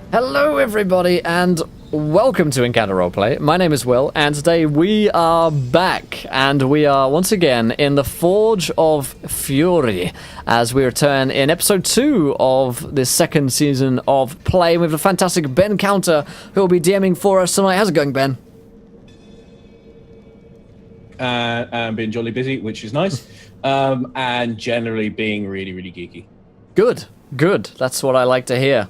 Hello everybody and welcome to Encounter Roleplay. My name is Will and today we are back and we are once again in the Forge of Fury as we return in episode 2 of this second season of play with the fantastic Ben Counter who will be DMing for us tonight. How's it going, Ben? And being jolly busy, which is nice, and generally being really, really geeky. Good. That's what I like to hear.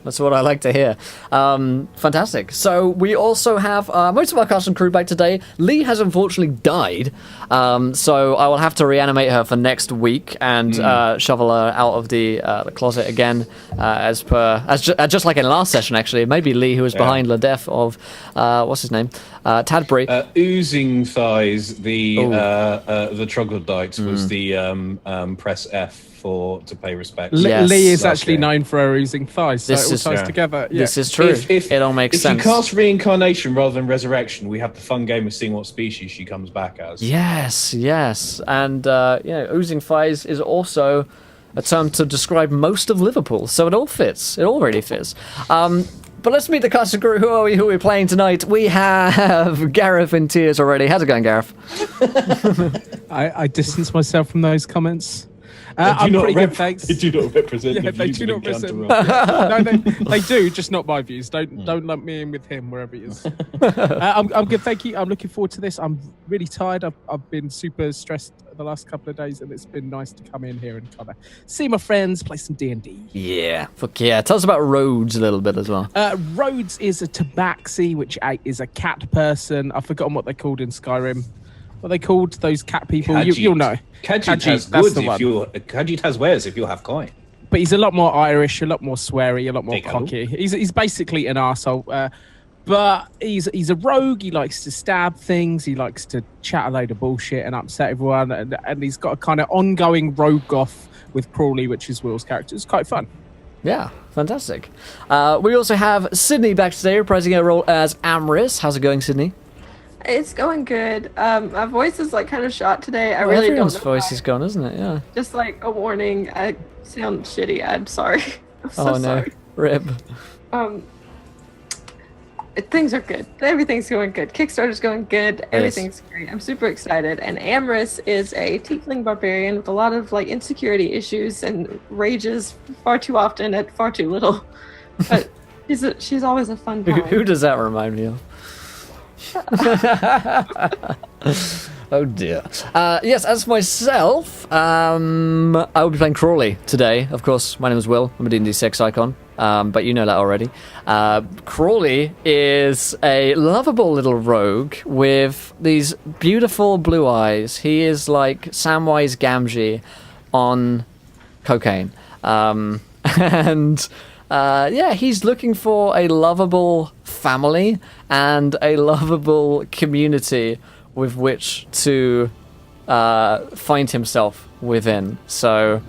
Fantastic. So we also have most of our cast and crew back today. Lee has unfortunately died, so I will have to reanimate her for next week and shovel her out of the closet again, just like in last session. Actually, maybe Lee, who was behind the death of what's his name, Tadbury. Oozing thighs. The troglodyte was the press F to pay respect. Yes. Lee is actually known for her oozing thighs, so this it all ties together. Yeah. This is true. It all makes sense. If you cast reincarnation rather than resurrection, we have the fun game of seeing what species she comes back as. Yes. And, oozing thighs is also a term to describe most of Liverpool, so it all fits. It all really fits. But let's meet the cast and crew. Who are we playing tonight? We have Gareth in tears already. How's it going, Gareth? I distance myself from those comments. I'm pretty good, thanks. They do not represent the they views do of not Encounter represent. Roleplay. No, they do, just not my views. Don't lump me in with him wherever he is. I'm good, thank you. I'm looking forward to this. I'm really tired. I've been super stressed the last couple of days, and it's been nice to come in here and kind of see my friends, play some D&D. Yeah, fuck yeah. Tell us about Rhodes a little bit as well. Rhodes is a tabaxi, which is a cat person. I've forgotten what they're called in Skyrim. What are they called? Those cat people? You'll know. Khajiit has goods Khajiit has wares if you have coin. But he's a lot more Irish, a lot more sweary, a lot more cocky. He's basically an arsehole. But he's a rogue. He likes to stab things. He likes to chat a load of bullshit and upset everyone. And he's got a kind of ongoing rogue off with Crawley, which is Will's character. It's quite fun. Yeah, fantastic. We also have Sydney back today, reprising her role as Amris. How's it going, Sydney? It's going good. My voice is like kind of shot today. I really don't know. Everyone's voice is gone, isn't it? Yeah. Just like a warning. I sound shitty. I'm sorry. I'm so sorry. Rip. Things are good. Everything's going good. Kickstarter's going good. Everything's great. I'm super excited. And Amris is a tiefling barbarian with a lot of like insecurity issues and rages far too often at far too little. But she's always a fun time. Who does that remind me of? Oh dear. Yes, as myself, I will be playing Crawley today. Of course, my name is Will. I'm a D&D6 icon, but you know that already. Crawley is a lovable little rogue with these beautiful blue eyes. He is like Samwise Gamgee on cocaine. He's looking for a lovable family and a lovable community with which to find himself within. So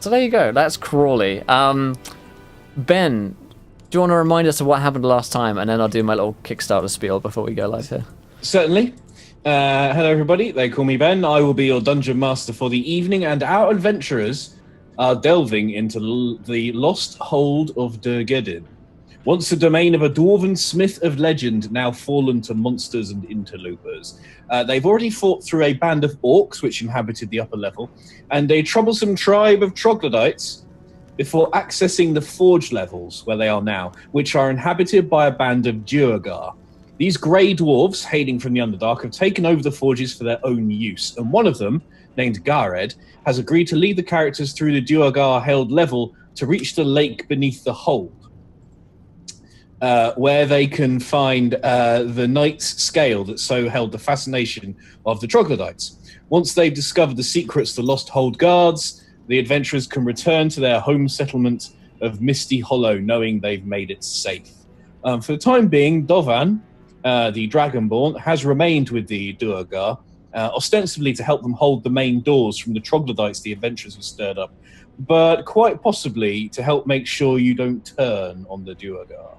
there you go. That's Crawley. Ben, do you want to remind us of what happened last time, and then I'll do my little Kickstarter spiel before we go live here. Certainly. Hello, everybody. They call me Ben. I will be your dungeon master for the evening, and our adventurers are delving into the lost hold of Durgedin, once the domain of a dwarven smith of legend, now fallen to monsters and interlopers. They've already fought through a band of orcs which inhabited the upper level, and a troublesome tribe of troglodytes before accessing the forge levels, where they are now, which are inhabited by a band of duergar. These grey dwarves, hailing from the Underdark, have taken over the forges for their own use, and one of them, named Gared, has agreed to lead the characters through the duergar-held level to reach the lake beneath the hold, where they can find the knight's scale that so held the fascination of the troglodytes. Once they've discovered the secrets the lost hold guards, the adventurers can return to their home settlement of Misty Hollow, knowing they've made it safe. For the time being, Dovan, the Dragonborn, has remained with the duergar, ostensibly to help them hold the main doors from the troglodytes the adventurers have stirred up, but quite possibly to help make sure you don't turn on the duergar.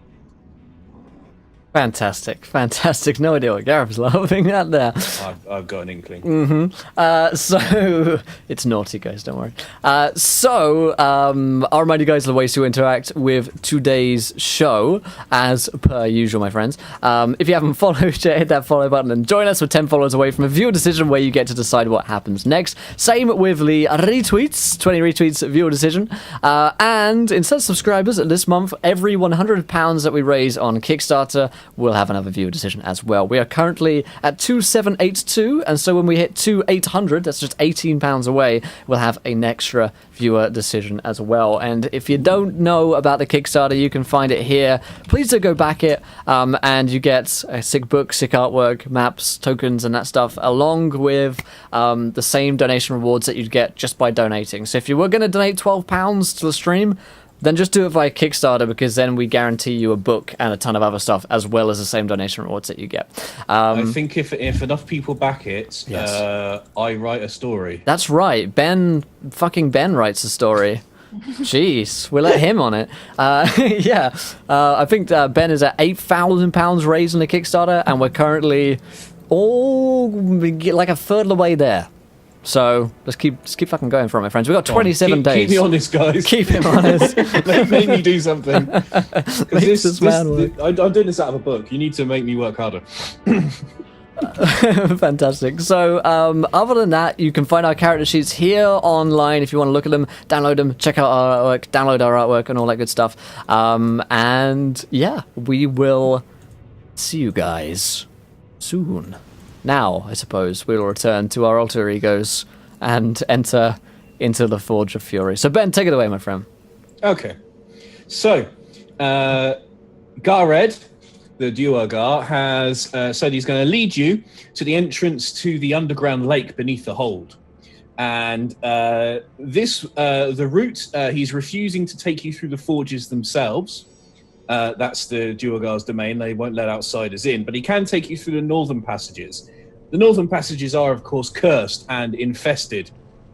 Fantastic. No idea what Gareth is laughing at there. I've got an inkling. So it's naughty, guys. Don't worry. I'll remind you guys of the ways to interact with today's show, as per usual, my friends. If you haven't followed yet, hit that follow button and join us. We're 10 followers away from a viewer decision where you get to decide what happens next. Same with the retweets, 20 retweets, viewer decision. And instead of subscribers this month, every £100 that we raise on Kickstarter, we'll have another viewer decision as well. We are currently at 2782, and so when we hit 2800, that's just £18 away, we'll have an extra viewer decision as well. And if you don't know about the Kickstarter, you can find it here. Please do go back it, and you get a sick book, sick artwork, maps, tokens, and that stuff, along with the same donation rewards that you'd get just by donating. So if you were going to donate £12 to the stream, then just do it via Kickstarter, because then we guarantee you a book and a ton of other stuff, as well as the same donation rewards that you get. I think if enough people back it, yes. I write a story. That's right. Ben writes a story. Jeez, we'll let him on it. I think Ben is at £8,000 raised on the Kickstarter, and we're currently like a third of the way there. So let's keep fucking going for it, my friends. We've got 27 days. Keep me honest, guys. Keep him honest. Make me do something. Work. I'm doing this out of a book. You need to make me work harder. Fantastic. So other than that, you can find our character sheets here online if you want to look at them, download them, check out our artwork, download our artwork, and all that good stuff. And yeah, we will see you guys soon. Now, I suppose, we'll return to our alter egos and enter into the Forge of Fury. So, Ben, take it away, my friend. Okay. So, Gared, the Duergar, has said he's going to lead you to the entrance to the underground lake beneath the hold. And the route, he's refusing to take you through the forges themselves. That's the Duergar's domain. They won't let outsiders in, but he can take you through the northern passages. The northern passages are, of course, cursed and infested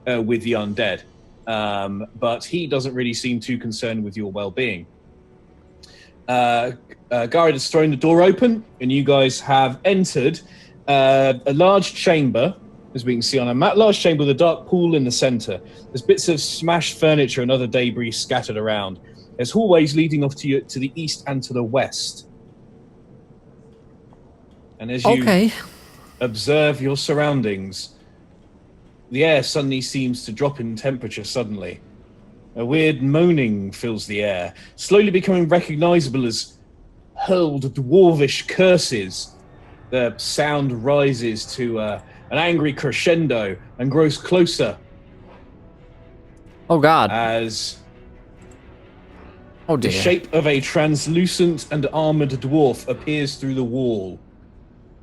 with the undead, but he doesn't really seem too concerned with your well-being. Garrett has thrown the door open, and you guys have entered a large chamber, as we can see on a map. Large chamber with a dark pool in the center. There's bits of smashed furniture and other debris scattered around. There's hallways leading off to the east and to the west. And as you observe your surroundings, the air suddenly seems to drop in temperature suddenly. A weird moaning fills the air, slowly becoming recognizable as hurled dwarvish curses. The sound rises to an angry crescendo and grows closer. Oh, God. As oh, dear. The shape of a translucent and armored dwarf appears through the wall.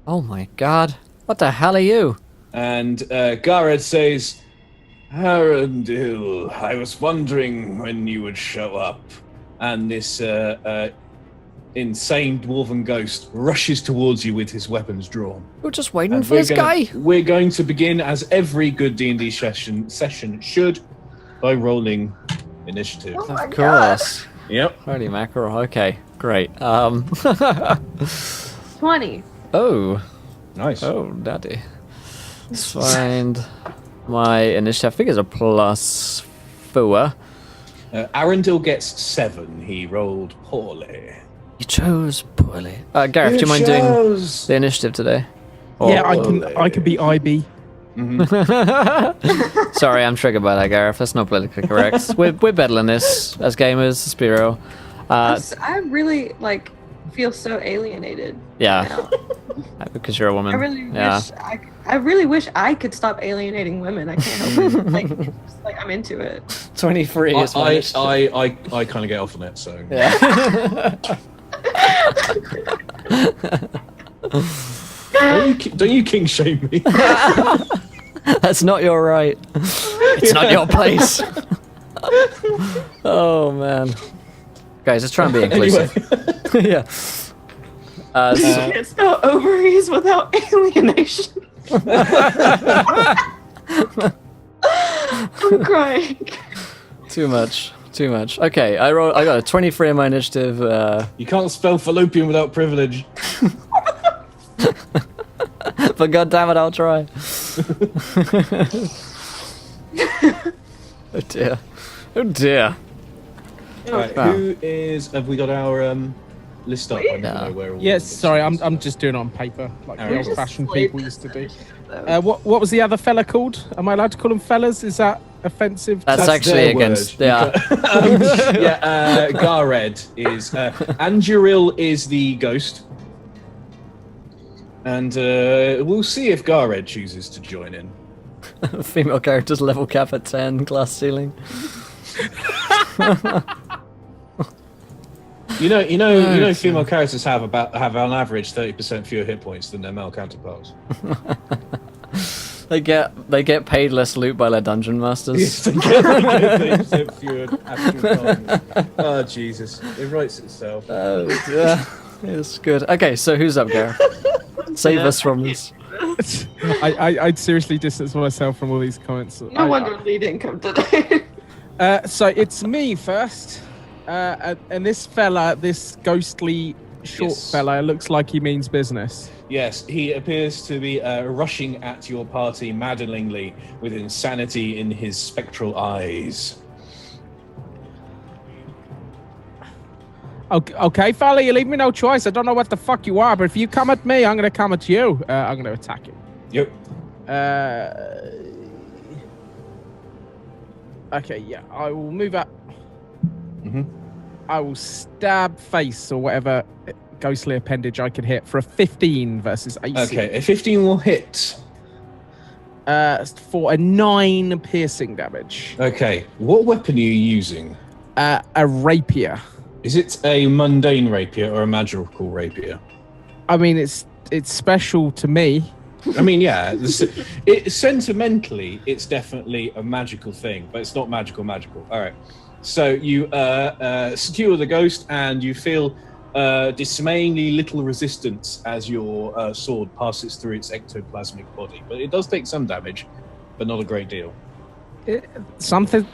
Oh, my God. What the hell are you? And Gareth says, Arundel, I was wondering when you would show up. And this insane dwarven ghost rushes towards you with his weapons drawn. We're just waiting for this guy. We're going to begin, as every good D&D session should, by rolling initiative. Oh my Of course. God. Yep. Holy mackerel. Okay, great. 20. Oh. Nice. Oh, daddy. Let's find my initiative. I think it's a +4. Arundel gets 7. He rolled poorly. You chose poorly. Gareth, do you mind doing the initiative today? Yeah, I can be IB. Mm-hmm. Sorry, I'm triggered by that, Gareth. That's not politically correct. We're better than this as gamers, Spiro. I really feel so alienated. Yeah, now. because you're a woman. I really wish I could stop alienating women. I can't help it. I'm into it. 23 is my initiative. I kind of get off on it, so. Yeah. Don't you king shame me? That's not your right. It's not your place. Oh man, guys, let's try and be inclusive. Anyway. Yeah. You can't spell ovaries without alienation. I'm crying. Too much. Okay, I got a 23 in my initiative. You can't spell fallopian without privilege. But goddammit, I'll try. Oh dear. Oh dear. Right, Wow. who is? Have we got our list up? I never know where all Yes, the sorry, stuff is. I'm just doing it on paper, like Alright. the We're just old-fashioned late people used to do. So, What was the other fella called? Am I allowed to call them fellas? Is that offensive? That's actually their against. word. Yeah. Gared is. Anduril is the ghost. And we'll see if Gared chooses to join in. Female characters level cap at 10, glass ceiling. You know, Okay. female characters have on average 30% fewer hit points than their male counterparts. They get paid less loot by their dungeon masters. Yes, they get 30% fewer actual targets. Oh Jesus, it writes itself. Oh dear. It's good. Okay, so who's up, Gareth? Save us from this. I'd seriously distance myself from all these comments. no wonder Lee didn't come today. So it's me first, and this fella, this ghostly short Yes. fella, looks like he means business. Yes, he appears to be rushing at your party maddeningly with insanity in his spectral eyes. Okay, fella, you leave me no choice. I don't know what the fuck you are, but if you come at me, I'm gonna come at you. I'm gonna attack you. Yep. Okay, yeah, I will move up. Mhm. I will stab face or whatever ghostly appendage I can hit for a 15 versus AC. Okay, a 15 will hit. For a 9 piercing damage. Okay, what weapon are you using? A rapier. Is it a mundane rapier or a magical rapier? I mean, it's special to me. I mean, yeah, sentimentally, it's definitely a magical thing, but it's not magical. All right. So you skewer the ghost, and you feel dismayingly little resistance as your sword passes through its ectoplasmic body. But it does take some damage, but not a great deal. Something.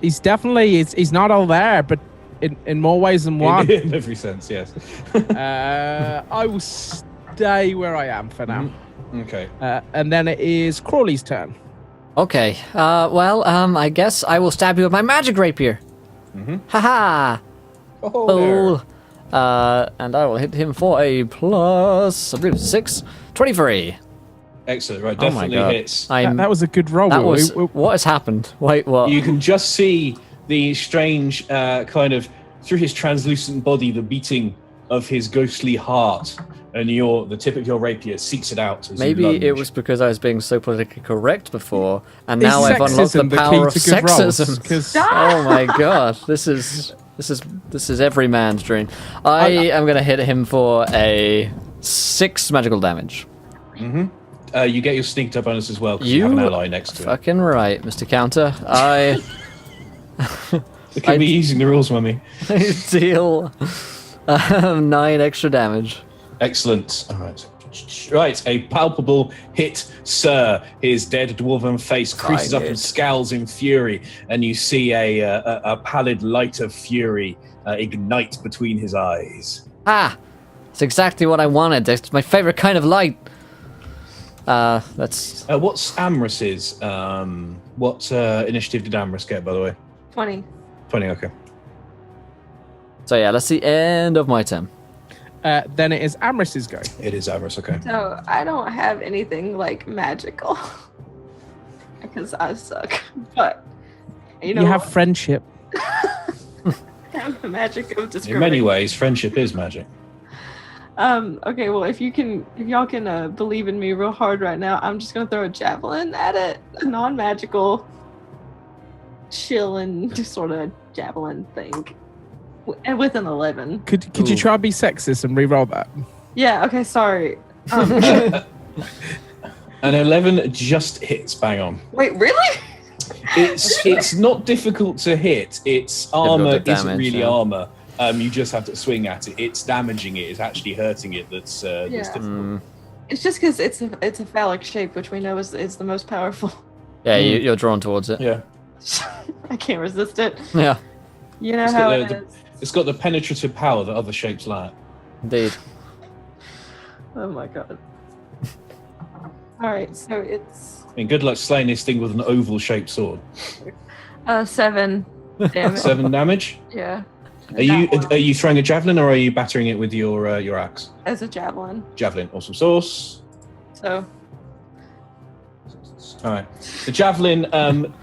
He's definitely. He's not all there, but in more ways than one. In every sense, yes. I will stay where I am for now. Okay. And then it is Crawley's turn. Okay. I guess I will stab you with my magic rapier. Haha. Oh, Cool. And I will hit him for a plus, I believe, 6. 23. excellent. Right, Oh my definitely god. hits. That was a good roll. That Will. was. What has happened? Wait, what? You can just see the strange kind of through his translucent body, the beating of his ghostly heart, and the tip of your rapier seeks it out. As Maybe you lunge. it was because I was being so politically correct before, and now Is I've unlocked the sexism power of key to good rolls? sexism. 'Cause Oh my god, this is every man's dream. I am gonna hit him for a 6 magical damage. You get your sneak up bonus as well because you You have an ally next to it. Fucking right, Mr. Counter. I Look at me using the rules, mummy. deal 9 extra damage. Excellent. All right. Right, a palpable hit, sir. His dead dwarven face creases up and scowls in fury, and you see a pallid light of fury ignite between his eyes. Ah, it's exactly what I wanted. It's my favorite kind of light. That's What's Amrys's? What initiative did Amrys get, by the way? 20. 20, okay. so. Yeah, that's the end of my turn. then it is Amrys's go. It is Amrys, okay. So I don't have anything like magical because I suck. But you know, You have friendship. I have the magic of In discrimination. many ways, friendship is magic. Okay, well, if y'all can believe in me real hard right now, I'm just gonna throw a javelin at it, a non-magical, chilling sort of javelin thing, and with an 11. Could you try and be sexist and re-roll that? Yeah. Okay. Sorry. An 11 just hits, bang on. Wait. Really? It's not difficult to hit. Its armor Difficult to isn't damage, really yeah. armor. You just have to swing at it. It's damaging it. It's actually hurting it. That's difficult. It's just because it's a phallic shape, which we know is the most powerful. Yeah, you're drawn towards it. Yeah. I can't resist it. Yeah, You know It's how got it the- is. It's got the penetrative power that other shapes lack. indeed. Oh my god. All right, so it's I mean, good luck slaying this thing with an oval-shaped sword. 7 damage. 7 damage. Yeah. Are you throwing a javelin or are you battering it with your axe? As a javelin. Javelin, awesome sauce. So. All right. The javelin,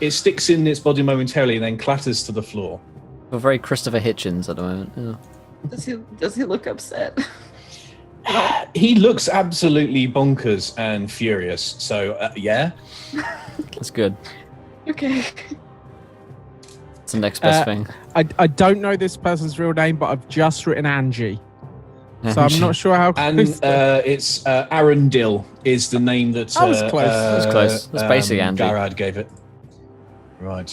it sticks in its body momentarily and then clatters to the floor. We're very Christopher Hitchens at the moment. Yeah. Does he look upset? He looks absolutely bonkers and furious. So yeah. That's good. Okay. It's the next best thing. I don't know this person's real name, but I've just written Angie. So I'm not sure how close. And it's Arundel is the name that That was close. That was close. That's basically Angie. Garad gave it. Right.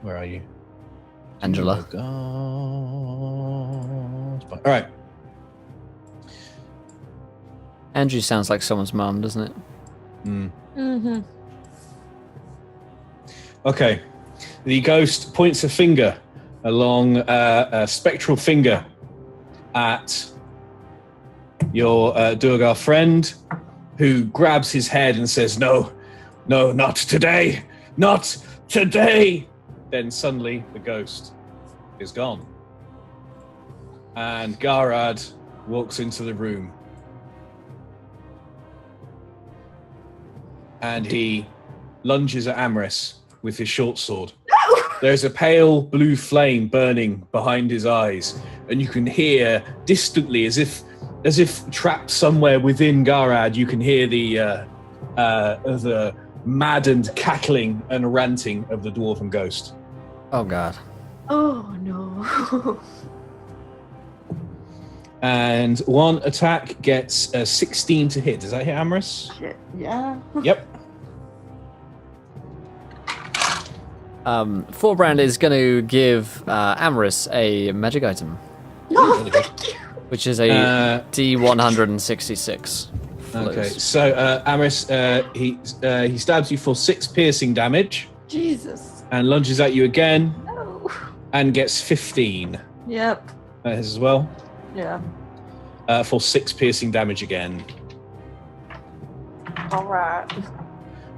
Where are you? Angela. All right. Angie sounds like someone's mum, doesn't it? Mm-hmm. Okay. The ghost points a finger along a spectral finger at your Durgar friend, who grabs his head and says, No, not today. Not today. Then suddenly the ghost is gone. And Garad walks into the room. And he lunges at Amris with his short sword. There's a pale blue flame burning behind his eyes, and you can hear distantly, as if trapped somewhere within Garad, you can hear the maddened cackling and ranting of the dwarven ghost. Oh god. Oh no. And one attack gets a 16 to hit. Does that hit Amris? Shit. Yeah. Yep. Forbrand is going to give Amris a magic item, No, thank you. which is a D166. Okay, so Amris, he stabs you for 6 piercing damage Jesus. and lunges at you again No. and gets 15. Yep. That hits as well. Yeah. For 6 piercing damage again. All right.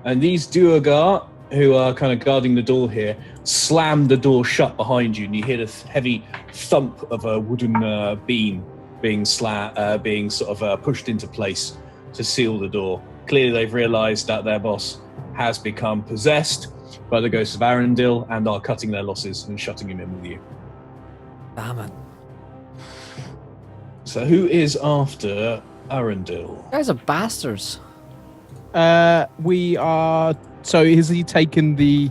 And these Duergar, who are kind of guarding the door here, slam the door shut behind you, and you hear the heavy thump of a wooden beam being sort of pushed into place to seal the door. Clearly, they've realised that their boss has become possessed by the ghost of Arundel and are cutting their losses and shutting him in with you. Damn it. So, who is after Arundel? You guys are bastards. We are. So has he taken the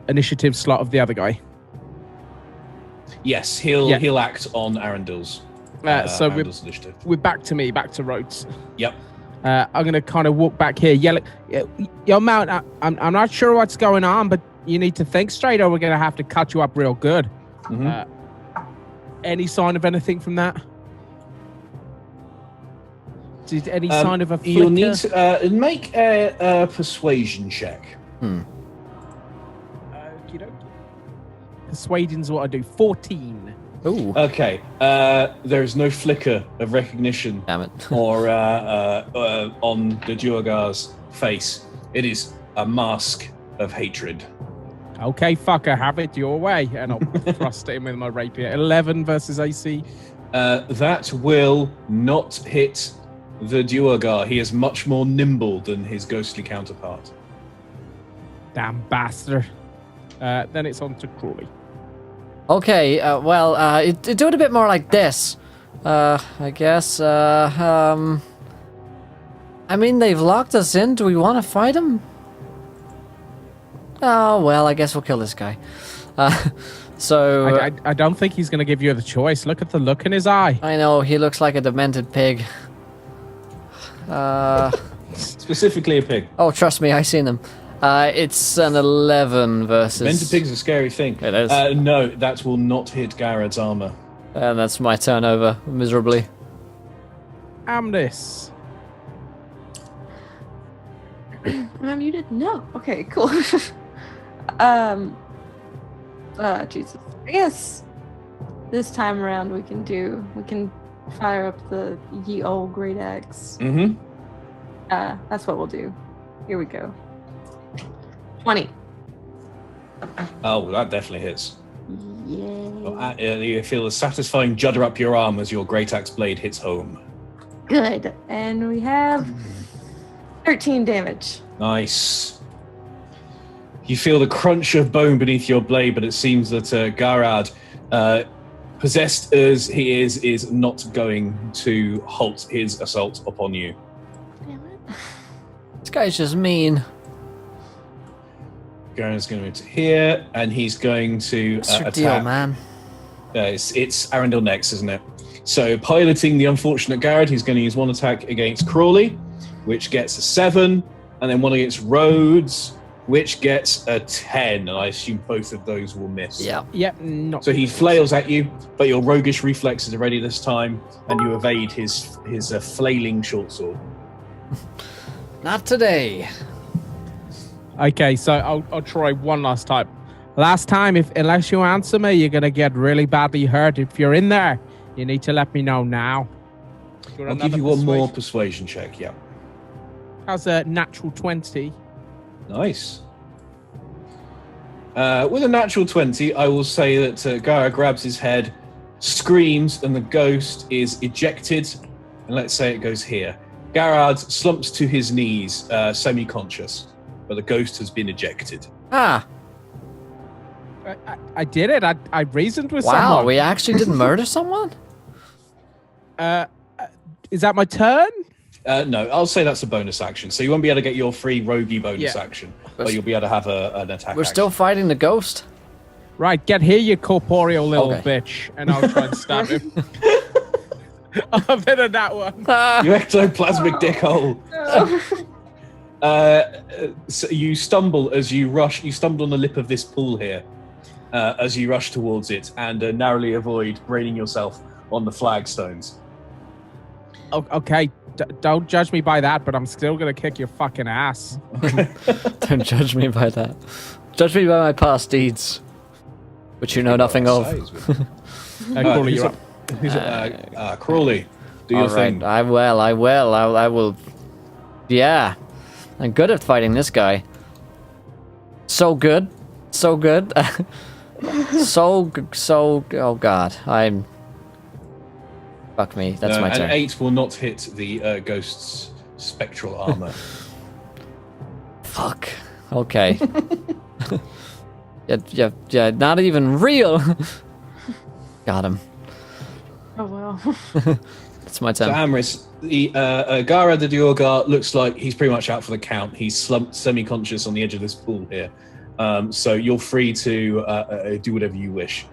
initiative slot of the other guy? Yes, he'll act on Arendel's. So Arendel's initiative. we're back to me, back to Rhodes. Yep. I'm gonna kind of walk back here, yelling, "Yo, Mount! I'm not sure what's going on, but you need to think straight, or we're gonna have to cut you up real good." Mm-hmm. Any sign of anything from that? Did any sign of a flicker? You'll need to make a persuasion check. Okey-dokey. Persuading's what I do. 14. Ooh. Okay. There is no flicker of recognition Damn it. or on the Duergar's face. It is a mask of hatred. Okay, fucker, have it your way. And I'll thrust it in with my rapier. 11 versus AC. That will not hit the Duergar. He is much more nimble than his ghostly counterpart. Damn bastard. Then it's on to Crawley. Okay, do it a bit more like this. I guess. I mean, they've locked us in. Do we want to fight them? Oh, well, I guess we'll kill this guy. So... I don't think he's going to give you the choice. Look at the look in his eye. I know, he looks like a demented pig. Specifically a pig. Oh, trust me, I've seen them. It's an 11 versus... Demented pig's a scary thing. It is. No, that will not hit Garrett's armor. And that's my turnover, miserably. Amnis. Am I muted? No. Okay, cool. Jesus. I guess this time around we can fire up the ye old great axe. Mm-hmm. That's what we'll do. Here we go. 20. Oh, that definitely hits. Yay. You feel a satisfying judder up your arm as your great axe blade hits home. Good. And we have 13 damage. Nice. You feel the crunch of bone beneath your blade, but it seems that Garad, possessed as he is not going to halt his assault upon you. Damn it. This guy's just mean. Garad's going to move to here, and he's going to What's your attack. deal, man? It's Arundel next, isn't it? So piloting the unfortunate Garad, he's going to use one attack against Crawley, which gets a 7, and then one against Rhodes, which gets a 10, and I assume both of those will miss. Yeah. Yep, not. So he flails at you, but your roguish reflexes are ready this time, and you evade his flailing short sword. Not today. Okay, so I'll try one last time. Last time, unless you answer me, you're gonna get really badly hurt. If you're in there, you need to let me know now. I'll give you one more persuasion check, yeah. How's a natural 20? Nice. With a natural 20, I will say that Gara grabs his head, screams, and the ghost is ejected. And let's say it goes here. Garard slumps to his knees, semi-conscious, but the ghost has been ejected. Ah. I did it. I reasoned with Wow, someone. we actually didn't murder someone? Is that my turn? No, I'll say that's a bonus action. So you won't be able to get your free roguey bonus action, but you'll be able to have an attack We're action. still fighting the ghost? Right, get here, you corporeal little Okay. bitch, and I'll try and stab him. I'm better than that one. You ectoplasmic dickhole. So you stumble as you rush. You stumble on the lip of this pool here as you rush towards it, and narrowly avoid braining yourself on the flagstones. Okay, don't judge me by that, but I'm still gonna kick your fucking ass. Don't judge me by that. Judge me by my past deeds, which you know nothing of. Crawley, you're up. Crawley, do your All right, thing. I will. I will. Yeah, I'm good at fighting this guy. So good. So good. Oh god, I'm... Fuck me, that's my turn. An 8 will not hit the ghost's spectral armor. Fuck. Okay. yeah, not even real. Got him. Oh, well. It's my So turn. Amris, the Gara the Diorgar looks like he's pretty much out for the count. He's slumped semi-conscious on the edge of this pool here. So you're free to do whatever you wish.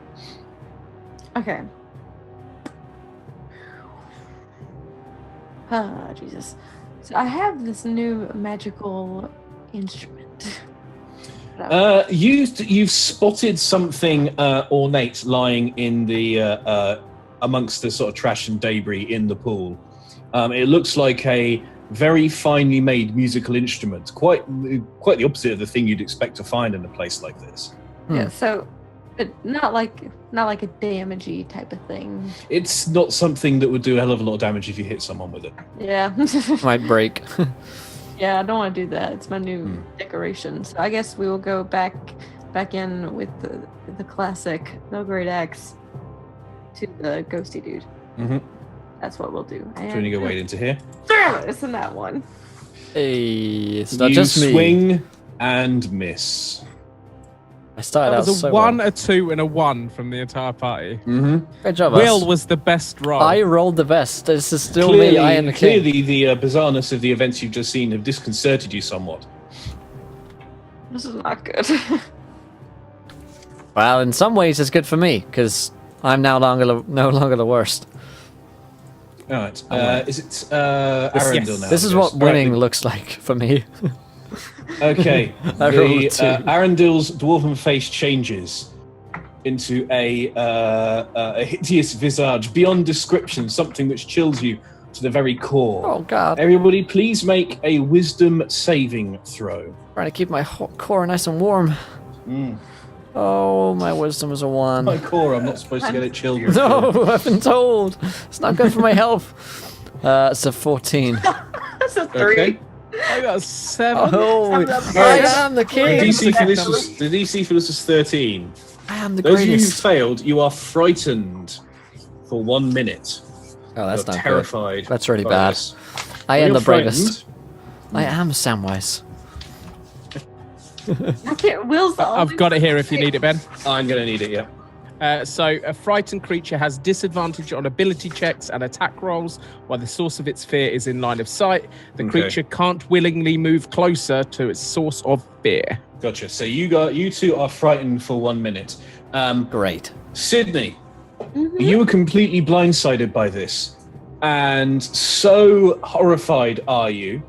Okay. Ah, Jesus. So I have this new magical instrument. You've spotted something ornate lying in the amongst the sort of trash and debris in the pool. It looks like a very finely made musical instrument, quite the opposite of the thing you'd expect to find in a place like this. Yeah, so but not like a damagey type of thing. It's not something that would do a hell of a lot of damage if you hit someone with it. Yeah. Might break. Yeah, I don't want to do that. It's my new decoration. So I guess we will go back in with the classic no great axe to the ghosty dude. Mm-hmm. That's what we'll do. So you go wade into here. It's in that one. Hey, it's not You just me. swing and miss. I started That out was a so 1, well. a 2, and a 1 from the entire party. Mm-hmm. Good job, Will us. was the best roll. I rolled the best. This is still me. I am the king. Clearly, the bizarreness of the events you've just seen have disconcerted you somewhat. This is not good. Well, in some ways, it's good for me because I'm no longer the worst. All right. Is it Arundel now? This is Yes. what All right, winning looks like for me. Okay. I rolled a 2. Arundel's dwarven face changes into a hideous visage beyond description, something which chills you to the very core. Oh god, Everybody, please make a wisdom saving throw. trying to keep my core nice and warm. Oh, my wisdom is a 1. My core, I'm not supposed to get it children. No, I've been told. It's not good for my health. It's a 14. That's a 3. Okay. I got a 7. Oh, I am the The king. DC for this was 13. I am the Those of you who greatest. failed, you are frightened for 1 minute. Oh, that's You're not terrified. good. That's really by bad. this. I When am you're the bravest. frightened, I am Samwise. I can't. Will's the only I've got it here if you need it, Ben. I'm going to need it, yeah. So a frightened creature has disadvantage on ability checks and attack rolls while the source of its fear is in line of sight. The Okay. creature can't willingly move closer to its source of fear. Gotcha. So you two are frightened for 1 minute. Great. Sydney, you were completely blindsided by this. And so horrified are you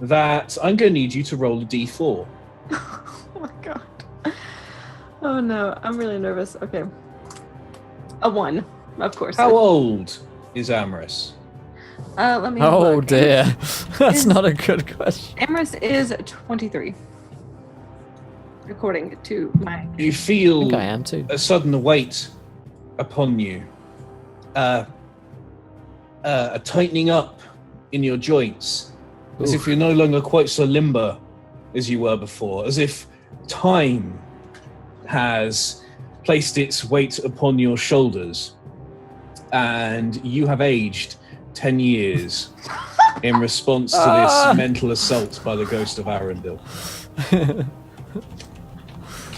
that I'm going to need you to roll a d4. Oh my god. Oh no, I'm really nervous. Okay. A 1, of course. How old is Amaris? Let me Oh look. dear. That's not a good question. Amorous is 23. According to my. You I feel think I am too. a sudden weight upon you. A tightening up in your joints. As if you're no longer quite so limber as you were before. As if time has placed its weight upon your shoulders. And you have aged 10 years in response to this mental assault by the ghost of Arundel.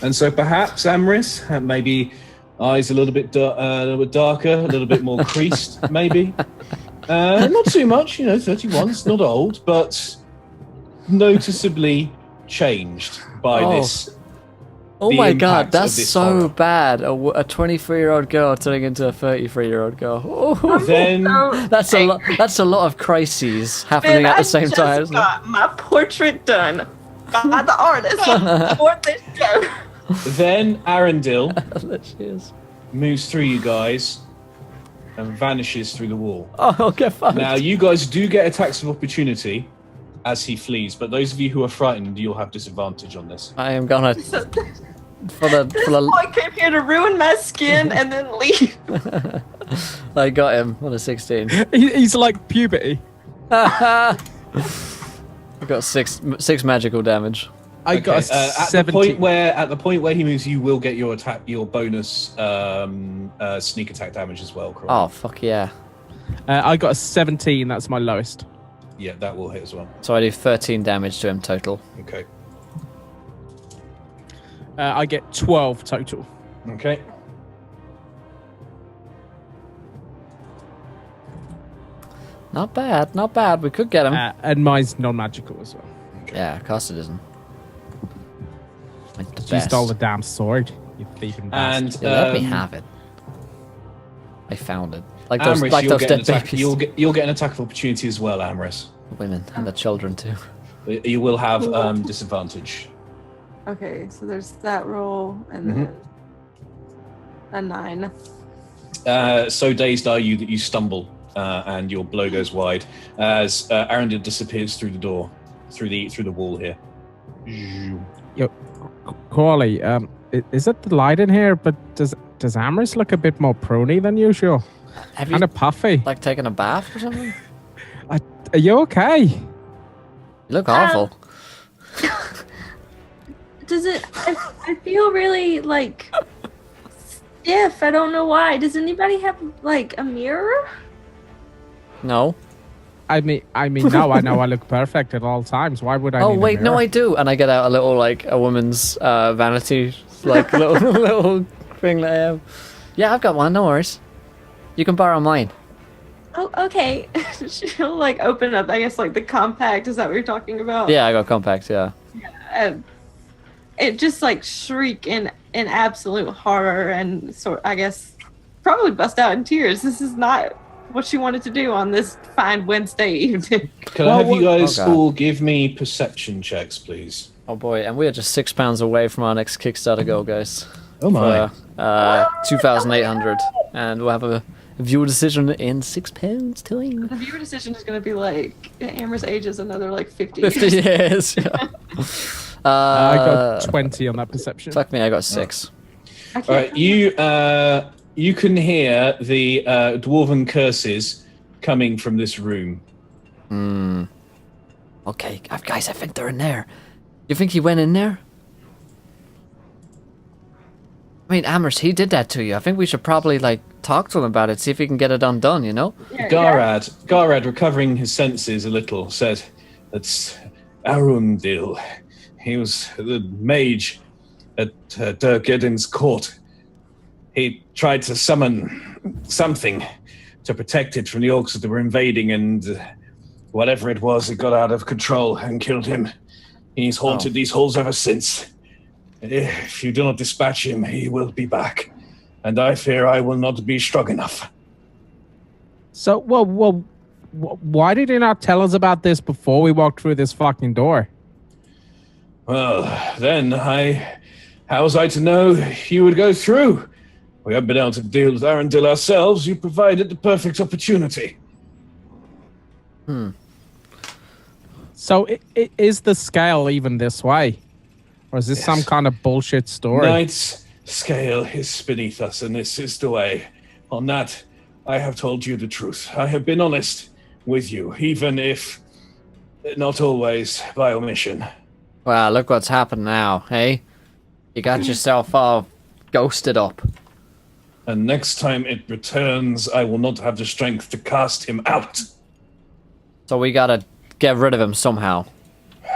And so perhaps Amris, maybe eyes a little bit darker, a little bit more creased, maybe. Not too much, 31, it's not old, but noticeably changed by this. Oh the my god, impact that's of this so horror. bad. A 23-year-old girl turning into a 33-year-old girl. Oh, Then that's a lot. That's a lot of crises happening Man, at the I same just time. Isn't it? got my portrait done by the artist for this show. Then Arundel There she is. moves through you guys and vanishes through the wall. Oh, okay, fine. Now you guys do get attacks of opportunity as he flees, but those of you who are frightened, you'll have disadvantage on this. I am gonna So for the this boy came here to ruin my skin and then leave. I got him on a 16. He's like puberty. I got six magical damage. I got a at 17. the point where he moves, you will get your bonus sneak attack damage as well. Correct? Oh fuck yeah! I got a 17. That's my lowest. Yeah, that will hit as well. So I do 13 damage to him total. Okay. I get 12 total. Okay. Not bad, not bad. We could get him. And mine's non-magical as well. Yeah, Costa doesn't. Like the You best. stole the damn sword, you thieving bastard. And Yeah, let me have it. I found it. Like those, Amris, like you'll those get an dead attack. babies. You'll get an attack of opportunity as well, Amris. Women and the children too. You will have disadvantage. Okay, so there's that roll and then a 9. So dazed are you that you stumble and your blow goes wide as Arundel disappears through the door, through the wall here. Yo, Corley, is it the light in here? But does Amris look a bit more pruny than usual? Have you Kind of puffy. like taken a bath or something? Are you okay? You look awful. Does it? I feel really like stiff. I don't know why. Does anybody have like a mirror? No. I mean, no, I know I look perfect at all times. Why would I? Oh need a wait, no, mirror? I do. And I get out a little like a woman's vanity, like little thing that I have. Yeah, I've got one. No worries. You can borrow mine. Oh, okay. She'll like open up. I guess like the compact. Is that what you're talking about? Yeah, I got compact. Yeah. It just like shriek in absolute horror and I guess probably bust out in tears. This is not what she wanted to do on this fine Wednesday evening. Can I have you guys Oh, God. all give me perception checks, please? Oh boy, and we are just £6 away from our next Kickstarter goal, guys. Oh my. For 2,800, and we'll have a viewer decision in £6 time. The viewer decision is going to be like Amber's age is another like 50. 50 years. Yeah. I got 20 on that perception. Fuck me, I got 6. All right, you can hear the dwarven curses coming from this room. Okay, guys, I think they're in there. You think he went in there? I mean, Amherst, he did that to you. I think we should probably, like, talk to him about it, see if he can get it undone, you know? Garad, recovering his senses a little, said, "That's Arundel. He was the mage at Durgedin's court. He tried to summon something to protect it from the orcs that were invading, and whatever it was, it got out of control and killed him. He's haunted these halls ever since. If you do not dispatch him, he will be back, and I fear I will not be strong enough." So, well, why did he not tell us about this before we walked through this fucking door? Well, then how was I to know you would go through? We haven't been able to deal with Arundel ourselves. You provided the perfect opportunity. So, is the scale even this way? Or is this some kind of bullshit story? Knight's scale is beneath us, and this is the way. On that, I have told you the truth. I have been honest with you, even if not always by omission. Well, look what's happened now, hey? You got yourself all ghosted up. And next time it returns, I will not have the strength to cast him out. So we gotta get rid of him somehow.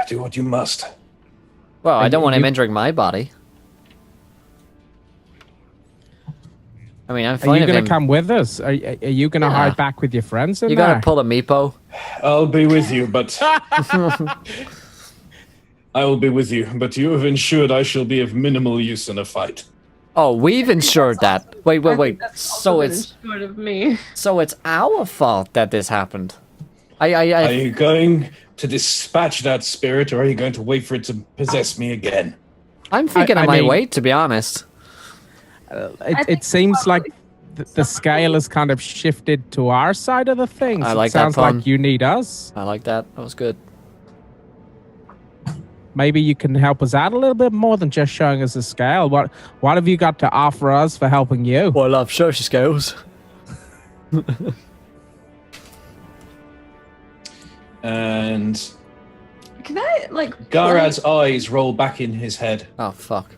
Do what you must. Well, I don't want him entering my body. I mean, I'm Are fine you if going him... to come with us? Are you going to hide back with your friends in You there? gotta pull a meepo. I'll be with you, but... I will be with you, but you have ensured I shall be of minimal use in a fight. Oh, we've ensured that. Wait. So it's short of me. So it's our fault that this happened. Are you going to dispatch that spirit, or are you going to wait for it to possess me again? I'm thinking I might wait, to be honest. It seems like the scale has kind of shifted to our side of the thing. I like it sounds that pun. like you need us. I like that. That was good. Maybe you can help us out a little bit more than just showing us the scale. What have you got to offer us for helping you? Well, I've shown you scales. And Can I, Garad's eyes roll back in his head, Oh, fuck.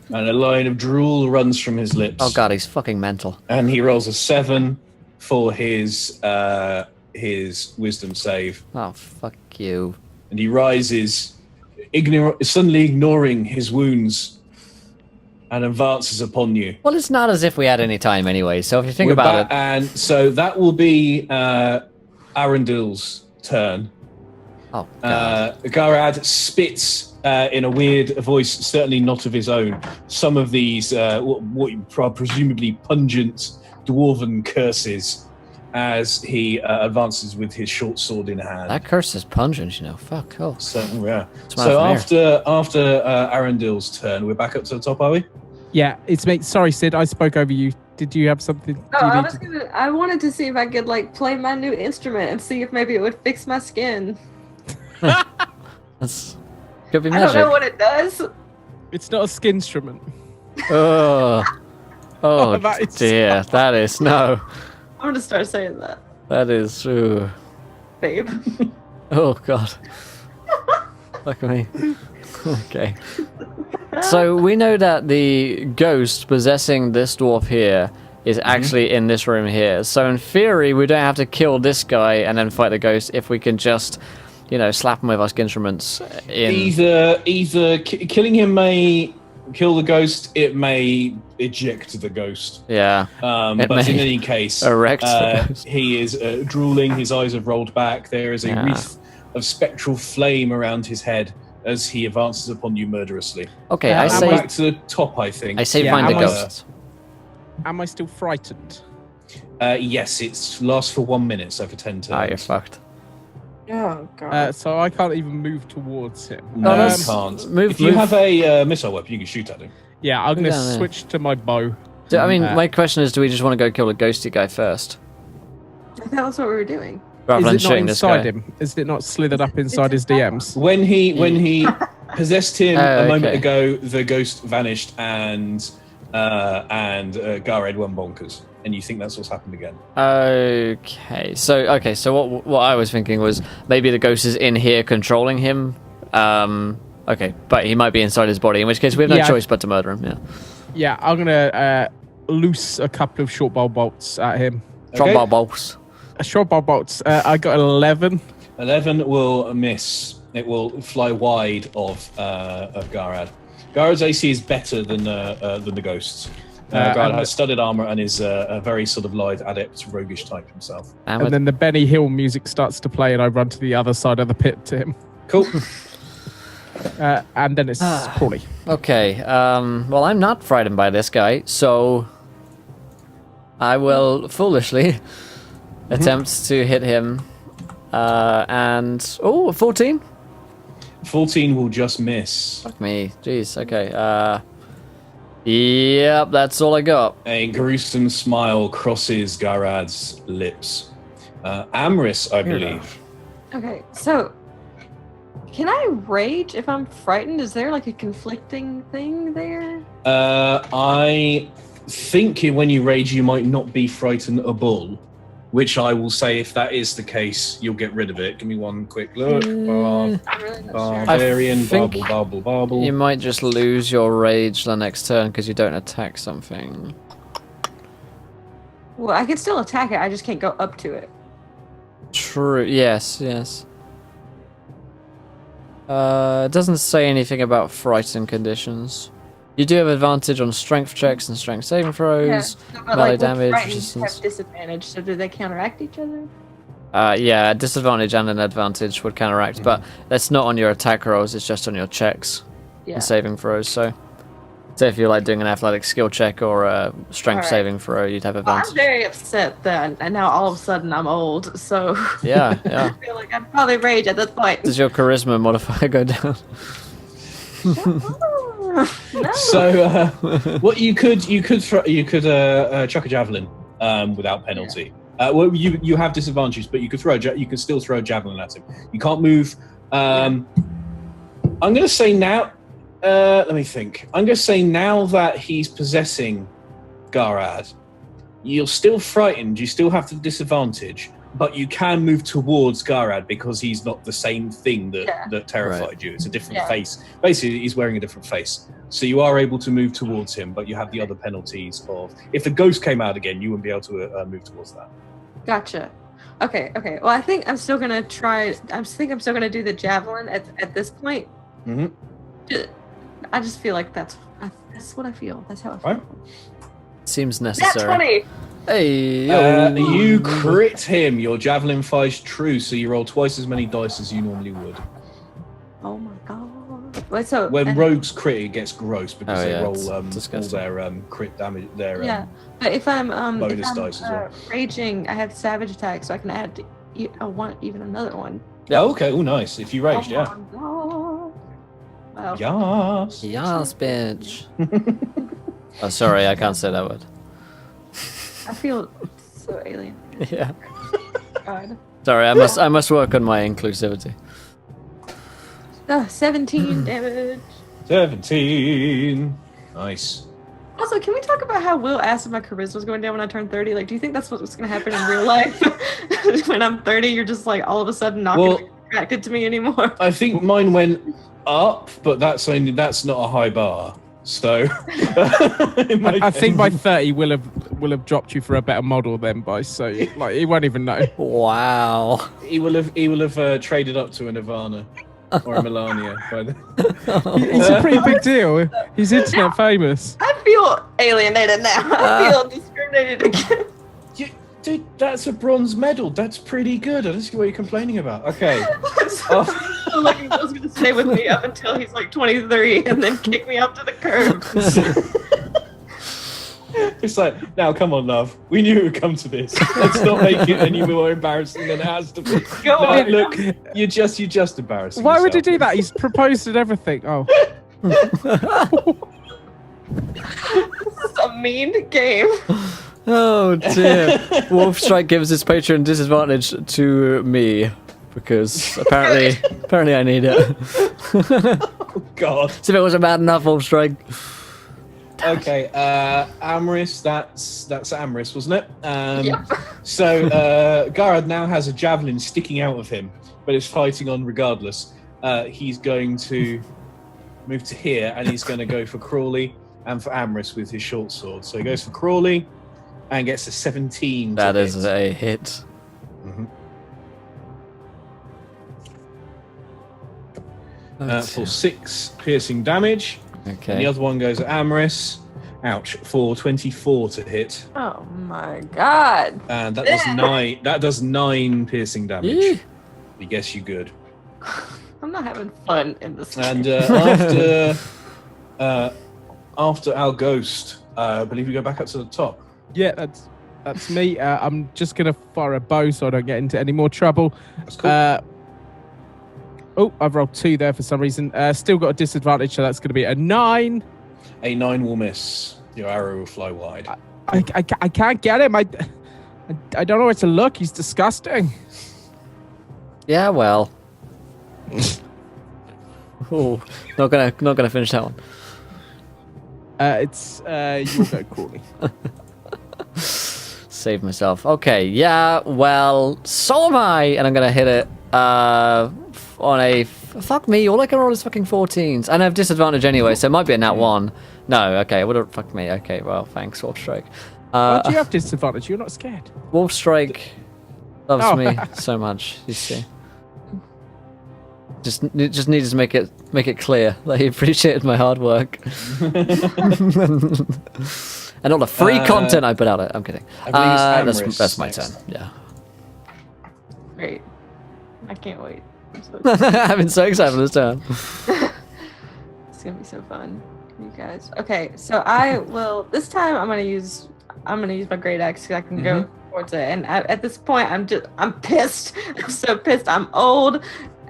and a line of drool runs from his lips. Oh, God, he's fucking mental. And he rolls a 7 for his wisdom save. Oh, fuck you. And he rises, suddenly ignoring his wounds, and advances upon you. Well, it's not as if we had any time anyway, so if you think about it... And so that will be Arendel's turn. Oh, God. Garad spits in a weird voice, certainly not of his own, some of these what are presumably pungent dwarven curses as he advances with his short sword in hand. That curse is pungent, you know. Fuck, oh. So, yeah. It's So not after Arendel's turn, we're back up to the top, are we? Yeah, it's me. Sorry, Sid, I spoke over you. Did you have something? I wanted to see if I could play my new instrument and see if maybe it would fix my skin. That's... Could be I magic. don't know what it does. It's not a skin instrument. Oh, that is dear. That is... No. I'm gonna start saying that, That is... Ooh. babe. Oh, God. Fuck me. Okay. So we know that the ghost possessing this dwarf here is actually in this room here. So in theory, we don't have to kill this guy and then fight the ghost if we can just, slap him with our instruments in... Either killing him may kill the ghost, it may eject the ghost. Yeah. But in any case, erect the ghost. He is drooling, his eyes have rolled back, there is a wreath of spectral flame around his head as he advances upon you murderously. Okay, I say... Back to the top, I think. I say find the ghost. Am I still frightened? Yes, it lasts for 1 minute, so for 10 turns. Ah, you're fucked. Oh god. So I can't even move towards him. No, you can't. Move, you have a missile weapon, you can shoot at him. Yeah, I'm going to down there. switch to my bow. My question is, do we just want to go kill the ghosty guy first? I thought that's what we were doing. Rather than Is it not shooting this guy? inside him? Is it not slithered up inside his DMs? When he possessed him a moment Okay. ago. The ghost vanished, and Garred went bonkers. And you think that's what's happened again? Okay. So what I was thinking was maybe the ghost is in here controlling him. Okay, but he might be inside his body. In which case, we have no choice but to murder him. Yeah. Yeah, I'm gonna loose a couple of short bow bolts at him. Short bow bolts. Short bow bolts. I got 11. 11 will miss. It will fly wide of Garad. Garad's AC is better than the ghost's. Garad has studded armor and is a very sort of lithe, adept, roguish type himself. And then the Benny Hill music starts to play, and I run to the other side of the pit to him. Cool. And then it's Crawley. Okay. Well, I'm not frightened by this guy, so I will foolishly attempt to hit him. And 14. 14 will just miss. Fuck me. Jeez. Okay. Yep, that's all I got. A gruesome smile crosses Garad's lips. Amris, I believe. Okay, so can I rage if I'm frightened? Is there like a conflicting thing there? I think when you rage, you might not be frightenable, which I will say if that is the case, you'll get rid of it. Give me one quick look. I'm really not sure. Barbarian, I think bobble. You might just lose your rage the next turn because you don't attack something. Well, I can still attack it. I just can't go up to it. True. Yes. It doesn't say anything about frightened conditions. You do have advantage on strength checks and strength saving throws, but melee like, damage, frightened resistance. have disadvantage, so do they counteract each other? Yeah, a disadvantage and an advantage would counteract, but that's not on your attack rolls, it's just on your checks Yeah. and saving throws. So if you're like doing an athletic skill check or a strength Alright. saving throw, you'd have Well, advantage. I'm very upset then, and now all of a sudden I'm old, so Yeah. I feel like I'd probably rage at this point. Does your charisma modifier go down? No. So, what you could chuck a javelin without penalty. Well, you have disadvantages, but you could you can still throw a javelin at him. You can't move. I'm going to say now. Let me think. I'm going to say now that he's possessing Garad, you're still frightened. You still have the disadvantage, but you can move towards Garad because he's not the same thing that terrified you. It's a different face. Basically, he's wearing a different face. So you are able to move towards him, but you have the other penalties of if the ghost came out again, you wouldn't be able to move towards that. Gotcha. Okay. Well, I think I'm still gonna try. I'm still gonna do the javelin at this point. Mm-hmm. I just feel like that's what I feel. That's how I feel. Right. Seems That's necessary. 20. Hey, yo. You crit him. Your javelin fires true, so you roll twice as many dice as you normally would. Oh my god. Wait, so When rogues crit, it gets gross because they roll it's all disgusting. their crit damage. yeah, but if I'm bonus dice as well. raging, I have savage attack, so I can add even another one. Yeah. Oh, okay. Oh, nice. If you raged, yeah. Oh my god. Yes. Yes, bitch. Oh, sorry, I can't say that word. I feel so alien. Yeah. God. Sorry, I must work on my inclusivity. 17 damage. 17. Nice. Also, can we talk about how Will asked if my charisma was going down when I turned 30? Like, do you think that's what's going to happen in real life? When I'm 30, you're just like all of a sudden not going to be attracted to me anymore. I think mine went up, but that's not a high bar. So I think by 30 will have dropped you for a better model then, boys. So like he won't even know. Wow. he will have traded up to a Nirvana or a Melania by then. He's a pretty big deal. He's internet famous. I feel alienated now. I feel discriminated against. Dude, that's a bronze medal. That's pretty good. I don't see what you're complaining about. Okay. So like he was going to stay with me up until he's like 23 and then kick me up to the curb. It's like, now come on, love. We knew it would come to this. Let's not make it any more embarrassing than it has to be. Go on. Look, you're just embarrassing. Why would he yourself. do that? He's proposed and everything. Oh. This is a mean game. Oh dear. Wolfstrike gives his patron disadvantage to me because apparently I need it. Oh, God. So if it wasn't bad enough, Wolf Strike. Okay, Amris, that's Amris, wasn't it? Yep. So Garad now has a javelin sticking out of him, but is fighting on regardless. He's going to move to here, and he's going to go for Crawley and for Amris with his short sword. So he goes for Crawley and gets a 17. That is a hit. For 6 piercing damage. Okay. And the other one goes at Amris. Ouch, for 24 to hit. Oh my god. And that does 9. That does 9 piercing damage. Yee. I guess you good. I'm not having fun in this game. And after our ghost, I believe we go back up to the top. Yeah, that's me. I'm just gonna fire a bow so I don't get into any more trouble. That's cool. I've rolled 2 there for some reason. Still got a disadvantage, so that's going to be a 9. A 9 will miss. Your arrow will fly wide. I can't get him. I don't know where to look. He's disgusting. Yeah, well. Oh, not gonna finish that one. It's you'll go, Crawley. Save myself. Okay, yeah, well, so am I, and I'm gonna hit it on a fuck me. All I can roll is fucking 14s, and I have disadvantage anyway, so it might be a nat 1. No, okay, it would have fucked me. Okay, well, thanks, Wolf Strike. Why do you have disadvantage? You're not scared. Wolf Strike loves me so much. You see, just needed to make it clear that he appreciated my hard work. And all the free content I put out. I'm kidding. I believe it's Amris That's my next. turn. Yeah. Great. I can't wait. I'm so excited. I've been so excited for this turn. It's gonna be so fun, you guys. Okay, so I will. This time I'm gonna use my great axe because I can go towards it. And at this point, I'm pissed. I'm so pissed. I'm old.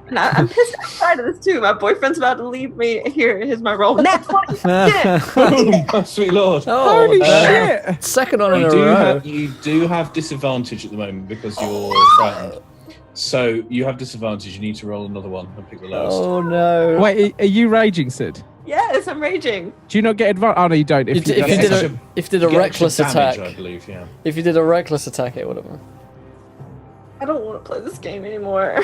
And I'm pissed outside of this too. My boyfriend's about to leave me. Here's my roll. Next one. Oh, sweet lord. Oh, Holy shit! Second one in a row. You do have disadvantage at the moment because you're frightened. So you have disadvantage. You need to roll another one and pick the lowest. Oh no! Wait, are you raging, Sid? Yes, I'm raging. Do you not get advantage? Oh no, you don't. If you did a You get reckless extra damage, attack, I believe, yeah. if you did a reckless attack, it would have been. I don't want to play this game anymore.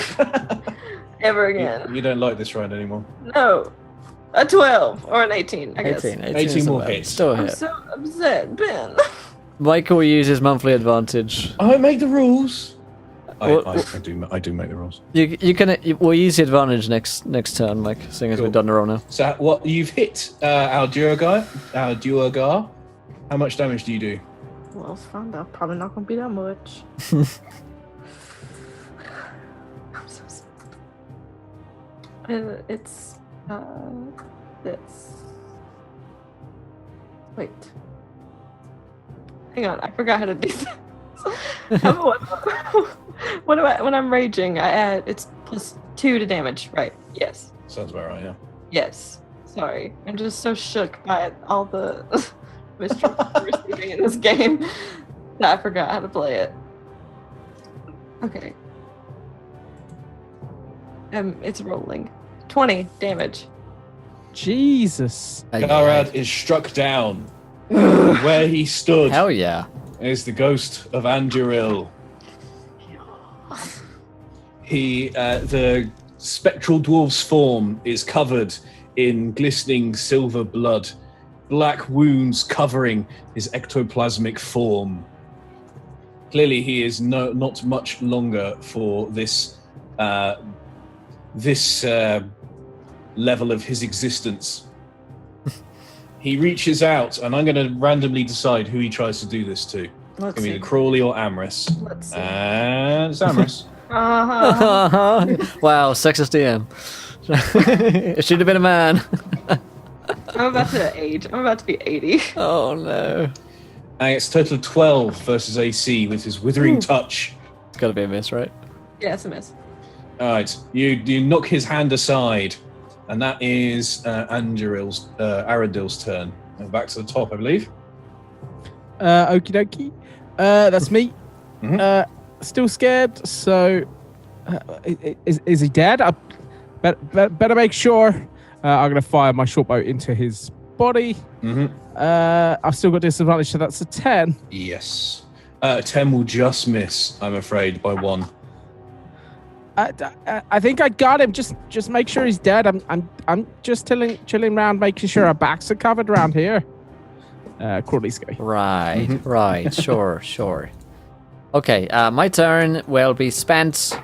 Ever again. You don't like this round anymore. No. A 12 or an 18, I guess. 18 more hits. Still a I'm hit. so upset, Ben. Michael will use his monthly advantage. I don't make the rules. What- I do make the rules. We'll use the advantage next turn, Mike, seeing as Cool. we've done the roll now. So what you've hit our Duergar. How much damage do you do? Well, fun. That's probably not going to be that much. I'm so sorry. It's this. Wait. Hang on, I forgot how to do this. When I'm raging, I add it's +2 to damage, right? Yes. Sounds about right, yeah. Yes. Sorry. I'm just so shook by all the mystery we're receiving in this game that I forgot how to play it. Okay. It's rolling. 20 damage. Jesus. Garad is struck down. Where he stood Hell yeah. is the ghost of Anduril. The spectral dwarf's form is covered in glistening silver blood, black wounds covering his ectoplasmic form. Clearly, he is not much longer for this level of his existence. He reaches out, and I'm going to randomly decide who he tries to do this to. Let's It's see. either Crawley or Amris. Let's see. And it's Amris. Wow, sexist DM. It should have been a man. I'm about to age. I'm about to be 80. Oh no. And it's a total of 12 versus AC with his withering touch. It's gotta be a miss, right? Yeah, it's a miss. All right, you knock his hand aside, and that is Aradil's turn. And back to the top, I believe. Okie dokie. That's me. Mhm. Still scared. So, is he dead? Better make sure. I'm going to fire my short bow into his body. I've still got disadvantage, so that's a 10. Yes. 10 will just miss, I'm afraid, by 1. I think I got him. Just make sure he's dead. I'm just chilling around, making sure our backs are covered around here. Crawley's guy. Right. Sure. Okay, my turn will be spent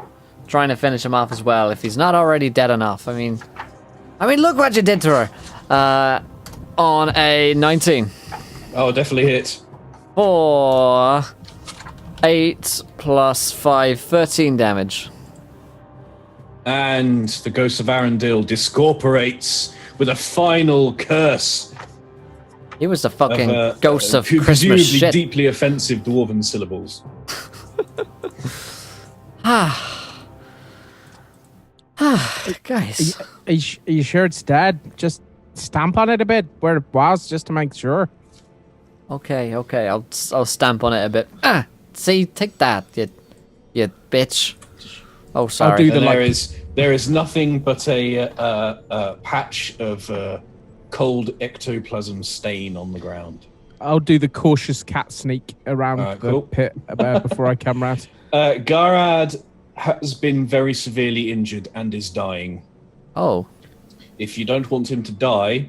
trying to finish him off as well, if he's not already dead enough. I mean, look what you did to her. On a 19. Oh, definitely hit. For 8 plus 5, 13 damage. And the ghost of Arundel discorporates with a final curse. He was the fucking ghost of Christmas presumably shit. Deeply offensive dwarven syllables. Guys. Are you sure it's dead? Just stamp on it a bit where it was, just to make sure. Okay. I'll stamp on it a bit. See, take that, you bitch. Oh, sorry. I'll do the there is nothing but a patch of cold ectoplasm stain on the ground. I'll do the cautious cat sneak around the pit before I come round. Garad has been very severely injured and is dying. Oh. If you don't want him to die,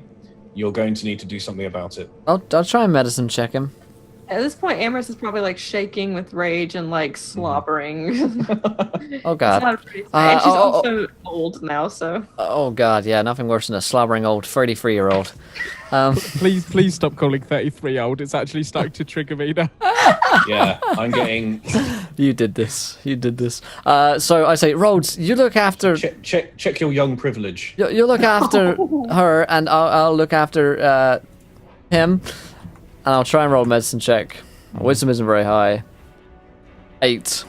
you're going to need to do something about it. I'll try and medicine check him. At this point, Amherst is probably like shaking with rage and like slobbering. Oh god. It's not a pretty sight. And she's also old now, so. Oh god, yeah, nothing worse than a slobbering old 33-year-old. Please stop calling 33 old. It's actually starting to trigger me now. Yeah, I'm getting. You did this. So I say, Rhodes, you look after. Check your young privilege. You look after her, and I'll look after him. And I'll try and roll a medicine check. Wisdom isn't very high. 8.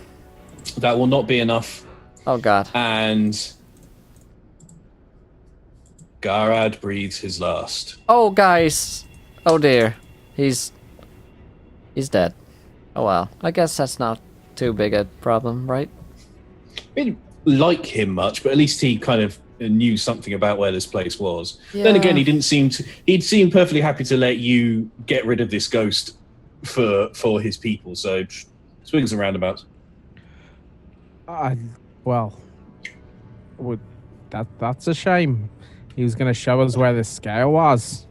That will not be enough. Oh god. And Garad breathes his last. Oh guys. Oh dear. He's dead. Oh well. I guess that's not too big a problem, right? I didn't like him much, but at least he kind of knew something about where this place was. Yeah. Then again, he'd seemed perfectly happy to let you get rid of this ghost for his people, so swings and roundabouts. That's a shame. He was going to show us where the scale was.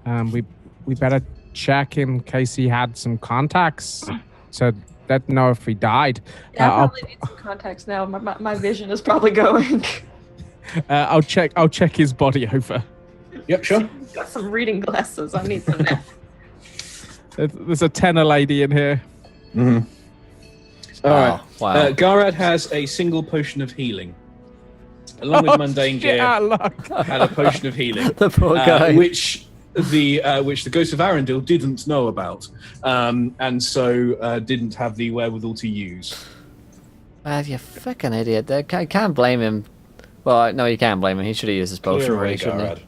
We better check in case he had some contacts, so let know if he died. Yeah, I probably need some contacts now. My vision is probably going. I'll check his body over. Yep, sure. Got some reading glasses. I need some now. There's a tenor lady in here. Mm-hmm. All right. Wow. Garad has a single potion of healing. Along with mundane gear, had a potion of healing. The poor guy. Which the Ghost of Arundel didn't know about, and so didn't have the wherewithal to use. You fucking idiot. I can't blame him. Well, no, you can't blame him. He should have used his potion, really, shouldn't he?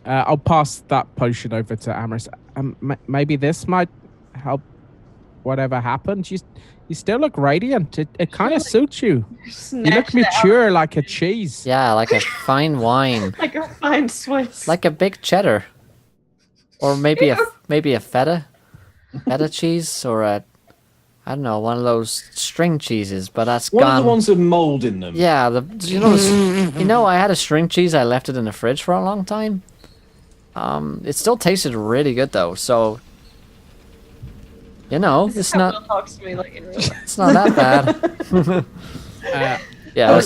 I'll pass that potion over to Amherst. Maybe this might help whatever happened. You still look radiant. It kind of suits you. You look mature like a cheese. Yeah, like a fine wine. Like a fine Swiss. Like a big cheddar. Or maybe a feta cheese, or I don't know, one of those string cheeses, but that's one gone. of the ones with mold in them. Yeah, I had a string cheese. I left it in the fridge for a long time. It still tasted really good though. So, it's not. Will talks to me like in real life. It's not that bad. Yeah,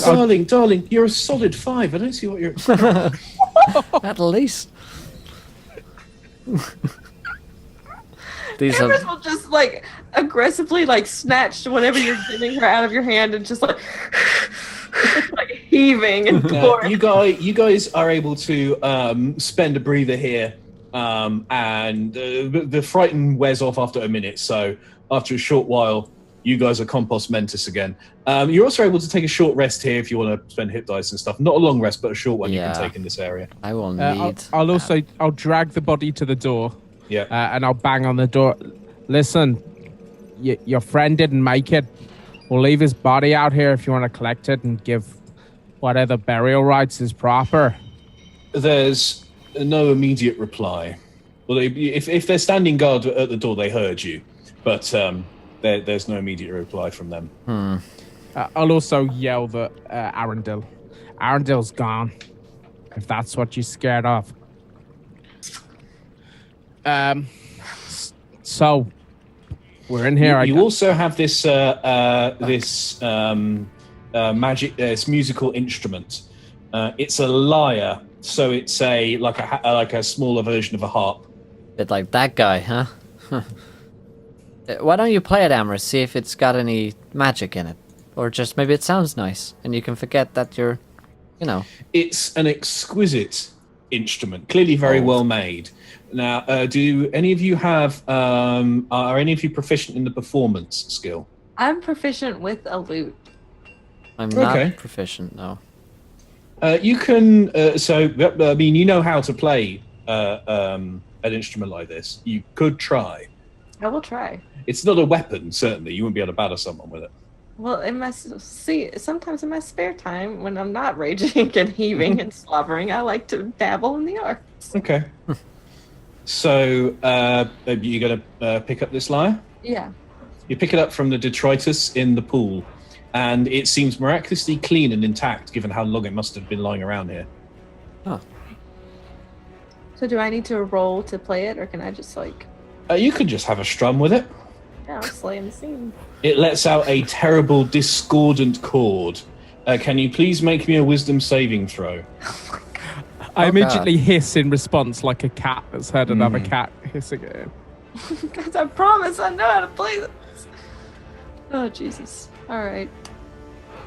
darling, you're a solid 5. I don't see what you're. at least. These Amherst will just like aggressively like snatch whatever you're giving her out of your hand and just like heaving and pouring. You guys are able to spend a breather here, and the frighten wears off after a minute. So after a short while, you guys are compost mentis again. You're also able to take a short rest here if you want to spend hit dice and stuff. Not a long rest, but a short one you can take in this area. I will need. I'll drag the body to the door. Yeah. And I'll bang on the door. Listen, your friend didn't make it. We'll leave his body out here if you want to collect it and give Whether the burial rites is proper. There's no immediate reply. Well, if they're standing guard at the door, they heard you, but there's no immediate reply from them. I'll also yell that Arundel. Arundel's gone. If that's what you're scared of. So we're in here. You also have this magic, this musical instrument. It's a lyre, so it's like a smaller version of a harp. Bit like that guy, huh? Why don't you play it, Amorous? See if it's got any magic in it, or just maybe it sounds nice, and you can forget that you're, you know. It's an exquisite instrument, clearly very well made. Now, do any of you have? Are any of you proficient in the performance skill? I'm proficient with a lute. I'm not proficient, no. You can. I mean, you know how to play an instrument like this. You could try. I will try. It's not a weapon, certainly. You wouldn't be able to batter someone with it. Well, sometimes in my spare time, when I'm not raging and heaving and slobbering, I like to dabble in the arts. Okay. So, you're going to pick up this lyre? Yeah. You pick it up from the detritus in the pool, and it seems miraculously clean and intact, given how long it must have been lying around here. Oh. So do I need to roll to play it, or can I just You could just have a strum with it. Yeah, I'm slaying the scene. It lets out a terrible, discordant chord. Can you please make me a wisdom saving throw? I immediately hiss in response like a cat that's heard another cat hissing at him. Because I promise I know how to play this. Oh, Jesus. All right.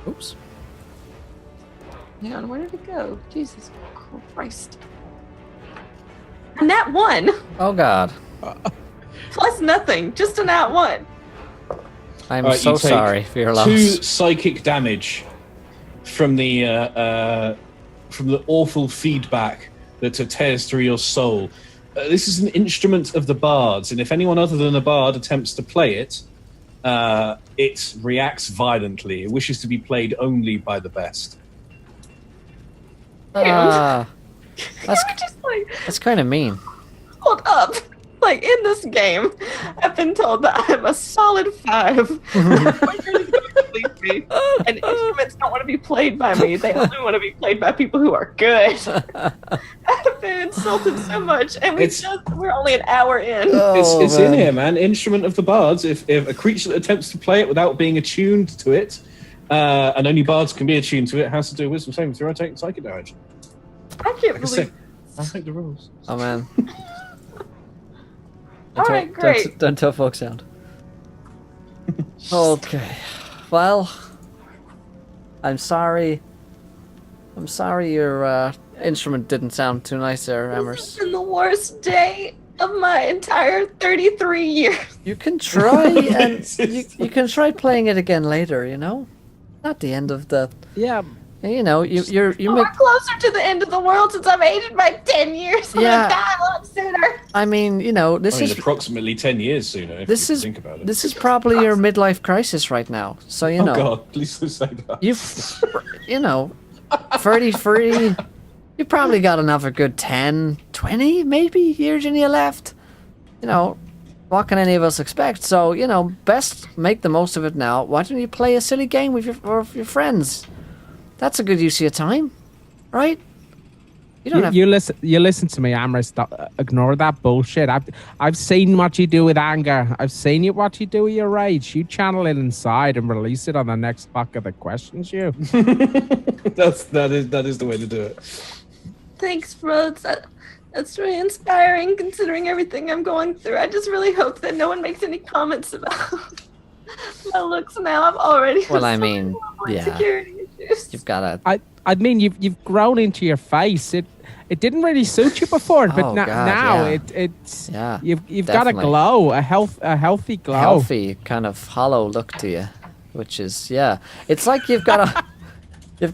Oops. Hang on, where did it go? Jesus Christ. And that one! Oh, God. Plus nothing, just a nat one. I'm so sorry for your loss. 2 psychic damage from the awful feedback that tears through your soul. This is an instrument of the bards, and if anyone other than a bard attempts to play it, it reacts violently. It wishes to be played only by the best. That's Just like, that's kind of mean. hold up. Like, in this game, I've been told that I'm a solid 5. And instruments don't want to be played by me. They only want to be played by people who are good. I've been insulted so much, and we're only an hour in. It's in here, man. Instrument of the bards. If a creature that attempts to play it without being attuned to it, and only bards can be attuned to it, has to do a wisdom saving throw or take psychic damage. I can't believe. I'll take the rules. Oh, man. All right, great. Don't tell folks out. Okay. Well, I'm sorry. I'm sorry your instrument didn't sound too nice there, Amherst. This has been the worst day of my entire 33 years. You can try and you can try playing it again later. You know, not the end of the. Yeah. You know, you We're closer to the end of the world since I've aged by 10 years. I'm gonna die a lot sooner. I mean, you know, this is approximately 10 years sooner. If you think about it. This is probably your midlife crisis right now. So you know. Oh God! Please don't say that. You know, 33. You probably got another good 10, 20 maybe years in you left. You know, what can any of us expect? So you know, best make the most of it now. Why don't you play a silly game with your friends? That's a good use of your time, right? You don't have. You listen to me, Amherst. Ignore that bullshit. I've seen what you do with anger. I've seen what you do with your rage. You channel it inside and release it on the next bucket that questions you. that is the way to do it. Thanks, bro. That's really inspiring, considering everything I'm going through. I just really hope that no one makes any comments about my looks now. I'm already. Well, I mean, insecurity issues. You've got to. I mean, you've grown into your face. It didn't really suit you before, but now it's you've got a glow, a healthy glow, healthy kind of hollow look to you, which is it's like you've got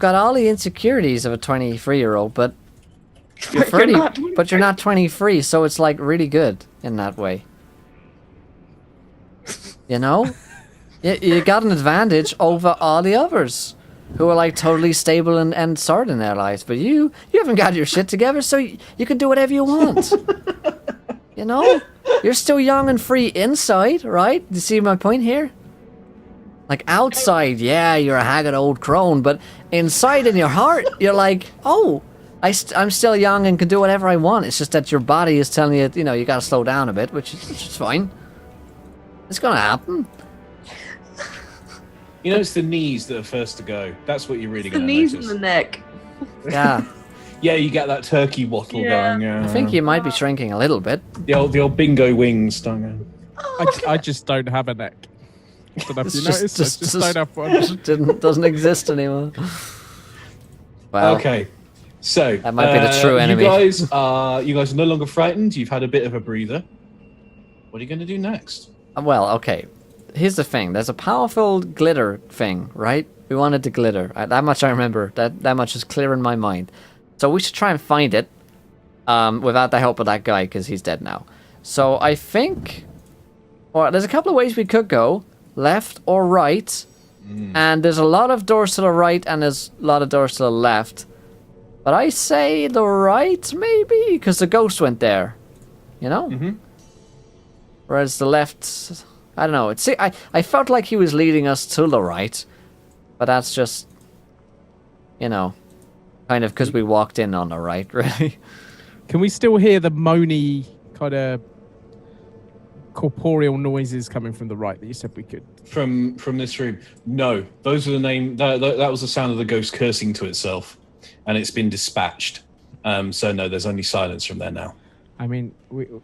all the insecurities of a 23-year-old, but you're not 23, so it's like really good in that way. You know, you got an advantage over all the others. who are like totally stable and solid in their lives. But you haven't got your shit together, so you can do whatever you want. You know? You're still young and free inside, right? Do you see my point here? Like outside, yeah, you're a haggard old crone, but inside in your heart, you're like, oh, I'm still young and can do whatever I want. It's just that your body is telling you, you know, you gotta slow down a bit, which is fine. It's gonna happen. You know, it's the knees that are first to go. That's what you're really going to The knees notice. and the neck. Yeah. Yeah, you get that turkey wattle going. I think you might be shrinking a little bit. The old bingo wings going. I just don't have a neck. I don't know if you noticed. I just don't have one. Doesn't exist anymore. Well, Okay, so that might be the true enemy. You guys are no longer frightened. You've had a bit of a breather. What are you going to do next? well, okay. Here's the thing. There's a powerful glitter thing, right? We wanted to glitter. That much I remember. That much is clear in my mind. So we should try and find it without the help of that guy, because he's dead now. So I think... Well, there's a couple of ways we could go. Left or right. And there's a lot of doors to the right and there's a lot of doors to the left. But I say the right, maybe? Because the ghost went there. You know? Mm-hmm. Whereas the left... I don't know. I felt like he was leading us to the right. But that's just... You know... Kind of because we walked in on the right, really. Can we still hear the moany kind of corporeal noises coming from the right that you said we could? From this room? No. Those are the name... That was the sound of the ghost cursing to itself. And it's been dispatched. So no, there's only silence from there now. I mean,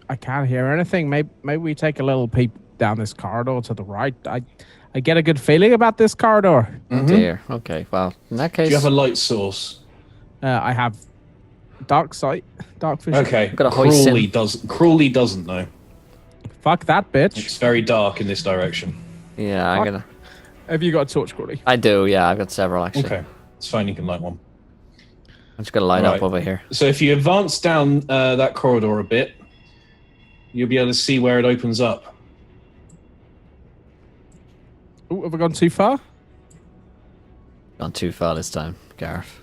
I can't hear anything. Maybe we take a little peep down this corridor to the right. I get a good feeling about this corridor. Oh dear. Okay, well, in that case... Do you have a light source? I have dark sight, dark vision. Okay. Got a hoist in. Crawley doesn't though. Fuck that bitch. It's very dark in this direction. Yeah, I'm gonna... Have you got a torch, Crawley? I do, yeah. I've got several, actually. Okay. It's fine, you can light one. I'm just gonna light Right. up over here. So if you advance down that corridor a bit, you'll be able to see where it opens up. Oh, have I gone too far? Gone too far this time, Gareth.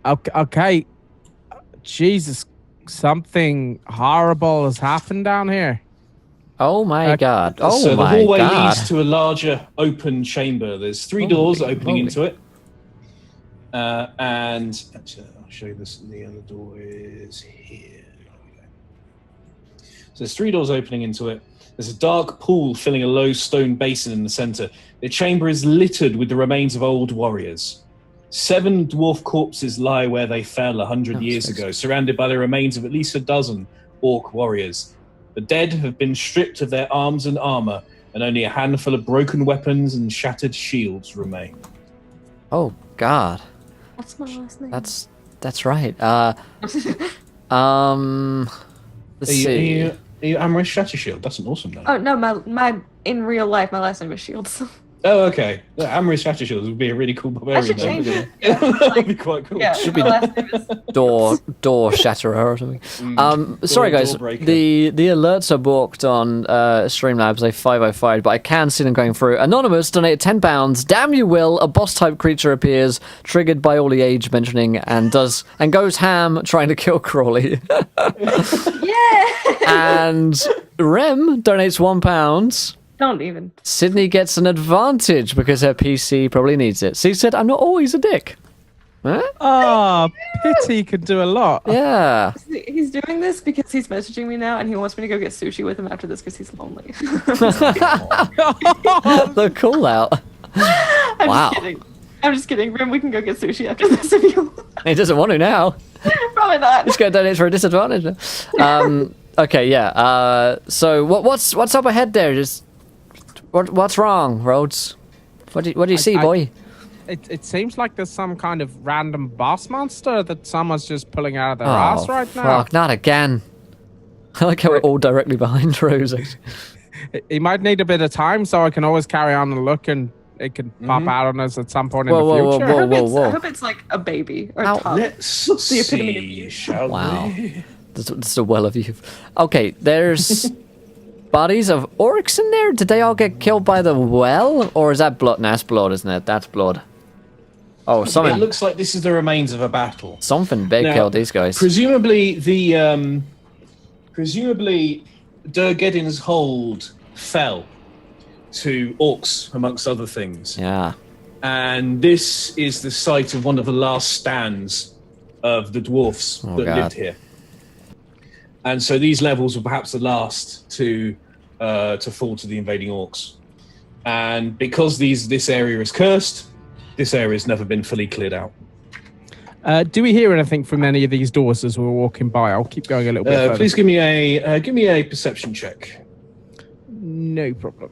Okay. Jesus, something horrible has happened down here. Oh my god. Oh so the my hallway god. leads to a larger open chamber. There's three doors opening into it. And actually, I'll show you this. The other door is here. So there's three doors opening into it. There's a dark pool filling a low stone basin in the center. The chamber is littered with the remains of old warriors. 7 dwarf corpses lie where they fell 100 years ago, surrounded by the remains of at least a dozen orc warriors. The dead have been stripped of their arms and armor, and only a handful of broken weapons and shattered shields remain. Oh god. What's my last name? That's right. Let's see. Are you Amaris Shattershield? That's an awesome name. Oh no, my in real life my last name is Shields. Oh, okay. Yeah, Amaris Shattershield would be a really cool barbarian I should name. change it. That would be quite cool. Yeah, Should be- my last name is Door shatterer or something. Sorry guys, Doorbreaker. the alerts are blocked on Streamlabs, like 505, but I can see them going through. Anonymous donated £10. Damn you, Will. A boss type creature appears, triggered by all the age mentioning, and goes ham trying to kill Crawley. yeah. And Rem donates £1. Don't even. Sydney gets an advantage because her PC probably needs it. She said, I'm not always a dick. Huh? Ah, pity can do a lot. Yeah. He's doing this because he's messaging me now, and he wants me to go get sushi with him after this because he's lonely. The call out. I'm Wow. just kidding. I'm just kidding. Rim, we can go get sushi after this if you want. He doesn't want to now. Probably not. He's going to donate for a disadvantage. Okay, yeah. So what's up ahead there? Just what's wrong, Rhodes? What do you see, boy? It seems like there's some kind of random boss monster that someone's just pulling out of their ass right now. Fuck, not again. I like how we're all directly behind Rose. He might need a bit of time, so I can always carry on and look, and it can pop out on us at some point in the future. Whoa. I hope it's like a baby or Ow. a toddler. Let's The epitome of see, youth. shall Wow. we? This is a well of youth. Okay, there's bodies of orcs in there? Did they all get killed by the well? Or is that blood? No, that's blood, isn't it? That's blood. Oh, It something, looks like this is the remains of a battle. something big Now, killed these guys. Presumably, Durgedin's hold fell to orcs, amongst other things. Yeah. And this is the site of one of the last stands of the dwarfs that lived here. And so these levels were perhaps the last to fall to the invading orcs. And because this area is cursed, this area has never been fully cleared out. Do we hear anything from any of these doors as we're walking by? I'll keep going a little bit further. Please give me a perception check. No problem.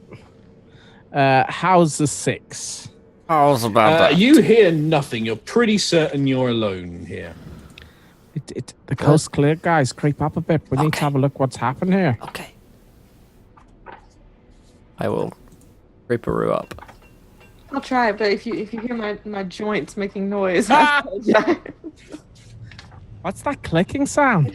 How's the 6? How's about that? You hear nothing. You're pretty certain you're alone here. The coast's clear, guys. Creep up a bit. We need to have a look what's happened here. Okay. I will creeperoo up. I'll try, but if you hear my joints making noise, I apologize. What's that clicking sound?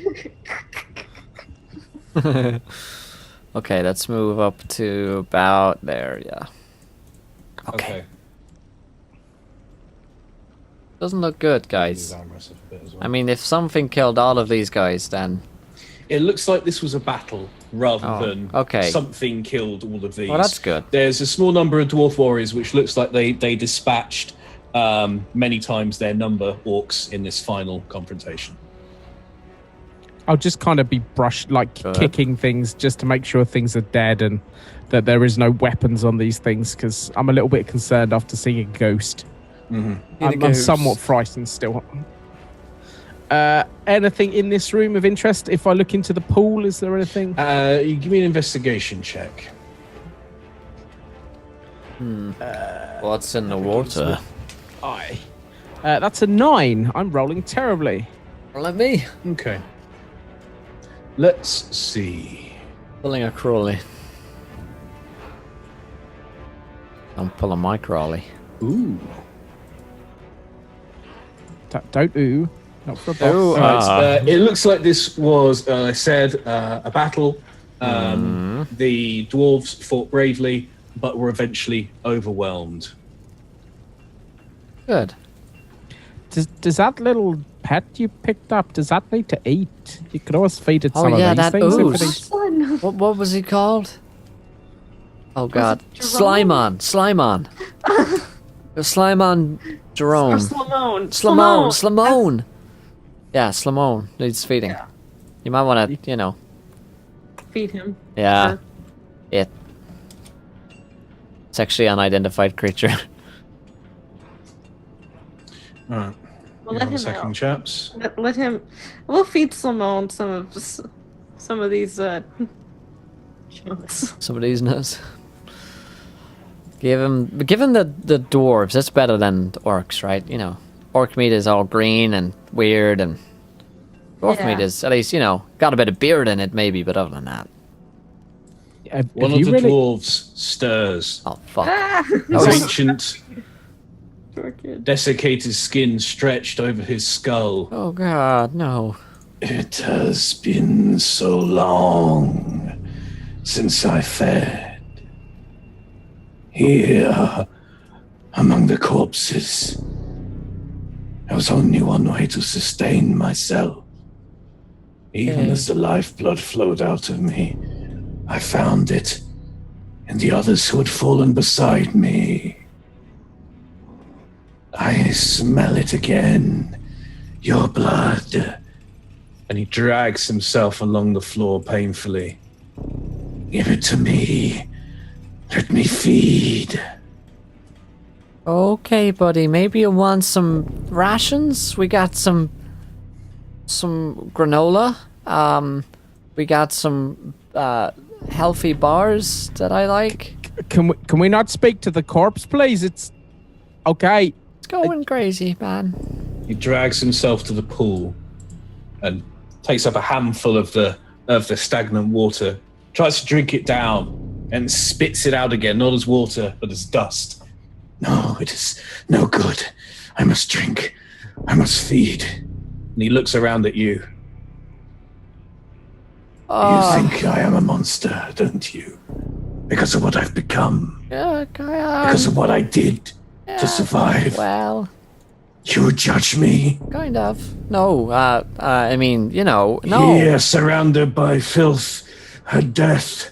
Okay, let's move up to about there, yeah. Okay. Doesn't look good, guys. I mean, if something killed all of these guys, then... It looks like this was a battle rather than something killed all of these. Well, that's good. There's a small number of dwarf warriors, which looks like they dispatched many times their number orcs in this final confrontation. I'll just kind of be kicking things just to make sure things are dead and that there is no weapons on these things, because I'm a little bit concerned after seeing a ghost. Mm-hmm. I'm somewhat frightened still. Anything in this room of interest? If I look into the pool, is there anything? You give me an investigation check. What's in the water? That's a 9. I'm rolling terribly. Let me. Okay. Let's see. Pulling a crawly. I'm pulling my crawly. Ooh. Don't ooh. Not for a boss. Ooh, it looks like this was, I said, a battle. The dwarves fought bravely, but were eventually overwhelmed. Good. Does that little pet you picked up, does that need to eat? You could always feed it some of these that things. ooze. What was he called? Oh god. Slimon. Slimon Jerome. Or Slamone. Slamone. Yeah, Slamone needs feeding. Yeah. You might want to, Feed him. Yeah. Or- It's actually an unidentified creature. All right. We'll let him second, out. chaps. Let him. We'll feed Slamone some of these chunks. Some of these nuts. Give him the dwarves. That's better than the orcs, right? Orc meat is all green and weird, and dwarf meat is at least got a bit of beard in it, maybe. But other than that, one of the dwarves stirs. Oh fuck! His ancient, desiccated skin stretched over his skull. Oh god, no! It has been so long since I fed. Here, among the corpses, there was only one way to sustain myself. Even as the lifeblood flowed out of me, I found it in the others who had fallen beside me. I smell it again. Your blood. And he drags himself along the floor painfully. Give it to me. Let me feed. Okay, buddy. Maybe you want some rations? We got some granola. We got some healthy bars that I like. Can we not speak to the corpse, please? It's okay. It's going crazy, man. He drags himself to the pool and takes up a handful of the stagnant water, tries to drink it down, and spits it out again, not as water, but as dust. No, it is no good. I must drink. I must feed. And he looks around at you. You think I am a monster, don't you? Because of what I've become. Yeah, Because of what I did to survive. Well, You judge me? kind of. No, I mean, no. Here, surrounded by filth and death.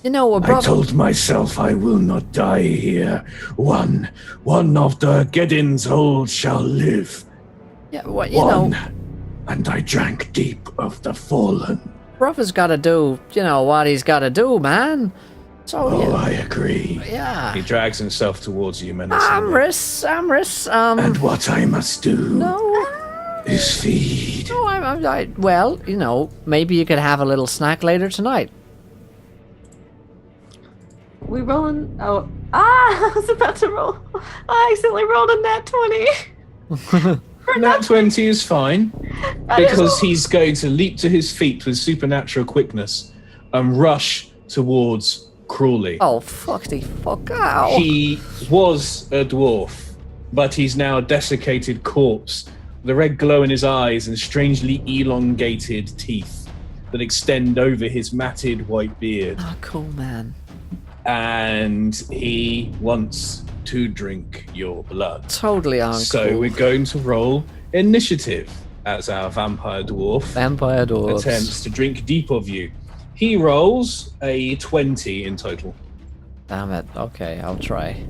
A I brother. told myself I will not die here. One of the Geddin's old shall live. Yeah, well, One. And I drank deep of the fallen. brother's got to do, what he's got to do, man. So, Oh, I agree. yeah. He drags himself towards you menacingly. Amris, And what I must do no, is feed. well, maybe you could have a little snack later tonight. We rolling? Oh, I was about to roll. I accidentally rolled a nat 20. Nat 20 is fine, because he's going to leap to his feet with supernatural quickness and rush towards Crawley. Oh, fuck out. He was a dwarf, but he's now a desiccated corpse with a red glow in his eyes and strangely elongated teeth that extend over his matted white beard. Oh, cool, man. And he wants to drink your blood. Totally uncool. So we're going to roll initiative as our vampire dwarf Vampire dwarves. attempts to drink deep of you. He rolls a 20 in total. Damn it. Okay, I'll try.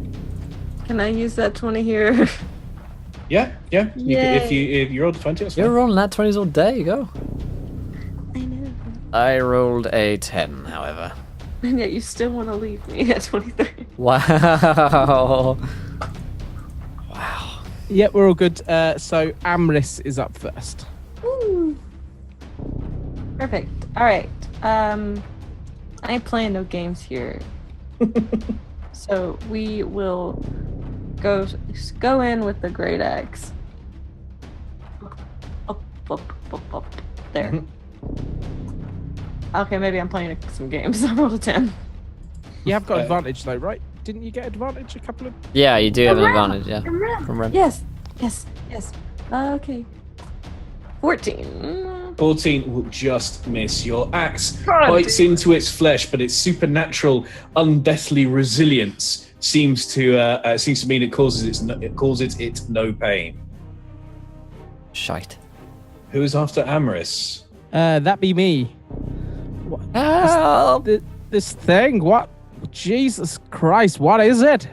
Can I use that 20 here? Yeah. You can, if Yay. you rolled a 20, that's You're fine. rolling that 20s all day, you go. I know. I rolled a 10, however. And yet you still want to leave me at 23. Wow. Yeah, we're all good. So Amris is up first. Woo. Perfect. All right. I ain't playing no games here. So we will go in with the great axe. Up. There. Okay, maybe I'm playing some games. I rolled a 10. You have got advantage though, right? Didn't you get advantage a couple of? Yeah, you do have an From advantage, yeah. Ren. From Ren. Yes. Okay. 14. 14 will just miss. Your axe God bites into its flesh, but its supernatural, undeathly resilience seems to mean it causes it no pain. Shite. Who is after Amaris? That be me. Help! This thing, what? Jesus Christ, what is it?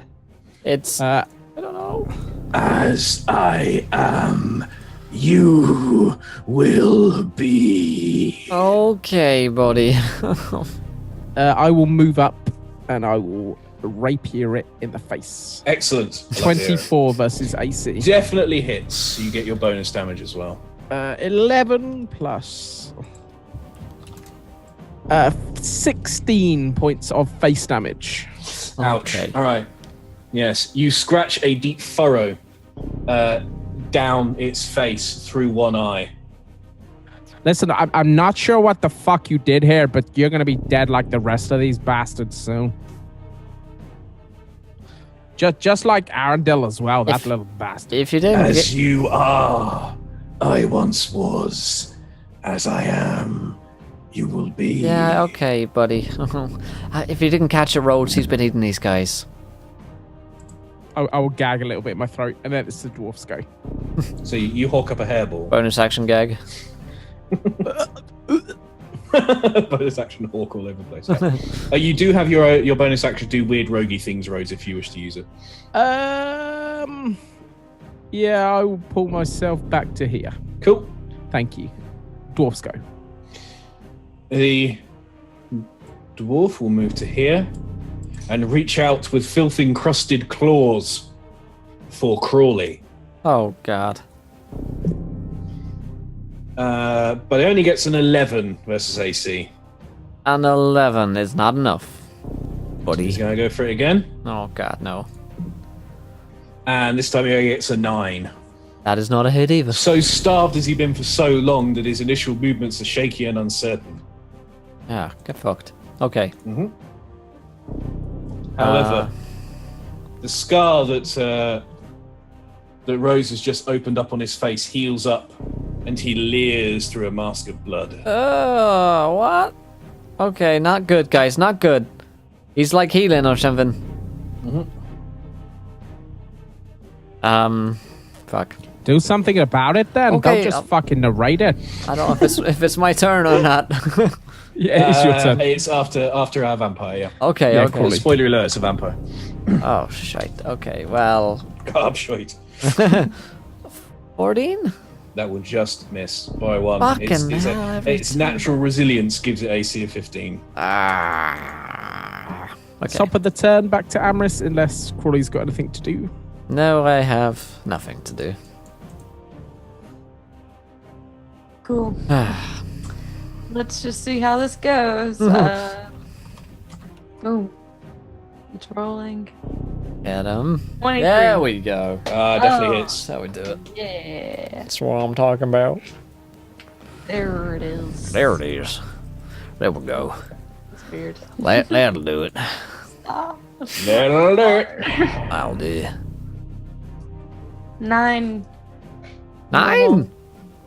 It's... I don't know. As I am, you will be. Okay, buddy. I will move up and I will rapier it in the face. Excellent. I like the arrow. 24 versus AC. Definitely hits. You get your bonus damage as well. 11 plus 16 points of face damage. Ouch. Okay. All right. Yes, you scratch a deep furrow down its face through one eye. Listen, I'm not sure what the fuck you did here, but you're gonna be dead like the rest of these bastards soon. Just like Arundel as well, that little bastard. If you didn't As get... you are, I once was. As I am, you will be. Yeah, okay, buddy. If you didn't catch it, Rhodes, he's been eating these guys. I will gag a little bit in my throat, and then it's the dwarf's go. So you hawk up a hairball. Bonus action gag. Bonus action hawk all over the place. Yeah. You do have your bonus action do weird roguey things, Rhodes, if you wish to use it. Yeah, I will pull myself back to here. Cool. Thank you. Dwarf's go. The dwarf will move to here and reach out with filth-encrusted claws for Crawley. Oh, God. But it only gets an 11 versus AC. An 11 is not enough, buddy. He's going to go for it again. Oh, God, no. And this time he only gets a 9. That is not a hit either. So starved has he been for so long that his initial movements are shaky and uncertain. Yeah, get fucked. Okay. However, the scar that Rose has just opened up on his face heals up and he leers through a mask of blood. Oh, what? Okay, not good, guys. Not good. He's like healing or something. Fuck. Do something about it then. Okay, Don't just fucking narrate it. I don't know if it's my turn or not. Yeah, it's your turn. It's after our vampire, yeah. Okay, Yeah, okay. cool. Spoiler alert, it's a vampire. Oh, shite. Okay, well... Carb shite. 14? That will just miss by one. Fucking hell, every Its natural resilience gives it AC of 15. Okay. Top of the turn, back to Amris, unless Crawley's got anything to do. No, I have nothing to do. Cool. Let's just see how this goes. Oh, it's rolling. Get him. 23. There we go. Definitely hits. That's how we do it. Yeah. That's what I'm talking about. There it is. There it is. There we go. It's weird. That'll do it. Ah. That'll do it. I'll do. 9 9?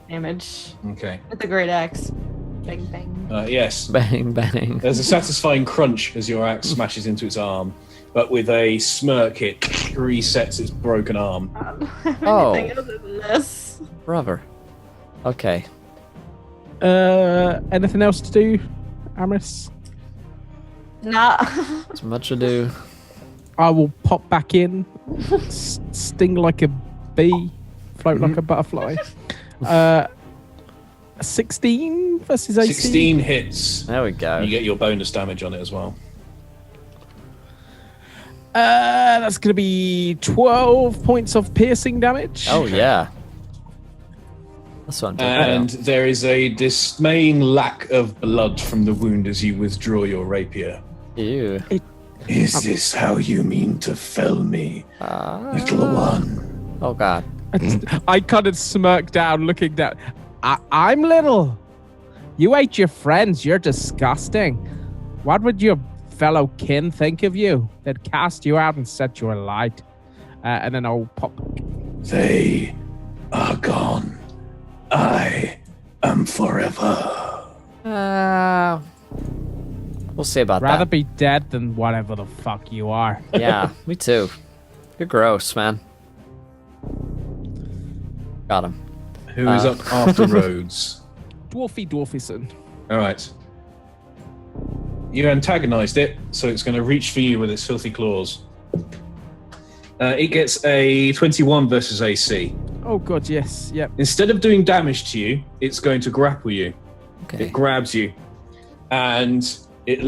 damage Okay. with the great axe. Bang bang. Yes. Bang, bang. There's a satisfying crunch as your axe smashes into its arm, but with a smirk, it resets its broken arm. Oh. Anything other than this? Brother. Okay. Anything else to do, Amris? Nah. It's much ado. I will pop back in, sting like a bee, float like a butterfly. 16 versus AC. 16 hits. There we go. You get your bonus damage on it as well. That's going to be 12 points of piercing damage. Oh, yeah. That's what I'm talking And about. there is a dismaying lack of blood from the wound as you withdraw your rapier. Ew. Is this how you mean to fell me, little one? Oh, God. I kind of smirk down, looking down. I'm little. You ate your friends. You're disgusting. What would your fellow kin think of you? They'd cast you out and set you alight. And then I'll pop. They are gone. I am forever. We'll see about Rather that. be dead than whatever the fuck you are. Yeah, me too. You're gross, man. Got him. Who is up after Rhodes? Dwarfison. All right. You antagonized it, so it's going to reach for you with its filthy claws. It gets a 21 versus AC. Oh god, yes, yep. Instead of doing damage to you, it's going to grapple you. Okay. It grabs you, and it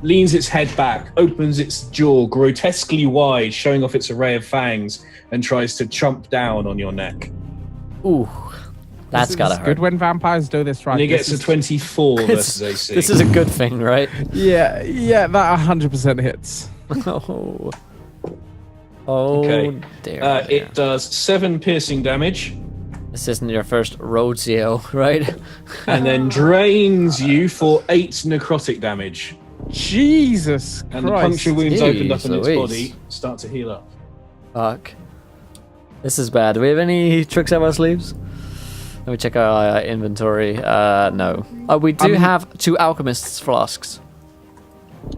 leans its head back, opens its jaw grotesquely wide, showing off its array of fangs, and tries to chomp down on your neck. Ooh. That's gotta hurt. Good when vampires do this, right? And it gets a 24 versus It's- AC. This is a good thing, right? Yeah, that 100% hits. Oh. Oh, Okay. dear. It does 7 piercing damage, This isn't your first rodeo, right? and then drains you for 8 necrotic damage. Jesus And the Christ. puncture wounds opened up Jeez in its Louise. body start to heal up. Fuck. This is bad. Do we have any tricks up our sleeves? Let me check our inventory. No. We do have 2 alchemist's flasks.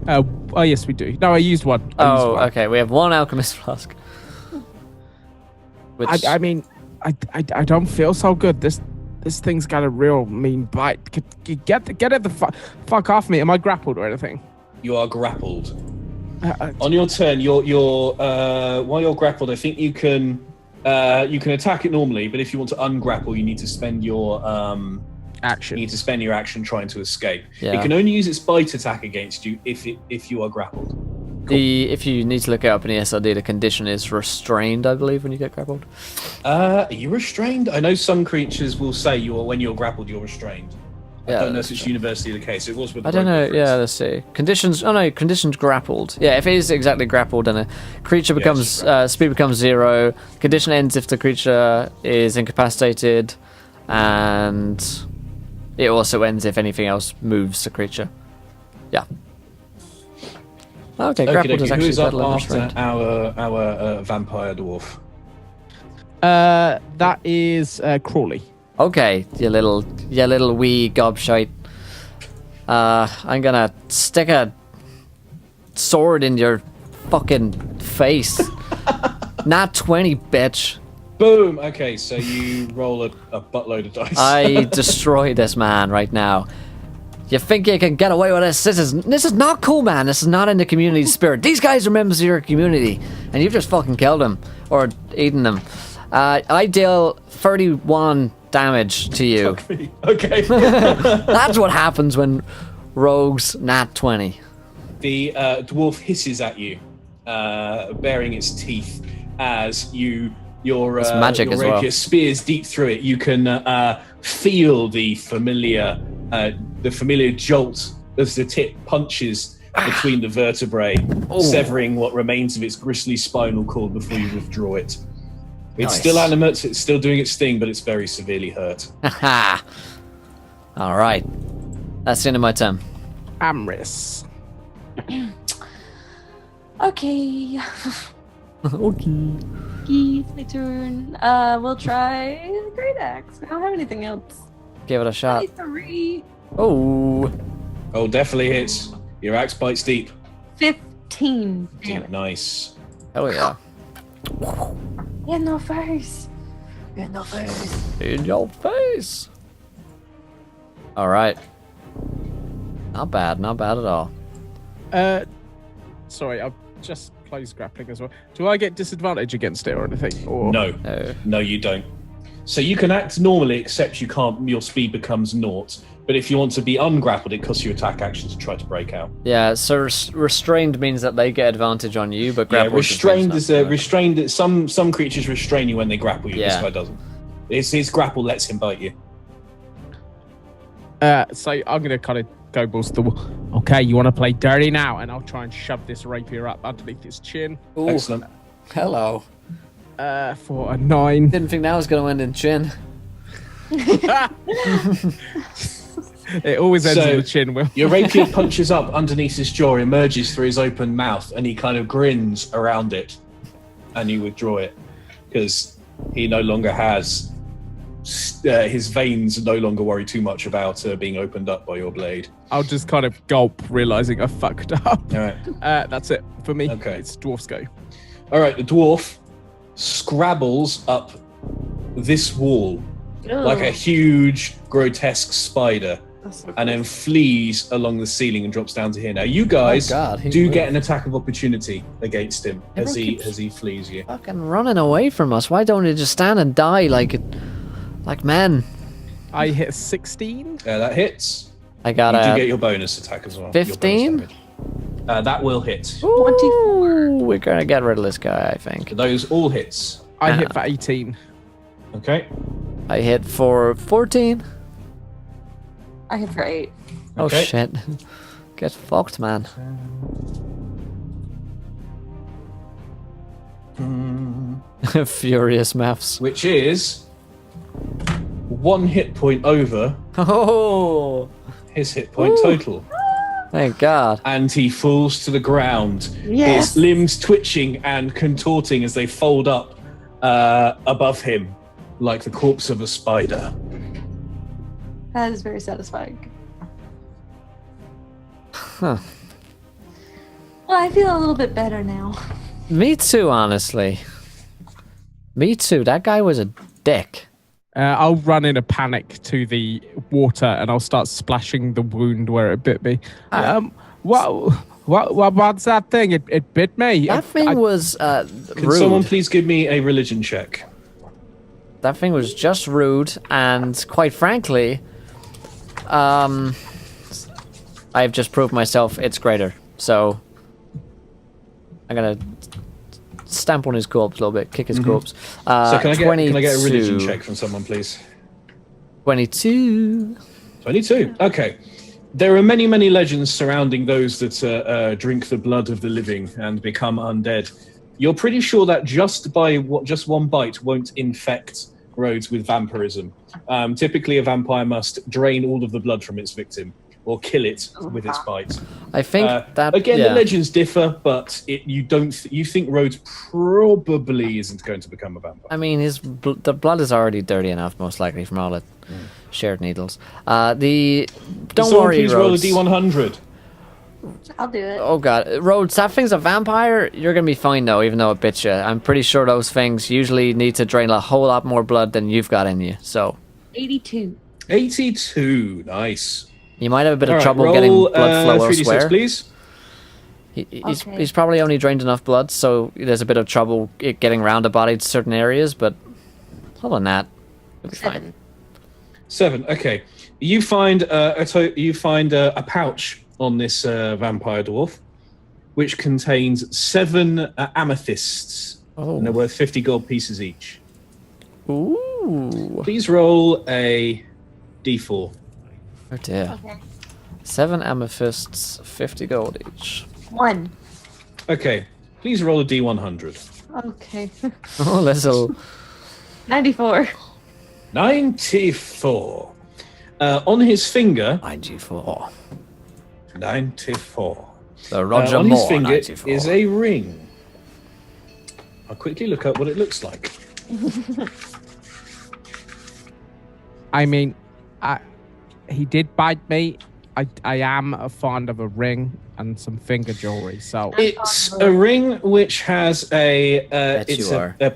Oh, yes, we do. No, I used one. Oh, okay. We have 1 alchemist flask. Which, I mean, I don't feel so good. This thing's got a real mean bite. Get it the fuck off me. Am I grappled or anything? You are grappled. On your turn, while you're grappled, I think you can attack it normally, but if you want to ungrapple, you need to spend your Action. You need to spend your action trying to escape. Yeah. It can only use its bite attack against you if you are grappled. if you need to look it up in the SRD, the condition is restrained, I believe, when you get grappled. Are you restrained? I know some creatures will say when you're grappled, you're restrained. Yeah, I don't know if that's it's true. universally the case. It was with. I don't know. Yeah, let's see. Conditions. Oh no, conditions grappled. Yeah, if it is exactly grappled, then a creature becomes speed becomes 0. Condition ends if the creature is incapacitated, and it also ends if anything else moves the creature. Yeah. Okay, grappled is actually Who's up better than after restrained. our vampire dwarf? That is Crawley. Okay, you little wee gobshite. I'm gonna stick a sword in your fucking face. Not 20, bitch. Boom. Okay, so you roll a buttload of dice. I destroy this man right now. You think you can get away with this? This is not cool, man. This is not in the community spirit. These guys are members of your community, and you've just fucking killed them or eaten them. I deal 31 damage to you. Okay. That's what happens when rogues nat 20. The dwarf hisses at you, baring its teeth as your magic your as well. rapier spears deep through it. You can feel the familiar jolt as the tip punches between the vertebrae, severing what remains of its gristly spinal cord before you withdraw it. It's still animate, it's still doing its thing, but it's very severely hurt. Haha. All right. That's the end of my turn. Amris. Okay. Okay. It's my turn. We'll try the Great Axe. We don't have anything else. Give it a shot. 23. Oh. Oh, definitely hits. Your axe bites deep. 15. Damn it. Nice. Hell yeah. Yeah, no face. Yeah, no face. In your face. All right. Not bad at all. Sorry, I've just closed grappling as well. Do I get disadvantage against it or anything? Or No, you don't. So you can act normally, except you can't. Your speed becomes naught. But if you want to be ungrappled, it costs you attack action to try to break out. Yeah, so restrained means that they get advantage on you, but grappled restrained is restrained. Some creatures restrain you when they grapple you. Yeah. This guy doesn't. His grapple lets him bite you. So I'm gonna kind of go balls to the wall. Okay, you want to play dirty now, and I'll try and shove this rapier up underneath his chin. Ooh. Excellent. Hello. For a 9. Didn't think that was going to end in chin. It always ends So, in the chin, Will. Your rapier punches up underneath his jaw, emerges through his open mouth, and he kind of grins around it. And you withdraw it because he no longer has his veins no longer worry too much about being opened up by your blade. I'll just kind of gulp, realizing I fucked up. All right. That's it for me. Okay. It's dwarf's go. All right. The dwarf scrabbles up this wall like a huge, grotesque spider, and then flees along the ceiling and drops down to here. Now, you guys do get an attack of opportunity against him as he flees you. Fucking running away from us. Why don't you just stand and die like men? I hit 16. That hits. I got You do a get your bonus attack as well. 15? That will hit. 24. We're going to get rid of this guy, I think. Those all hits. I hit for 18. Okay. I hit for 14. I hit for 8. Oh, Okay. shit. Get fucked, man. Furious maths. Which is 1 hit point over Oh, his hit point total. thank God. And he falls to the ground. Yes. His limbs twitching and contorting as they fold up above him like the corpse of a spider. That is very satisfying. Huh. Well, I feel a little bit better now. Me too, honestly. Me too. That guy was a dick. I'll run in a panic to the water and I'll start splashing the wound where it bit me. What's that thing? It bit me. That thing was Can rude. someone please give me a religion check? That thing was just rude, and quite frankly, I've just proved myself it's greater. So I'm gonna stamp on his corpse a little bit, kick his corpse. So can I get a religion 22. check from someone, please? 22. 22. Okay. There are many, many legends surrounding those that drink the blood of the living and become undead. You're pretty sure that just one bite won't infect roads with vampirism. Typically, a vampire must drain all of the blood from its victim or kill it with its bite. I think that again, yeah. the legends differ, but you think Rhodes probably isn't going to become a vampire. I mean, the blood is already dirty enough, most likely, from all the shared needles. Don't worry, please Rhodes. roll a D100. I'll do it. Oh god, Rhodes, that thing's a vampire. You're gonna be fine though, even though it bit you. I'm pretty sure those things usually need to drain a whole lot more blood than you've got in you. So 82. 82, nice. you might have a bit of All right, trouble roll, getting blood flow 3d6, elsewhere. please. He's probably only drained enough blood, so there's a bit of trouble getting around the body to certain areas. But other than that, it'll be fine. 7. Okay, you find a pouch on this vampire dwarf, which contains 7 amethysts, and they're worth 50 gold pieces each. Ooh. Please roll a d4. Oh dear. Okay. 7 amethysts, 50 gold each. 1. Okay, please roll a d100. Okay. Oh, little. 94. 94. On his finger, 94. 94. The Roger on Moore his finger 94. is a ring. I'll quickly look up what it looks like. I mean, he did bite me. I am fond of a ring and some finger jewelry. So It's a ring which has a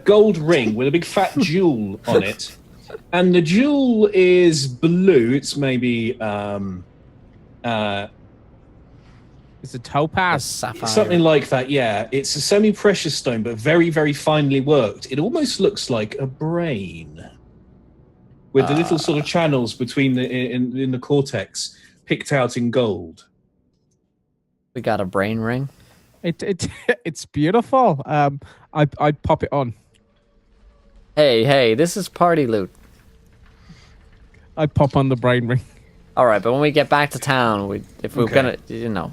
gold ring with a big fat jewel on it, and the jewel is blue. It's maybe it's a topaz. Sapphire. something like that. Yeah, it's a semi-precious stone, but very, very finely worked. It almost looks like a brain, with the little sort of channels between in the cortex picked out in gold. We got a brain ring. It's beautiful. I'd pop it on. Hey, this is party loot. I'd pop on the brain ring. All right, but when we get back to town, if we're Okay. gonna,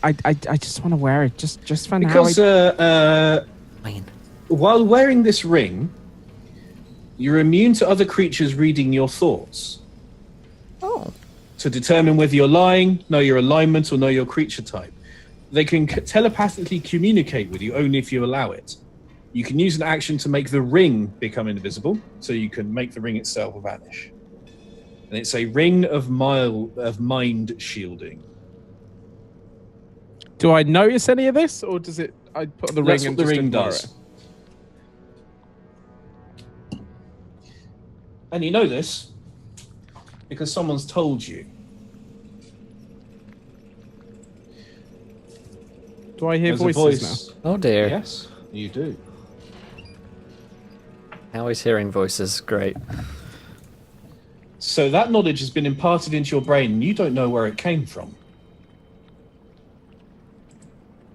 I just want to wear it just for Because Fine. while wearing this ring, you're immune to other creatures reading your thoughts. Oh. To determine whether you're lying, know your alignment, or know your creature type. They can telepathically communicate with you only if you allow it. You can use an action to make the ring become invisible, so you can make the ring itself vanish. And it's a ring of mind shielding. Do I notice any of this, or does it? I put on the That's ring what and the just ring ignore does. it? And you know this because someone's told you. Do I hear There's a voices voice. Oh dear. Yes, you do. Now he's hearing voices. Great. So that knowledge has been imparted into your brain, and you don't know where it came from. now?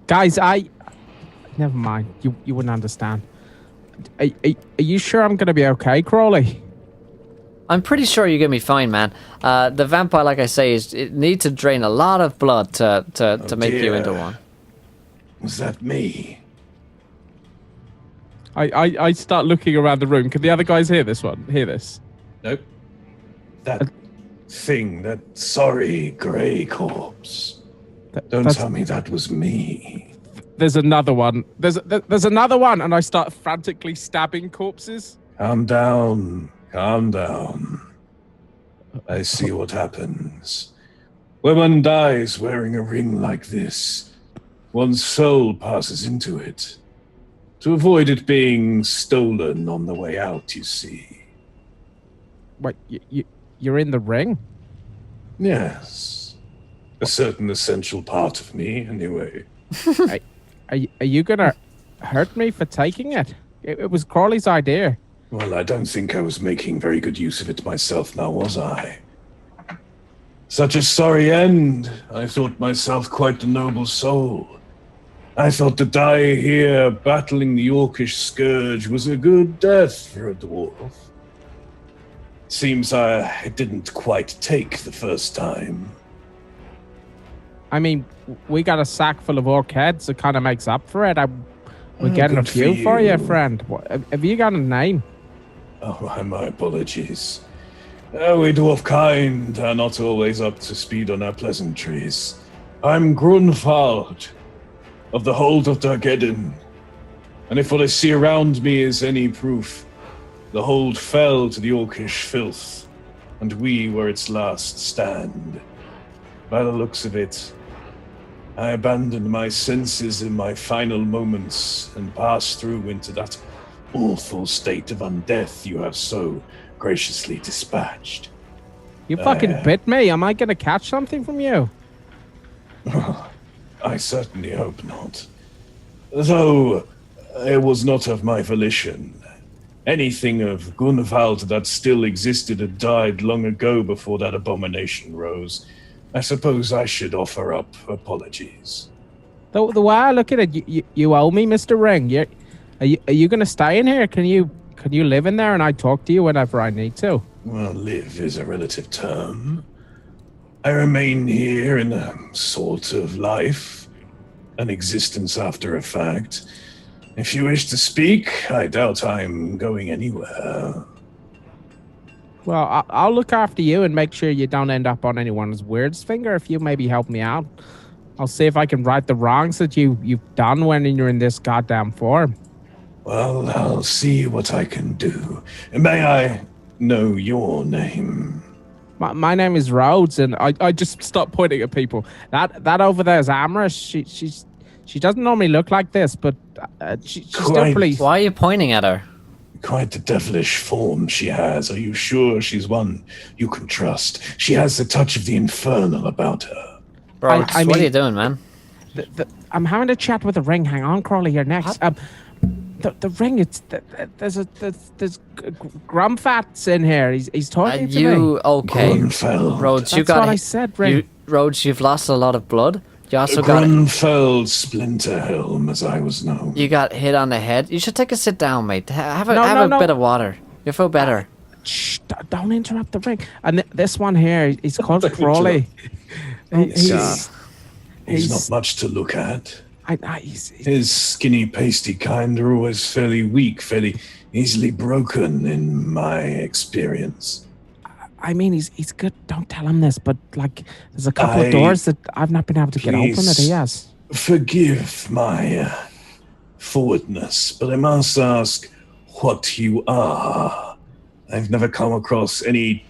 Guys, never mind. You wouldn't understand. Are you sure I'm gonna be okay, Crawley? I'm pretty sure you're gonna be fine, man. The vampire, like I say, it needs to drain a lot of blood to make you dear. into one. Was that me? I start looking around the room. Can the other guys hear this one? Hear this? Nope. That thing, that sorry grey corpse. Don't That's- tell me that was me. There's another one. There's another one, and I start frantically stabbing corpses. Calm down. Calm down. I see what happens. When one dies wearing a ring like this, one's soul passes into it. To avoid it being stolen on the way out, you see. Wait, you're in the ring? Yes. A certain essential part of me, anyway. Are you gonna hurt me for taking it? It was Crawley's idea. Well, I don't think I was making very good use of it myself now, was I? Such a sorry end. I thought myself quite a noble soul. I thought to die here battling the Orcish scourge was a good death for a dwarf. Seems I didn't quite take the first time. I mean, we got a sack full of orc heads. It kind of makes up for it. We're getting a good few for for you, you. friend. Have you got a name? Oh, my apologies. We dwarf kind are not always up to speed on our pleasantries. I'm Grunwald of the Hold of Dargeddon. And if what I see around me is any proof, the hold fell to the orcish filth, and we were its last stand. By the looks of it, I abandoned my senses in my final moments and passed through into that awful state of undeath you have so graciously dispatched. You fucking bit me. Am I going to catch something from you? I certainly hope not. Though it was not of my volition. Anything of Grunwald that still existed had died long ago before that abomination rose. I suppose I should offer up apologies. The way I look at it, you owe me, Mr. Ring. Are you going to stay in here? Can you live in there and I talk to you whenever I need to? Well, live is a relative term. I remain here in a sort of life, an existence after a fact. If you wish to speak, I doubt I'm going anywhere. Well, I'll look after you and make sure you don't end up on anyone's weird's finger if you maybe help me out. I'll see if I can right the wrongs that you've done when you're in this goddamn form. Well, I'll see what I can do. May I know your name? My name is Rhodes, and I just stop pointing at people. That over there is Amrys. She doesn't normally look like this, but she's definitely... Why are you pointing at her? Quite the devilish form she has. Are you sure she's one you can trust? She has the touch of the infernal about her. Bro, what are you doing, man? I'm having a chat with the Ring. Hang on, Crawley, here next. The Ring, there's Grumfat's in here. He's talking to me. Okay. Grunfeld. Rhodes, That's what I said, Ring. Rhodes, you've lost a lot of blood. You also got Grunfeld Splinterhelm, as I was known. You got hit on the head. You should take a sit down, mate. Have a bit of water. You feel better. Shh, don't interrupt the Ring. And this one here, he's called Crawley. He's not much to look at. He's His skinny, pasty kind are always fairly weak, fairly easily broken in my experience. I mean, he's good. Don't tell him this, but like, there's a couple of doors that I've not been able to get open that he has. Forgive my forwardness, but I must ask what you are. I've never come across any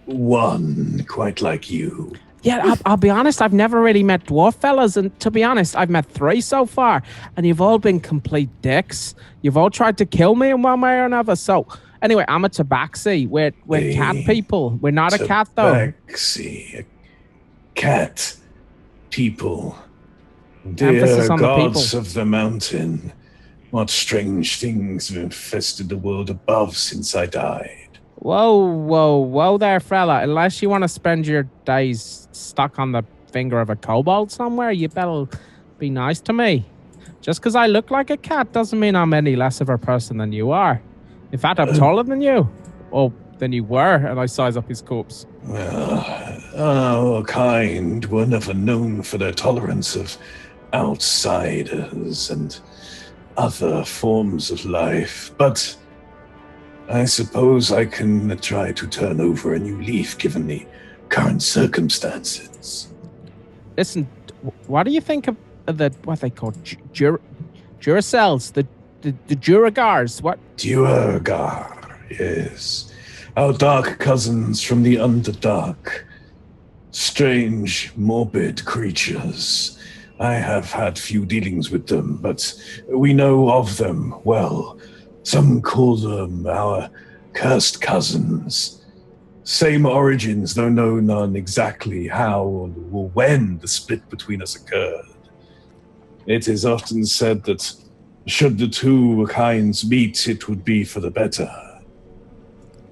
one quite like you. Yeah, I'll be honest, I've never really met dwarf fellas, and to be honest, I've met 3 so far, and you've all been complete dicks. You've all tried to kill me in one way or another, so... Anyway, I'm a tabaxi. We're cat people. We're not a cat, though. Tabaxi. A cat people. Emphasis Dear on the gods people. of the mountain, what strange things have infested the world above since I died. Whoa there, fella. Unless you want to spend your days stuck on the finger of a kobold somewhere, you better be nice to me. Just because I look like a cat doesn't mean I'm any less of a person than you are. In fact, I'm taller than you. Oh, than you were, and I size up his corpse. Well, our kind were never known for their tolerance of outsiders and other forms of life, but I suppose I can try to turn over a new leaf given the current circumstances. Listen, what do you think of what they call Duracells, the Duragars? What? Duergar, yes. Our dark cousins from the Underdark. Strange, morbid creatures. I have had few dealings with them, but we know of them well. Some call them our cursed cousins. Same origins, though know none exactly how or when the split between us occurred. It is often said that should the two kinds meet, it would be for the better.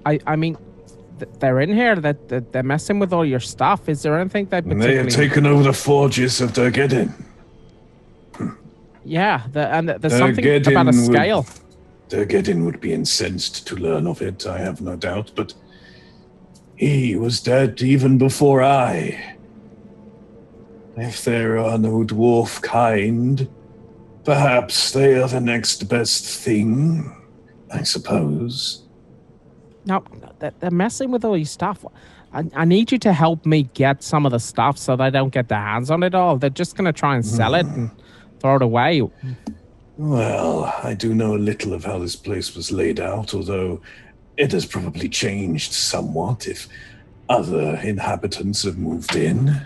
I mean, they're in here. That they're messing with all your stuff. Is there anything they particularly... They have taken over the forges of Dargeddon. Yeah, there's something about a scale. Dargeddon would be incensed to learn of it, I have no doubt, but he was dead even before I. If there are no dwarf kind, perhaps they are the next best thing, I suppose. No, they're messing with all your stuff. I need you to help me get some of the stuff so they don't get their hands on it all. They're just going to try and sell it and throw it away. Well, I do know a little of how this place was laid out, although it has probably changed somewhat if other inhabitants have moved in.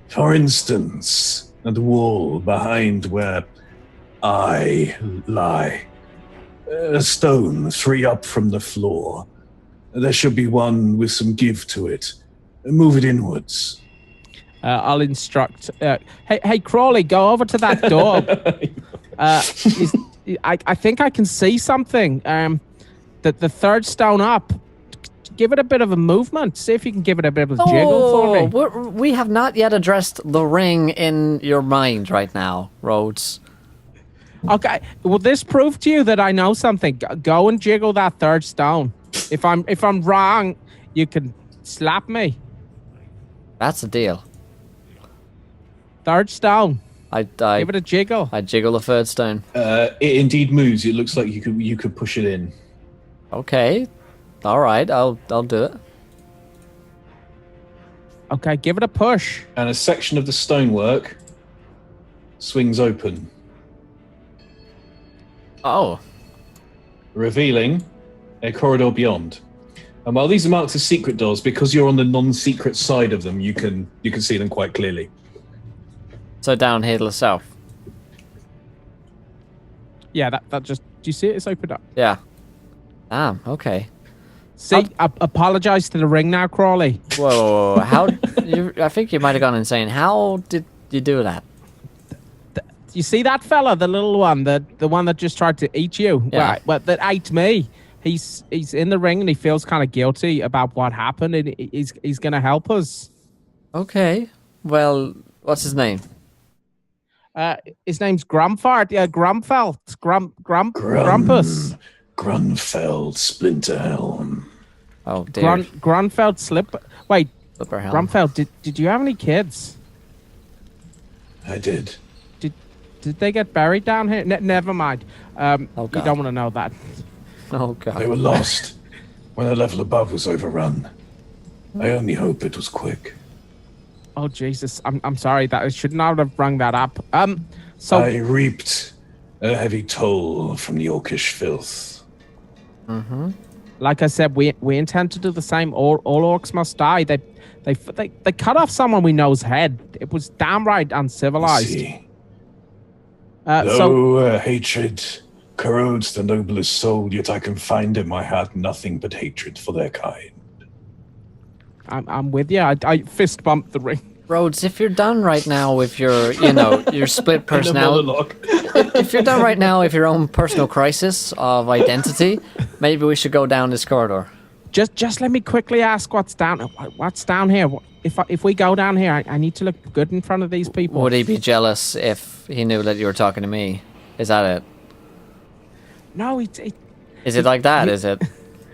For instance, at the wall behind where I lie, a stone 3 up from the floor. There should be one with some give to it. Move it inwards. I'll instruct. Hey, Crawley, go over to that door. I think I can see something. The third stone up. Give it a bit of a movement. See if you can give it a bit of a jiggle for me. We have not yet addressed the ring in your mind right now, Rhodes. Okay. Will this prove to you that I know something? Go and jiggle that third stone. If I'm wrong, you can slap me. That's a deal. Third stone. I Give it a jiggle. I jiggle the third stone. It indeed moves. It looks like you could push it in. Okay. All right. I'll do it. Okay, give it a push. And a section of the stonework swings open, Oh. revealing a corridor beyond. And while these are marked as secret doors, because you're on the non-secret side of them, you can see them quite clearly. So down here to the south. Yeah, that just. Do you see it? It's opened up. Yeah. Okay. See, apologize to the ring now, Crawley. Whoa. How? I think you might have gone insane. How did you do that? You see that fella, the little one, the one that just tried to eat you? Yeah. Well, that ate me. He's in the ring and he feels kind of guilty about what happened, and he's going to help us. Okay. Well, what's his name? His name's Grumfart. Yeah, Grumfelt. Grumpus. Grunfeld Splinterhelm. Oh dear. Grunfeld Slip. Wait, Slipperhelm. Grumfeld. Did you have any kids? I did. Did they get buried down here? Never mind. You God. don't want to know that. Oh god. They were lost when the level above was overrun. I only hope it was quick. Oh Jesus, I'm sorry. That I should not have rung that up. So I reaped a heavy toll from the orcish filth. Mm-hmm. like I said, we intend to do the same. All orcs must die. They cut off someone we know's head. It was downright uncivilized. See, So hatred corrodes the noblest soul, yet I can find in my heart nothing but hatred for their kind. I'm with you. I fist bumped the ring. Rhodes, if you're done right now with your, your split personality, if you're done right now with your own personal crisis of identity, maybe we should go down this corridor. Just let me quickly ask what's down here. If we go down here, I need to look good in front of these people. Would he be jealous if he knew that you were talking to me? Is that it? No, Is it like that? Is it?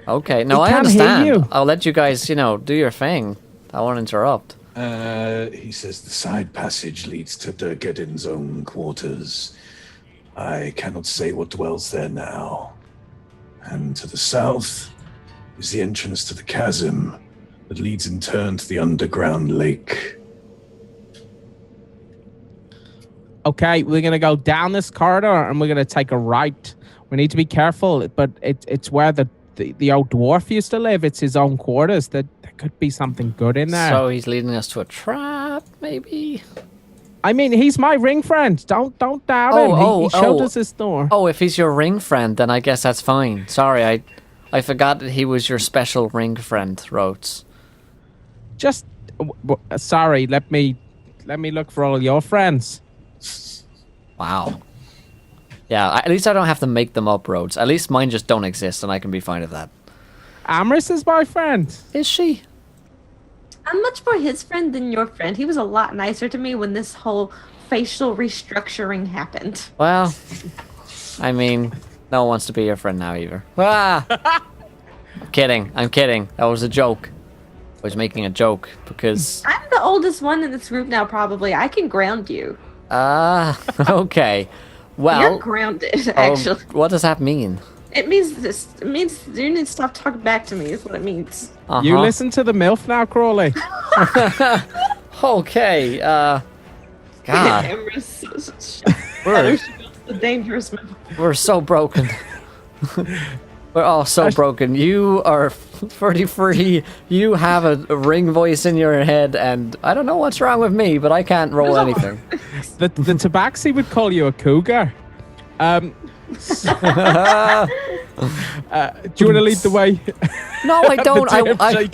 Okay. No, I can't hear understand. you. I'll let you guys, do your thing. I won't interrupt. He says the side passage leads to Durgedin's own quarters. I cannot say what dwells there now. And to the south is the entrance to the chasm that leads in turn to the underground lake. Okay, we're gonna go down this corridor and we're gonna take a right. We need to be careful, but it's where the old dwarf used to live. It's his own quarters. There could be something good in there. So he's leading us to a trap, maybe? I mean, he's my ring friend. Don't doubt him. He showed us his door. Oh, if he's your ring friend, then I guess that's fine. Sorry, I forgot that he was your special ring friend, Rhodes. Just sorry. Let me look for all your friends. Wow. Yeah, at least I don't have to make them up, Rhodes. At least mine just don't exist, and I can be fine with that. Amris is my friend. Is she? I'm much more his friend than your friend. He was a lot nicer to me when this whole facial restructuring happened. Well, I mean, no one wants to be your friend now either. Ah! I'm kidding. That was a joke. I was making a joke because... I'm the oldest one in this group now, probably. I can ground you. Okay. Well... You're grounded, actually. What does that mean? It means this. It means you need to stop talking back to me. Is what it means. You listen to the MILF now, Crawley. Okay. God, Amber's we're a dangerous man. we're so broken. We're all so broken. You are 33. You have a ring voice in your head, and I don't know what's wrong with me, but I can't roll anything. The Tabaxi would call you a cougar. Do you want to lead the way? No, I don't.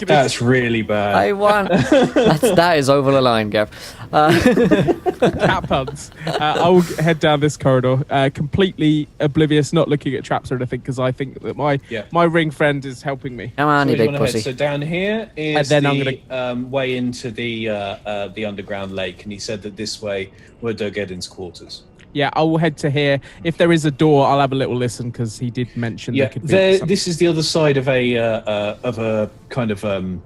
That's really bad. I want. That is over the line, Gav. Cat puns. I'll head down this corridor, completely oblivious, not looking at traps or anything, because I think that my ring friend is helping me. Come on, So you where do big you wanna head? pussy. So down here is And then I'm the way into the underground lake, and he said that this way were Durgedin's quarters. Yeah, I will head to here. If there is a door, I'll have a little listen, because he did mention there could be something. This is the other side of a kind of a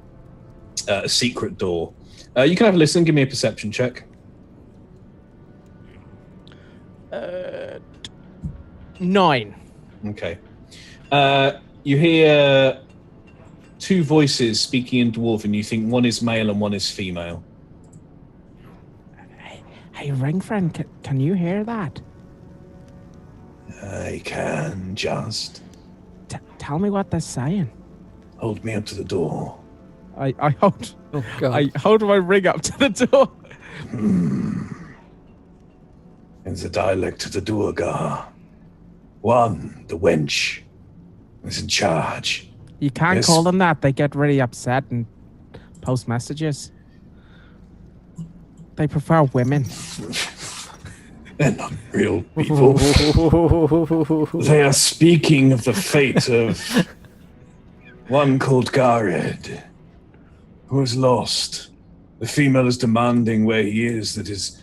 secret door. You can have a listen. Give me a perception check. 9. Okay. You hear two voices speaking in Dwarven. You think one is male and one is female. Hey, ring friend, can you hear that? I can just Tell me what they're saying. hold me up to the door. I hold Oh God. I hold my ring up to the door. In the dialect of the Duergar, one, the wench, is in charge. You can't Yes. call them that. They get really upset and post messages. They prefer women. They're not real people. They are speaking of the fate of one called Gared, who is lost. The female is demanding where he is, that his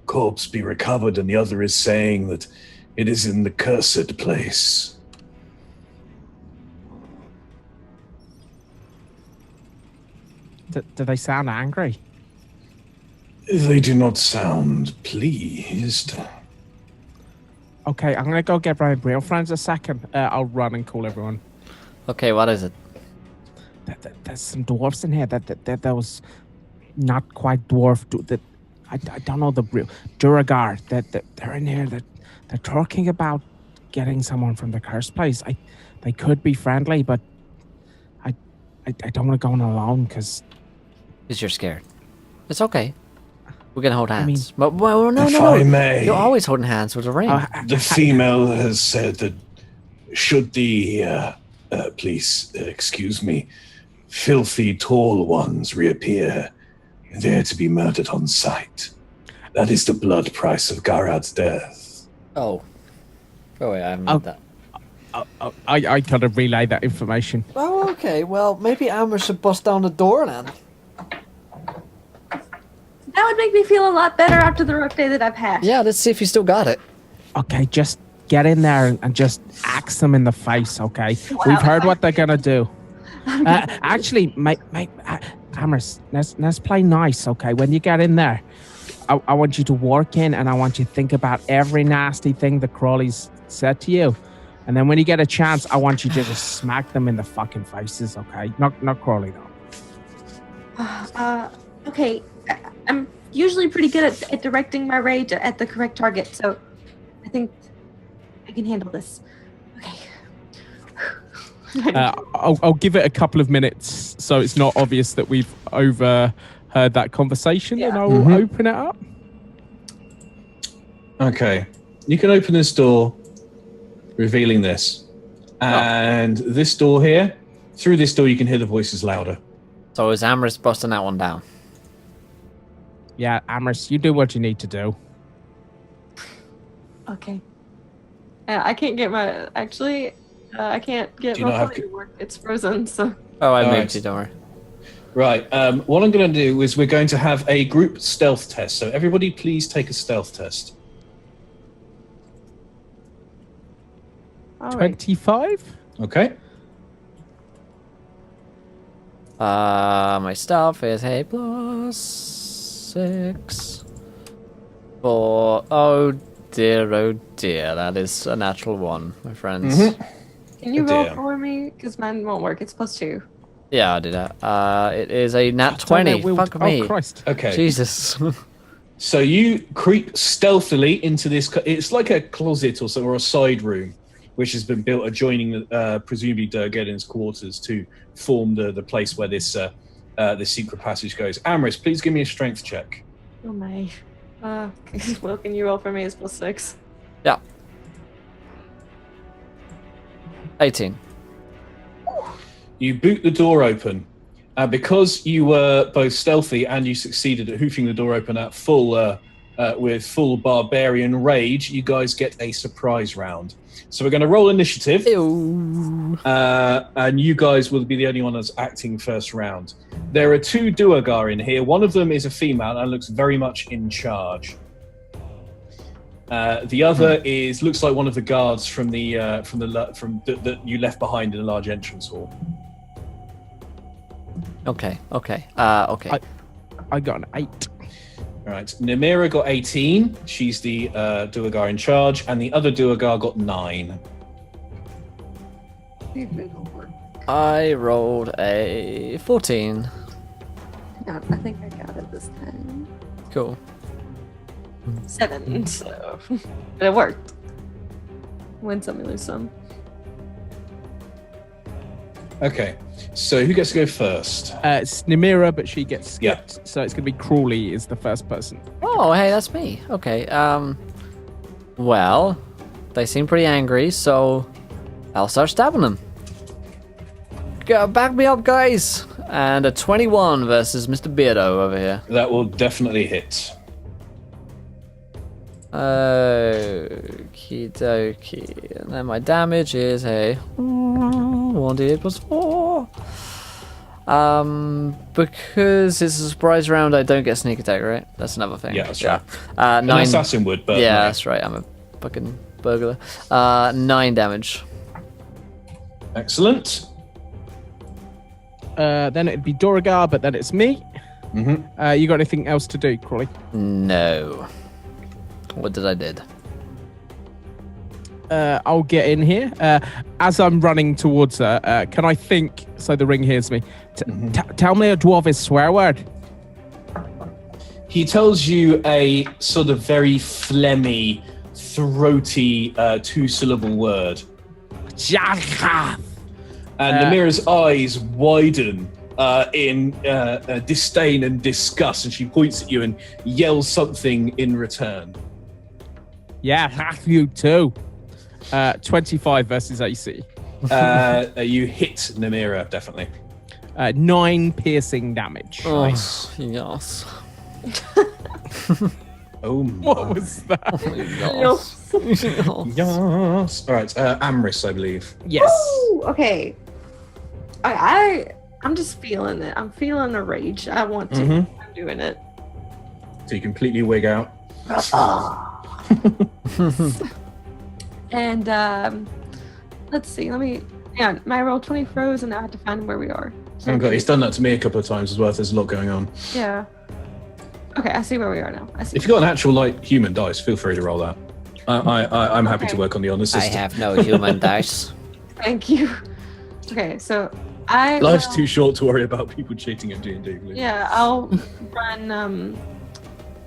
corpse be recovered, and the other is saying that it is in the cursed place. Do they sound angry? They do not sound pleased. Okay, I'm gonna go get my real friends a second. I'll run and call everyone. Okay, what is it? There's some dwarfs in here. That was not quite dwarf. I don't know the real Duragar. That they're in here. They're talking about getting someone from the cursed place. They could be friendly, but I don't want to go in alone because Because you're scared. It's okay. We're gonna hold hands. mean- But well, no. If I may. You're always holding hands with a ring. The female has said that should the, please, excuse me, filthy tall ones reappear, they're to be murdered on sight. That is the blood price of Garad's death. Oh. Oh wait, I haven't read that. I kind of relay that information. Oh, okay. Well, maybe Amber should bust down the door then. That would make me feel a lot better after the rough day that I've had. Yeah, let's see if you still got it. Okay, just get in there and just axe them in the face. Okay, Wow. we've heard what they're gonna do. Actually, Amherst, let's play nice. Okay, when you get in there, I want you to walk in and I want you to think about every nasty thing that Crawley's said to you, and then when you get a chance, I want you to just smack them in the fucking faces. Okay, not Crawley though. Okay. I'm usually pretty good at directing my rage at the correct target, so I think I can handle this. Okay. I'll give it a couple of minutes so it's not obvious that we've overheard that conversation, and I'll open it up. Okay. You can open this door, revealing this. And this door here, through this door you can hear the voices louder. So is Amherst busting that one down? Yeah, Amherst, you do what you need to do. Okay. I can't get my I can't get Do you my not have phone to work. It's frozen, so Oh, I All moved right. you, don't worry. Right. What I'm going to do is we're going to have a group stealth test. So everybody please take a stealth test. all right. 25? Okay? My stuff is a +6. 4. Oh dear, that is a natural 1, my friends. Can you Oh, roll dear. for me? Because mine won't work. It's +2. Yeah, I'll do that. It is a nat Don't know, 20. Will- Fuck me. Oh, Christ. Okay. Jesus. So you creep stealthily into this. It's like a closet or a side room, which has been built adjoining, presumably Durgeddin's quarters, to form the place where this this secret passage goes. Amris, please give me a strength check. Oh my. Well, can you roll for me? It's +6. Yeah. 18. You boot the door open. Because you were both stealthy and you succeeded at hoofing the door open at with full barbarian rage, you guys get a surprise round. So we're going to roll initiative, Ew. and you guys will be the only one that's acting first round. There are 2 Duergar in here. One of them is a female and looks very much in charge. The other looks like one of the guards from that you left behind in a large entrance hall. Okay. Okay. I got an 8. All right, Namira got 18. She's the Duergar in charge, and the other Duergar got 9. I rolled a 14. I think I got it this time. Cool. 7. So, but it worked. Win some, you lose some. Okay, so who gets to go first? It's Nimira, but she gets Yeah. skipped. So it's going to be Crawley is the first person. Oh, hey, that's me. Okay. Well, they seem pretty angry, so I'll start stabbing them. Back me up, guys. And a 21 versus Mr. Beardo over here. That will definitely hit. Okie dokie. And then my damage is a 1d8 plus 4. Because it's a surprise round, I don't get sneak attack, right? That's another thing. Yeah, that's right. 9. An assassin would, but Yeah, no. that's right. I'm a fucking burglar. 9 damage. Excellent. Then it'd be Dorigar, but then it's me. Mm-hmm. You got anything else to do, Crawley? No. What did I did? I'll get in here. As I'm running towards her, can I think so the ring hears me? Tell me a dwarvish swear word. He tells you a sort of very phlegmy, throaty, 2-syllable word. Jaka. And Namira's eyes widen in disdain and disgust, and she points at you and yells something in return. Yeah, you too. 25 versus AC. You hit Namira, definitely. 9 piercing damage. Oh, Nice. yes. Oh, What was that? Yes. yes. All right, Amris, I believe. Yes. Woo! Okay. I'm just feeling it. I'm feeling the rage. I want to. Mhm. I'm doing it. So you completely wig out. And let's see. Yeah, my roll 20 froze, and now I have to find where we are. Oh god, he's done that to me a couple of times as well. There's a lot going on. Yeah. Okay, I see where we are now. I see. If you've got an actual like human dice, feel free to roll that. I'm happy to Okay. work on the honor I system. have no human dice. Thank you. Okay, so I. Life's will- too short to worry about people cheating at D&D. please. Yeah, I'll run.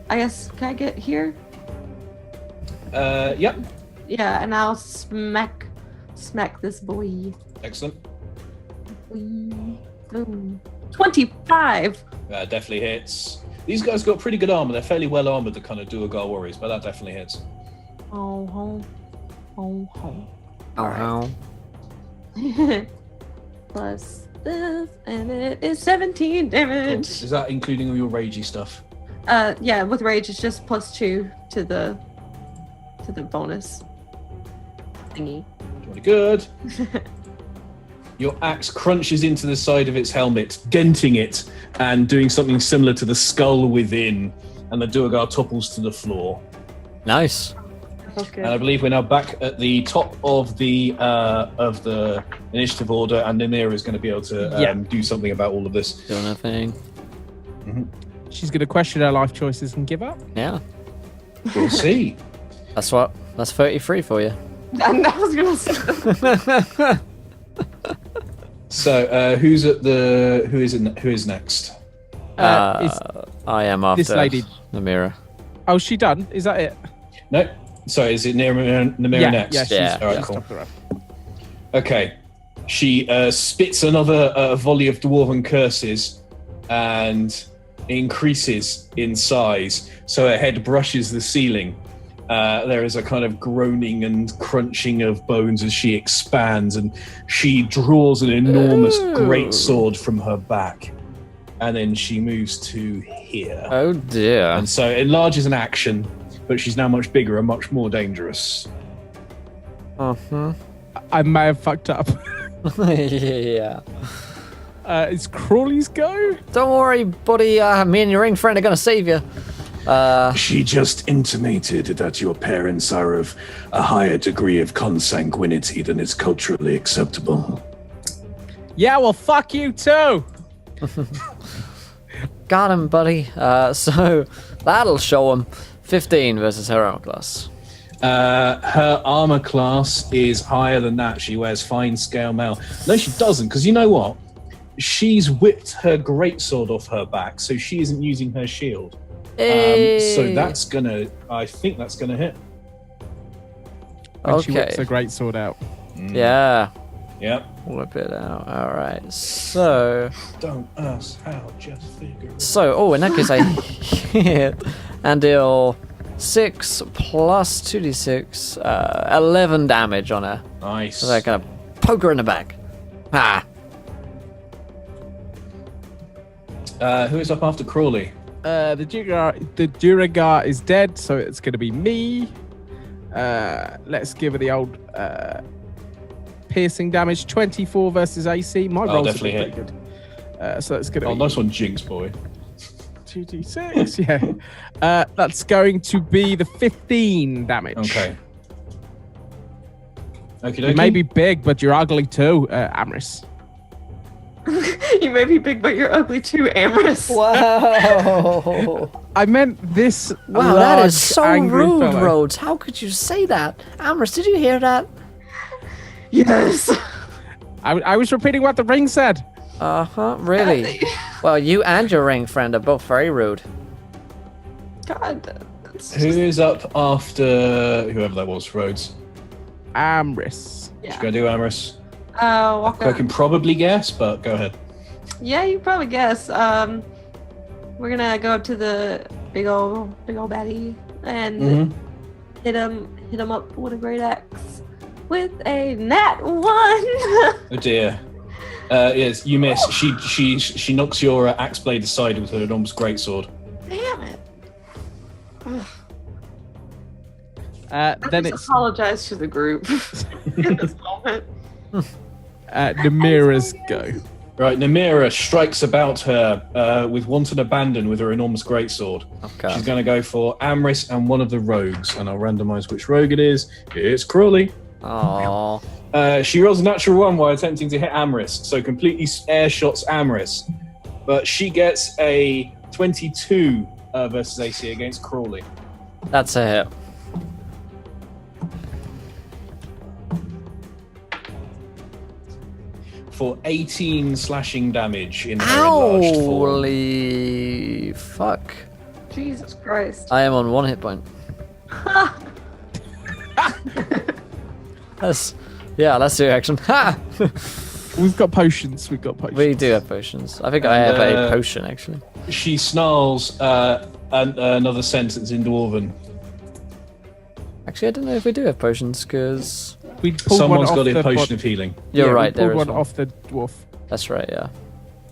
I guess can I get here? Yep. Yeah, and I'll smack this boy. Excellent. Boom. 25. Definitely hits. These guys got pretty good armor. They're fairly well armored, the kind of Duergar warriors, but that definitely hits. Oh, home. Oh, Alright. Plus this, and it is 17 damage. Is that including all your ragey stuff? Yeah, with rage it's just +2 to the bonus thingy. Really good. Your axe crunches into the side of its helmet, denting it and doing something similar to the skull within, and the Duergar topples to the floor. Nice. Feels good. And I believe we're now back at the top of the initiative order, and Namira is going to be able to do something about all of this. Doing a thing. She's going to question her life choices and give up. Yeah. We'll see. That's 33 for you. And I was gonna say. So, who is next? It's I am after this lady. Namira. Oh, she done? Is that it? No. Sorry, is it Namira next? Yeah, she's Yeah. All right, just cool. up the road. Okay. She spits another volley of dwarven curses and increases in size. So her head brushes the ceiling. There is a kind of groaning and crunching of bones as she expands, and she draws an enormous great sword from her back. And then she moves to here. Oh dear. And so it enlarges an action, but she's now much bigger and much more dangerous. Uh-huh. I may have fucked up. Yeah. It's Crawley's go. Don't worry, buddy. Me and your ring friend are gonna save you. She just intimated that your parents are of a higher degree of consanguinity than is culturally acceptable. Yeah, well, fuck you too. Got him, buddy. So that'll show him. 15 versus her armor class. Her armor class is higher than that. She wears fine scale mail. No, she doesn't, because you know what? She's whipped her greatsword off her back, so she isn't using her shield. So that's gonna. I think that's gonna hit. And she whips Okay. a great sword out. Yeah. Yep. Whip it out. All right. So. Don't ask how, just figure it. So. Oh, in that case, I hit and deal 6 plus 2d6, 11 damage on her. Nice. So I kind of poke her in the back. Ah. Who is up after Crawley? The Duragar is dead, so it's going to be me. Let's give her the old piercing damage. 24 versus AC. My rolls have been definitely pretty good. So that's going to Oh, be nice one, Jinx boy. 2d6. Yeah. That's going to be the 15 damage. Okay. You may be big, but you're ugly too, Amris. You may be big, but you're ugly too, Amorous. Wow. I meant this. Wow, that large, is so angry rude, fellow. Rhodes. How could you say that? Amherst, did you hear that? Yes. I was repeating what the ring said. Uh-huh, really? Well, you and your ring friend are both very rude. God. That's Who just- is up after whoever that was, Rhodes? Amris. What you Yeah. gonna do, Amorous? Walk I up. can probably guess, but go ahead. Yeah, you probably guess. We're gonna go up to the big old baddie and Mm-hmm. hit him up with a great axe with a nat 1. Oh dear. Yes, you miss. She knocks your axe blade aside with her enormous greatsword. Damn it. Then I just it's apologize to the group in this moment. Namira's go. Right, Namira strikes about her with wanton abandon with her enormous greatsword. Okay. She's going to go for Amris and one of the rogues, and I'll randomize which rogue it is. It's Crawley. Aww. She rolls a natural 1 while attempting to hit Amris, so completely air shots Amris. But she gets a 22 versus AC against Crawley. That's a hit. For 18 slashing damage in her enlarged form. Holy fuck. Jesus Christ. I am on 1 hit point. That's the action. Ha! We've got potions. We do have potions. I think I have a potion actually. She snarls another sentence in Dwarven. Actually, I don't know if we do have potions because We pulled Someone's one got off a the potion body. of healing. you're Yeah, right. We pulled There is one one. off the dwarf. That's right. Yeah.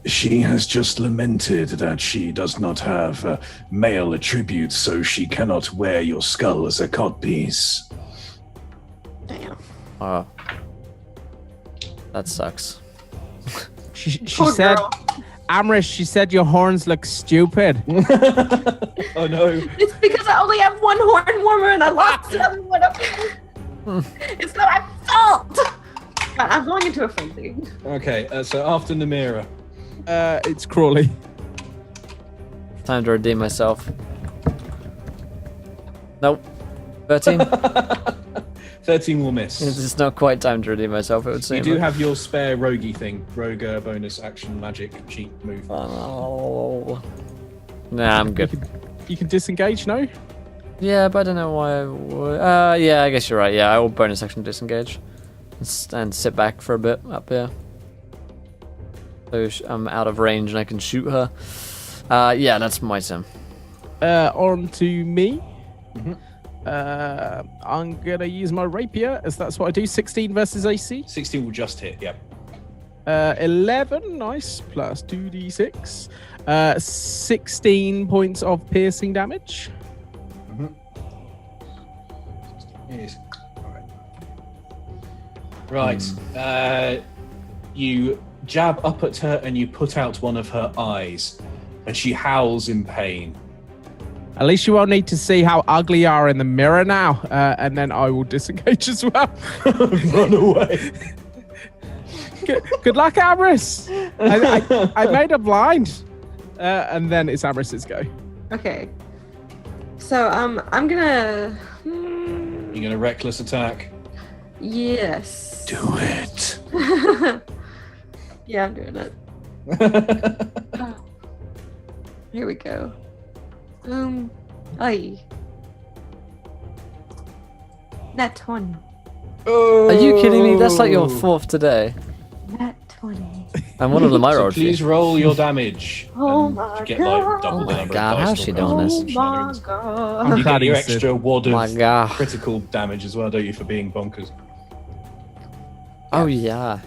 She has just lamented that she does not have male attributes, so she cannot wear your skull as a codpiece. Damn. Oh. That sucks. She Poor said, girl. Amris, she said your horns look stupid. Oh no. It's because I only have one horn warmer and I lost the other one up. It's not my fault. God, I'm going into a frenzy. Okay, so after Namira. It's Crawley. Time to redeem myself. Nope. 13. 13 will miss. It's not quite time to redeem myself, it would seem. You do have your spare roguey thing. Rogue bonus action magic cheat move. Oh. Nah, I'm good. You can disengage, no? Yeah, but I don't know why I would. Yeah, I guess you're right. Yeah, I will bonus action disengage. And sit back for a bit up here. So I'm out of range and I can shoot her. Yeah, that's my turn. On to me. Mm-hmm. I'm gonna use my rapier, as that's what I do. 16 versus AC. 16 will just hit, yep. 11, nice, plus 2d6. 16 points of piercing damage. Mm-hmm. Yes. Right. You jab up at her and you put out one of her eyes, and she howls in pain. At least you won't need to see how ugly you are in the mirror now, and then I will disengage as well. Run away. Good luck, Amris. I made her blind. And then it's Amris's go. Okay. So I'm gonna. You're gonna reckless attack. Yes. Do it. Yeah, I'm doing it. Here we go. Aye. Nat 20. Oh. Are you kidding me? That's like your 4th today. Nat 20. And one of them I So rolled. please roll your damage. Oh and my you get like double God. the number God, of dice. how's she rolled. doing this? Oh my Shenanigans. god. You glad get your you said- extra wad My of God. critical damage as well, don't you, for being bonkers? Oh yeah.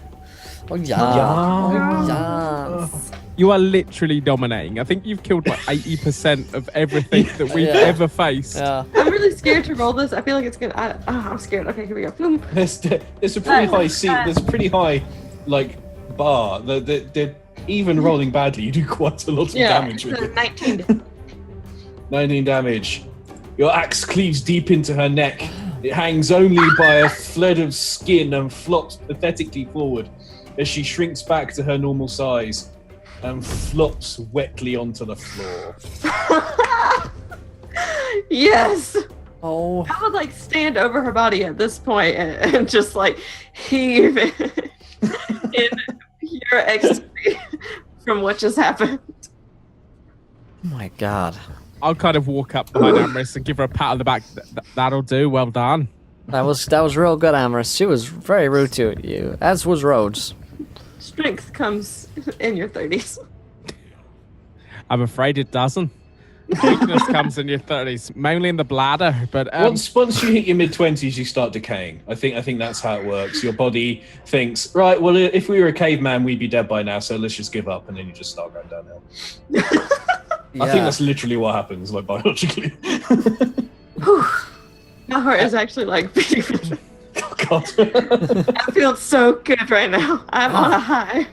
Oh yeah. Oh yeah. You are literally dominating. I think you've killed like 80% of everything that we've Yeah. ever faced. Yeah. I'm really scared to roll this. I feel like it's gonna. I'm scared. Okay, here we go. Boom. There's a pretty high seat. There's a pretty high like bar. The even rolling badly, you do quite a lot of damage with it's it. 19. 19 damage. Your axe cleaves deep into her neck. It hangs only by a thread of skin and flops pathetically forward as she shrinks back to her normal size and flops wetly onto the floor. Yes. Oh. I would like stand over her body at this point and just like heave in pure ecstasy from what just happened. Oh my God. I'll kind of walk up behind Amris and give her a pat on the back. That'll do. Well done. That was real good, Amorous. She was very rude to you, as was Rhodes. Strength comes in your 30s. I'm afraid it doesn't. Weakness comes in your 30s, mainly in the bladder. But Once you hit your mid-20s, you start decaying. I think that's how it works. Your body thinks, right, well, if we were a caveman, we'd be dead by now, so let's just give up, and then you just start going downhill. I think that's literally what happens, like biologically. My heart is actually like beating. Oh God. I feel so good right now. I'm on a high.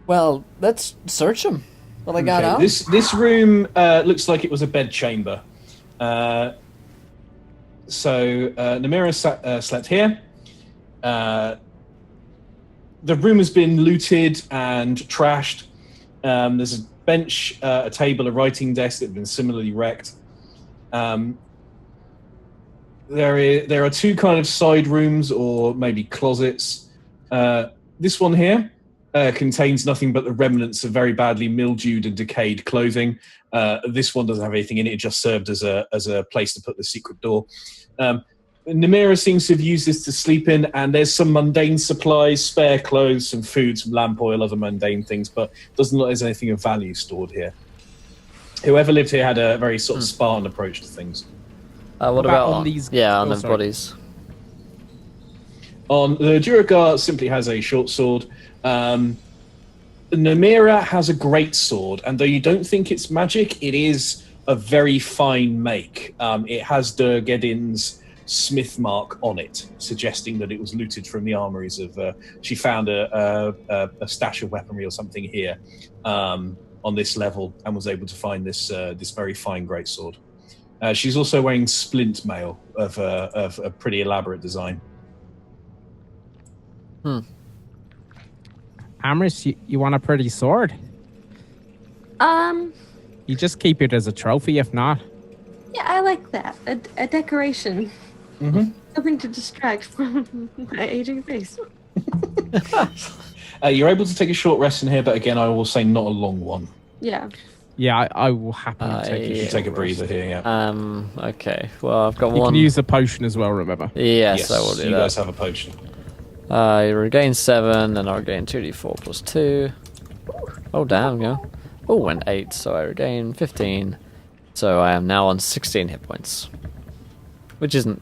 Well, let's search them. Well, they got out. This room looks like it was a bed chamber. So Namira slept here. The room has been looted and trashed. There's a bench, a table, a writing desk that have been similarly wrecked. There are two kind of side rooms or maybe closets. This one here contains nothing but the remnants of very badly mildewed and decayed clothing. This one doesn't have anything in it. It just served as a place to put the secret door. Namira seems to have used this to sleep in, and there's some mundane supplies, spare clothes, some food, some lamp oil, other mundane things, but doesn't look like there's anything of value stored here. Whoever lived here had a very sort of Spartan approach to things. What about on these? on Oh, the sorry. bodies? On the Duragar simply has a short sword. Namira has a great sword, and though you don't think it's magic, it is a very fine make. It has Durgedin's smith mark on it, suggesting that it was looted from the armories of. She found a stash of weaponry or something here on this level, and was able to find this very fine greatsword. She's also wearing splint mail of a pretty elaborate design. Amris, you want a pretty sword? You just keep it as a trophy, if not. Yeah, I like that. A decoration. Something to distract from my aging face. You're able to take a short rest in here, but again, I will say not a long one. Yeah. Yeah, I will happily take it. You should take a breather here, yeah. Okay. Well, I've got You one. can use the potion as well, remember? Yes, I will do you that. guys have a potion. I regain 7, and I regain 2d4 plus 2. Oh, damn, yeah. Oh, and 8, so I regain 15. So I am now on 16 hit points. Which isn't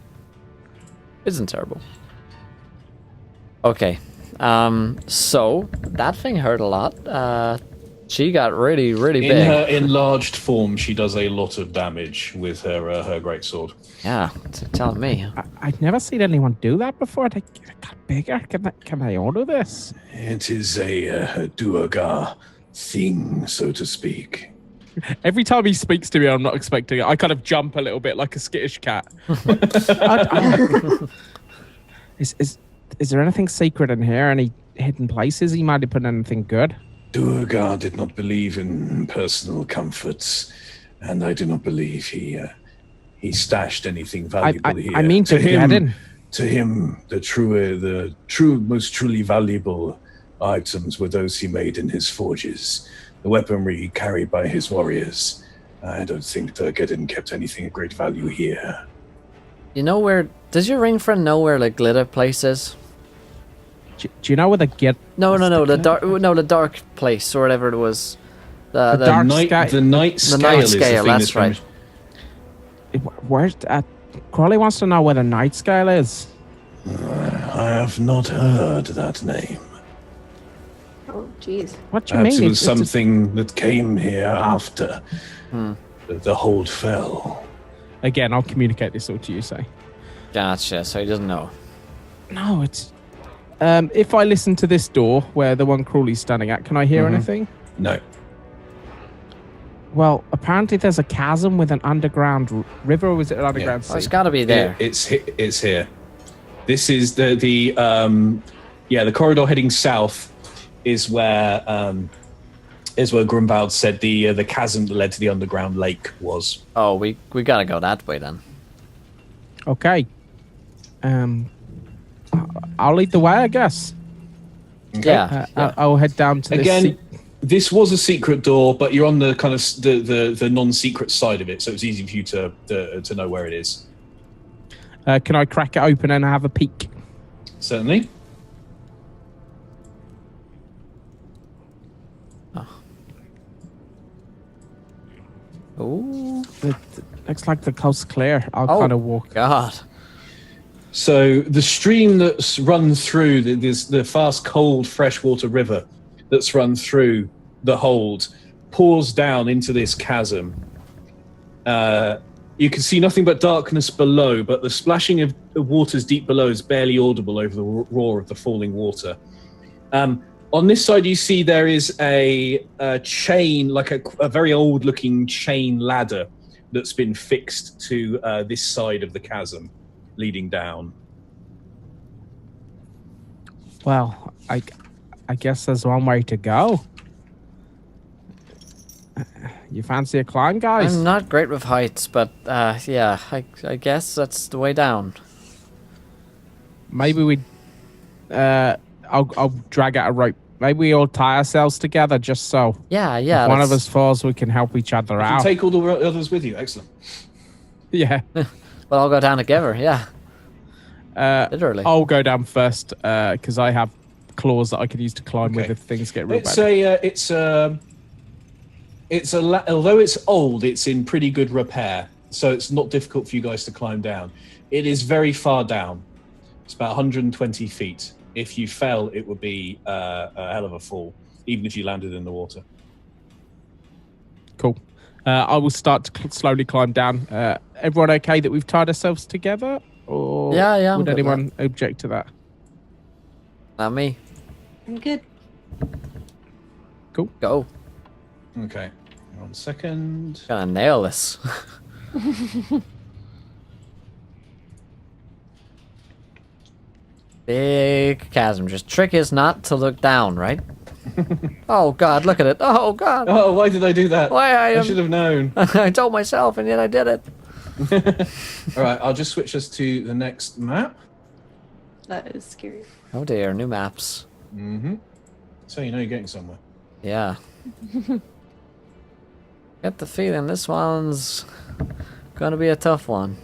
terrible. Okay. So, that thing hurt a lot. She got really, really big. In her enlarged form, she does a lot of damage with her her greatsword. Yeah, tell me. I've never seen anyone do that before. They got bigger. Can they all do this? It is a duergar thing, so to speak. Every time he speaks to me, I'm not expecting it. I kind of jump a little bit like a skittish cat. Is there anything secret in here? Any hidden places? He might have put anything good. Duergar did not believe in personal comforts, and I do not believe he stashed anything valuable here. I mean, to him, the most truly valuable items were those he made in his forges, the weaponry carried by his warriors. I don't think Durgeddon kept anything of great value here. You know where... Does your ring friend know where the glitter place is? do you know where the get? No, the dark place or whatever it was. The dark scale. The night scale. The night is the scale. thing That's right. Where's Crawley wants to know where the night scale is. I have not heard that name. Oh, jeez. What do you Perhaps mean? it was something that came here after the hold fell. Again, I'll communicate this all to you, say. Gotcha, so he doesn't know. No, it's... if I listen to this door, where the one Crawley's standing at, can I hear anything? No. Well, apparently there's a chasm with an underground river, or is it an underground sea? Oh, it's got to be there. It's here. This is the corridor heading south is where Grumbald said the chasm that led to the underground lake was. Oh, we gotta go that way then. Okay. I'll lead the way, I guess. Okay. Yeah. I'll head down to Again, this was a secret door, but you're on the kind of the non-secret side of it, so it's easy for you to know where it is. Can I crack it open and have a peek? Certainly. Oh. It looks like the coast's clear. I'll Oh, kind of walk. God. So the stream that's run through the fast, cold, freshwater river that's run through the hold pours down into this chasm. You can see nothing but darkness below, but the splashing of the waters deep below is barely audible over the roar of the falling water. On this side, you see there is a chain, like a very old-looking chain ladder that's been fixed to this side of the chasm, leading down. Well, I guess there's one way to go. You fancy a climb, guys? I'm not great with heights, but yeah, I guess that's the way down. Maybe we... I'll drag out a rope. Maybe we all tie ourselves together just so. Yeah. If one of us falls, we can help each other You out. can take all the others with you. Excellent. Yeah. Well, I'll go down together. Yeah. Literally. I'll go down first because I have claws that I could use to climb with if things get real bad. Although it's old, it's in pretty good repair, so it's not difficult for you guys to climb down. It is very far down. It's about 120 feet. If you fell, it would be a hell of a fall, even if you landed in the water. Cool. I will start to slowly climb down. Everyone okay that we've tied ourselves together? Or Yeah, would I'm good with anyone object to that? Not me. I'm good. Cool. Go. Okay. 1 second. Gonna nail this. Big chasm. Just trick is not to look down, right? Oh God, look at it. Oh God. Oh, why did I do that? Why I should have known. I told myself, and yet I did it. All right, I'll just switch us to the next map. That is scary. Oh dear, new maps. Mm-hmm. So you know you're getting somewhere. Yeah. Get the feeling this one's gonna be a tough one.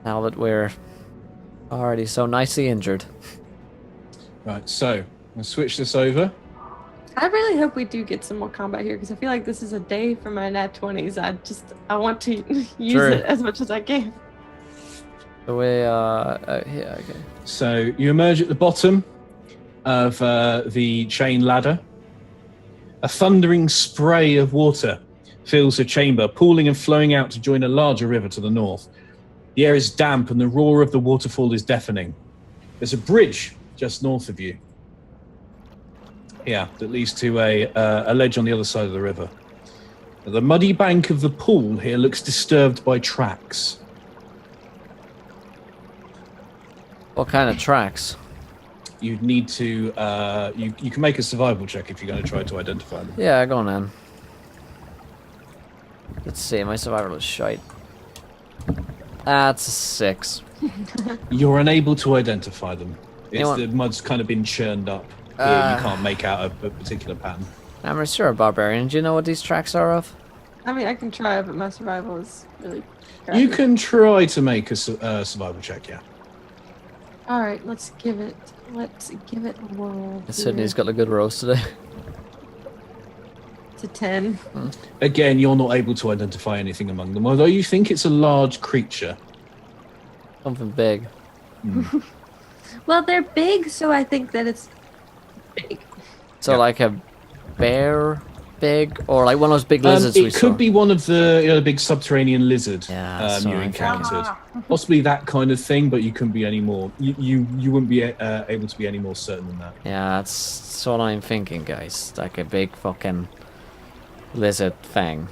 Now that we're already so nicely injured. Right, so I'll switch this over. I really hope we do get some more combat here because I feel like this is a day for my nat 20s. I want to use True. it as much as I can. The way, yeah, okay. So you emerge at the bottom of the chain ladder. A thundering spray of water fills the chamber, pooling and flowing out to join a larger river to the north. The air is damp and the roar of the waterfall is deafening. There's a bridge just north of you. Yeah, that leads to a ledge on the other side of the river. The muddy bank of the pool here looks disturbed by tracks. What kind of tracks? You'd need to you can make a survival check if you're going to try to identify them. Yeah, go on then. Let's see, my survival is shite. That's a 6. You're unable to identify them. You know The mud's kind of been churned up. Here, you can't make out a particular pattern. Amherst, you're a barbarian. Do you know what these tracks are of? I mean, I can try, but my survival is really You crappy. can try to make a survival check, yeah. All right, let's give it a whirl. Sydney's got a good roast today. It's a 10. Again, you're not able to identify anything among them, although you think it's a large creature. Something big. Well, they're big, so I think that it's big. So Yeah. like a bear big? Or like one of those big lizards we It saw? could be one of the big subterranean lizard Yeah, you sorry, I'm encountered. Possibly that kind of thing, but you couldn't be any more. You wouldn't be able to be any more certain than that. Yeah, that's what I'm thinking, guys. Like a big fucking lizard thing.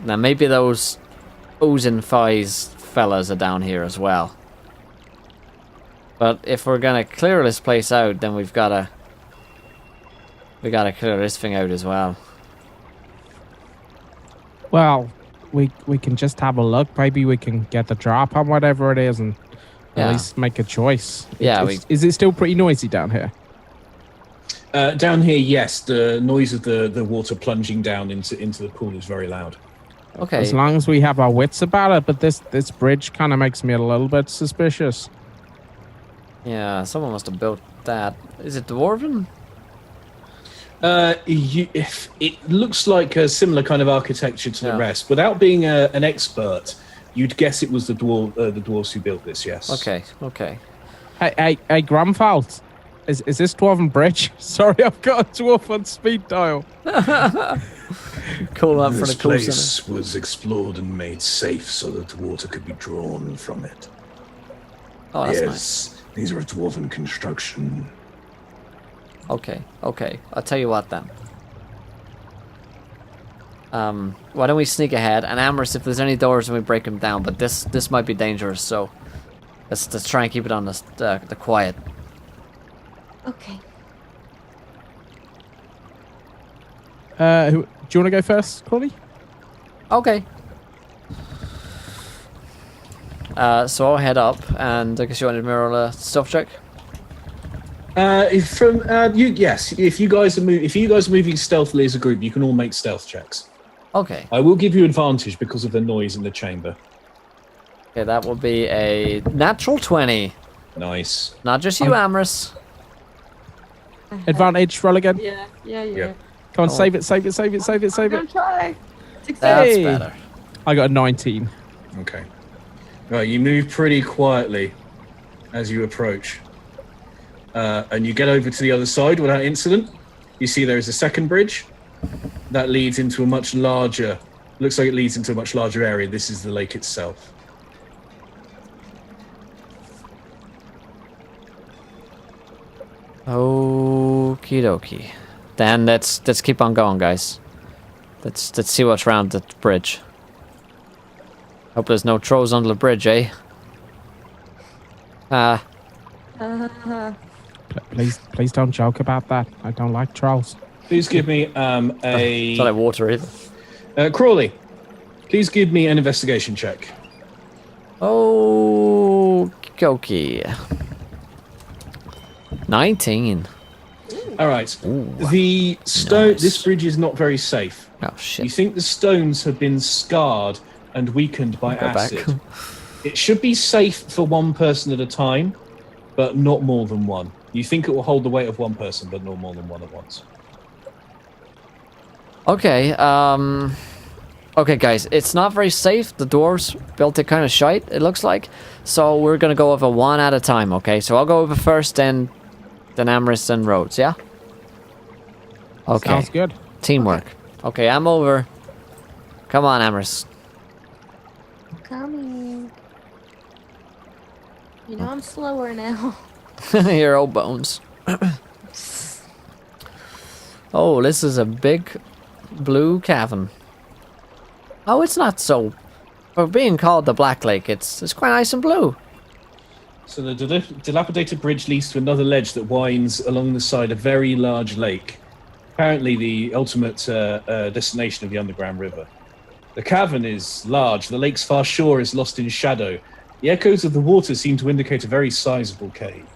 Now maybe those oozing thighs fellas are down here as well. But if we're gonna clear this place out, then we gotta clear this thing out as well. Well, we can just have a look. Maybe we can get the drop on whatever it is and Yeah. at least make a choice. Yeah, Is it still pretty noisy down here? Down here, yes, the noise of the water plunging down into the pool is very loud. Okay. As long as we have our wits about it, but this bridge kind of makes me a little bit suspicious. Yeah, someone must have built that. Is it dwarven? If it looks like a similar kind of architecture to the Yeah. rest, without being an expert, you'd guess it was the dwarves who built this. Yes. Okay, okay. Hey, Gramfalt, is this Dwarven Bridge? Sorry, I've got a dwarf on speed dial. Cool up for This the cool place center. was explored and made safe so that water could be drawn from it. Oh, that's yes, nice. these are dwarven construction. Okay, okay. I'll tell you what then. Why don't we sneak ahead? And Amherst, if there's any doors, then we break them down. But this might be dangerous, so let's try and keep it on the quiet. Okay. Do you want to go first, Crawley? Okay. So I'll head up, and I guess you wanted me to roll a stealth check. Yes, if you guys are moving stealthily as a group, you can all make stealth checks. Okay. I will give you advantage because of the noise in the chamber. Okay, that will be a natural 20. Nice. Not just you, Amherst. Advantage, roll again. Yeah. Yep. Come on, Oh. save it. I'm gonna try. That's Hey. better. I got a 19. Okay. Right, you move pretty quietly as you approach. And you get over to the other side without incident. You see there is a second bridge that leads into a much larger, looks like it leads into a much larger area. This is the lake itself. Okie dokie. Then let's keep on going, guys. Let's see what's around the bridge. Hope there's no trolls under the bridge, eh? Please don't joke about that. I don't like trolls. Please give me It's not like water either. Crawley. Please give me an investigation check. Okay. 19. All right. Ooh, the stone. nice. This bridge is not very safe. Oh, You shit. think the stones have been scarred and weakened by Go back. acid. It should be safe for one person at a time, but not more than one. You think it will hold the weight of one person, but not more than one at once. Okay, okay, guys, it's not very safe. The dwarves built it kind of shite, it looks like. So we're gonna go over one at a time, okay? So I'll go over first, then Amherst and Rhodes, yeah? Okay. Sounds good. Teamwork. Okay, I'm over. Come on, Amherst. Coming. You know I'm slower now. Your old bones. Oh, this is a big blue cavern. Oh, it's not so. For being called the Black Lake, it's quite nice and blue. So the dilapidated bridge leads to another ledge that winds along the side of a very large lake. Apparently the ultimate destination of the underground river. The cavern is large. The lake's far shore is lost in shadow. The echoes of the water seem to indicate a very sizable cave.